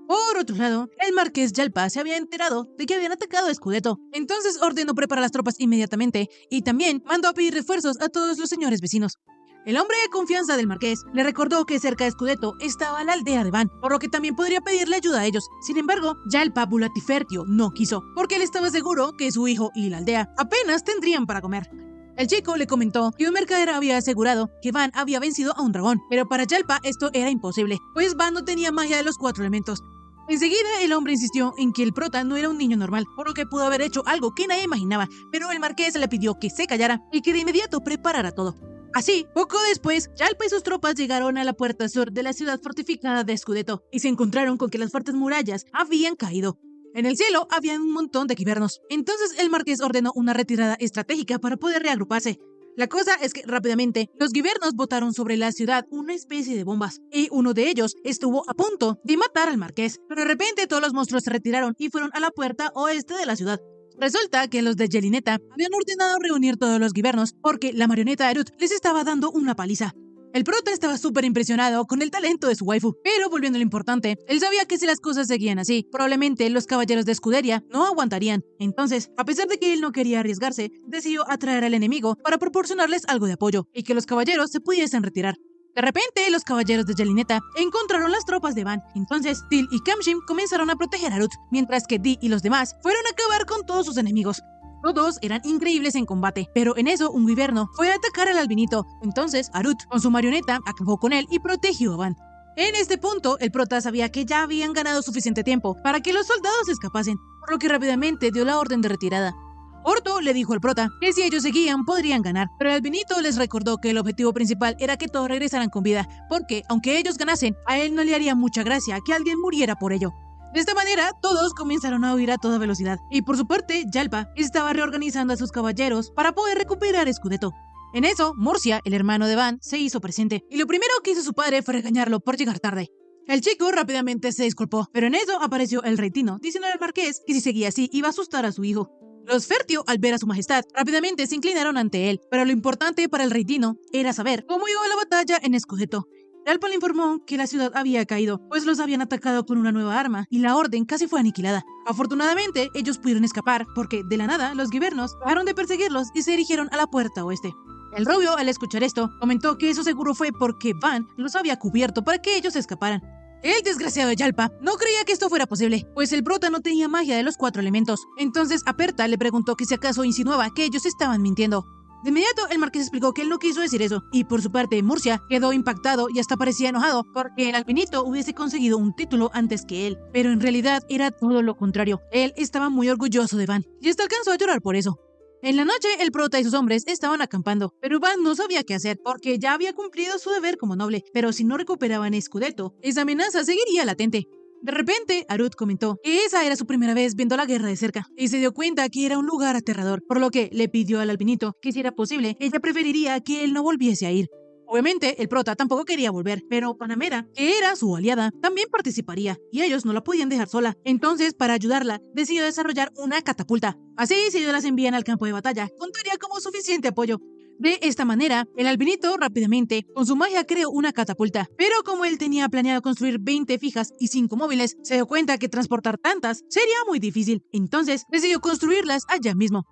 Por otro lado, el marqués Yalpa se había enterado de que habían atacado a Scudetto, entonces ordenó preparar las tropas inmediatamente y también mandó a pedir refuerzos a todos los señores vecinos. El hombre de confianza del marqués le recordó que cerca de Scudetto estaba la aldea de Van, por lo que también podría pedirle ayuda a ellos. Sin embargo, Yalpa Bulatifertio no quiso, porque él estaba seguro que su hijo y la aldea apenas tendrían para comer. El chico le comentó que un mercader había asegurado que Van había vencido a un dragón, pero para Yalpa esto era imposible, pues Van no tenía magia de los 4 elementos. Enseguida el hombre insistió en que el prota no era un niño normal, por lo que pudo haber hecho algo que nadie imaginaba, pero el marqués le pidió que se callara y que de inmediato preparara todo. Así, poco después, Yalpa y sus tropas llegaron a la puerta sur de la ciudad fortificada de Scudetto y se encontraron con que las fuertes murallas habían caído. En el cielo había un montón de quivernos, entonces el marqués ordenó una retirada estratégica para poder reagruparse. La cosa es que rápidamente los guibernos botaron sobre la ciudad una especie de bombas y uno de ellos estuvo a punto de matar al marqués, pero de repente todos los monstruos se retiraron y fueron a la puerta oeste de la ciudad. Resulta que los de Yelineta habían ordenado reunir todos los guibernos porque la marioneta de Arut les estaba dando una paliza. El prota estaba súper impresionado con el talento de su waifu, pero volviendo a lo importante, él sabía que si las cosas seguían así, probablemente los caballeros de escudería no aguantarían. Entonces, a pesar de que él no quería arriesgarse, decidió atraer al enemigo para proporcionarles algo de apoyo y que los caballeros se pudiesen retirar. De repente, los caballeros de Yelineta encontraron las tropas de Van. Entonces, Til y Kamshim comenzaron a proteger a Arut, mientras que Di y los demás fueron a acabar con todos sus enemigos. Todos eran increíbles en combate, pero en eso un guiberno fue a atacar al albinito. Entonces, Arut, con su marioneta, acabó con él y protegió a Van. En este punto, el prota sabía que ya habían ganado suficiente tiempo para que los soldados escapasen, por lo que rápidamente dio la orden de retirada. Orto le dijo al prota que si ellos seguían podrían ganar, pero el albinito les recordó que el objetivo principal era que todos regresaran con vida, porque aunque ellos ganasen, a él no le haría mucha gracia que alguien muriera por ello. De esta manera, todos comenzaron a huir a toda velocidad, y por su parte, Yalpa estaba reorganizando a sus caballeros para poder recuperar Scudetto. En eso, Murcia, el hermano de Van, se hizo presente, y lo primero que hizo su padre fue regañarlo por llegar tarde. El chico rápidamente se disculpó, pero en eso apareció el rey Tino, diciéndole al marqués que si seguía así iba a asustar a su hijo. Los Fertio, al ver a su majestad, rápidamente se inclinaron ante él, pero lo importante para el rey Tino era saber cómo iba la batalla en Scudetto. Yalpa le informó que la ciudad había caído, pues los habían atacado con una nueva arma y la orden casi fue aniquilada. Afortunadamente, ellos pudieron escapar porque, de la nada, los guibernos dejaron de perseguirlos y se dirigieron a la puerta oeste. El rubio, al escuchar esto, comentó que eso seguro fue porque Van los había cubierto para que ellos escaparan. El desgraciado de Yalpa no creía que esto fuera posible, pues el prota no tenía magia de los 4 elementos. Entonces Aperta le preguntó que si acaso insinuaba que ellos estaban mintiendo. De inmediato, el marqués explicó que él no quiso decir eso, y por su parte, Murcia quedó impactado y hasta parecía enojado porque el albinito hubiese conseguido un título antes que él, pero en realidad era todo lo contrario. Él estaba muy orgulloso de Van, y hasta alcanzó a llorar por eso. En la noche, el prota y sus hombres estaban acampando, pero Van no sabía qué hacer porque ya había cumplido su deber como noble, pero si no recuperaban Scudetto, esa amenaza seguiría latente. De repente, Arut comentó que esa era su primera vez viendo la guerra de cerca y se dio cuenta que era un lugar aterrador, por lo que le pidió al albinito que si era posible, ella preferiría que él no volviese a ir. Obviamente, el prota tampoco quería volver, pero Panamera, que era su aliada, también participaría y ellos no la podían dejar sola. Entonces, para ayudarla, decidió desarrollar una catapulta. Así, si ellos las envían al campo de batalla, contaría como suficiente apoyo. De esta manera, el albinito rápidamente, con su magia, creó una catapulta. Pero como él tenía planeado construir 20 fijas y 5 móviles, se dio cuenta que transportar tantas sería muy difícil. Entonces, decidió construirlas allá mismo.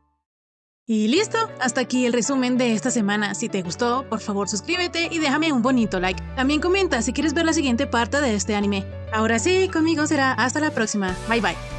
Y listo, hasta aquí el resumen de esta semana. Si te gustó, por favor suscríbete y déjame un bonito like. También comenta si quieres ver la siguiente parte de este anime. Ahora sí, conmigo será hasta la próxima. Bye bye.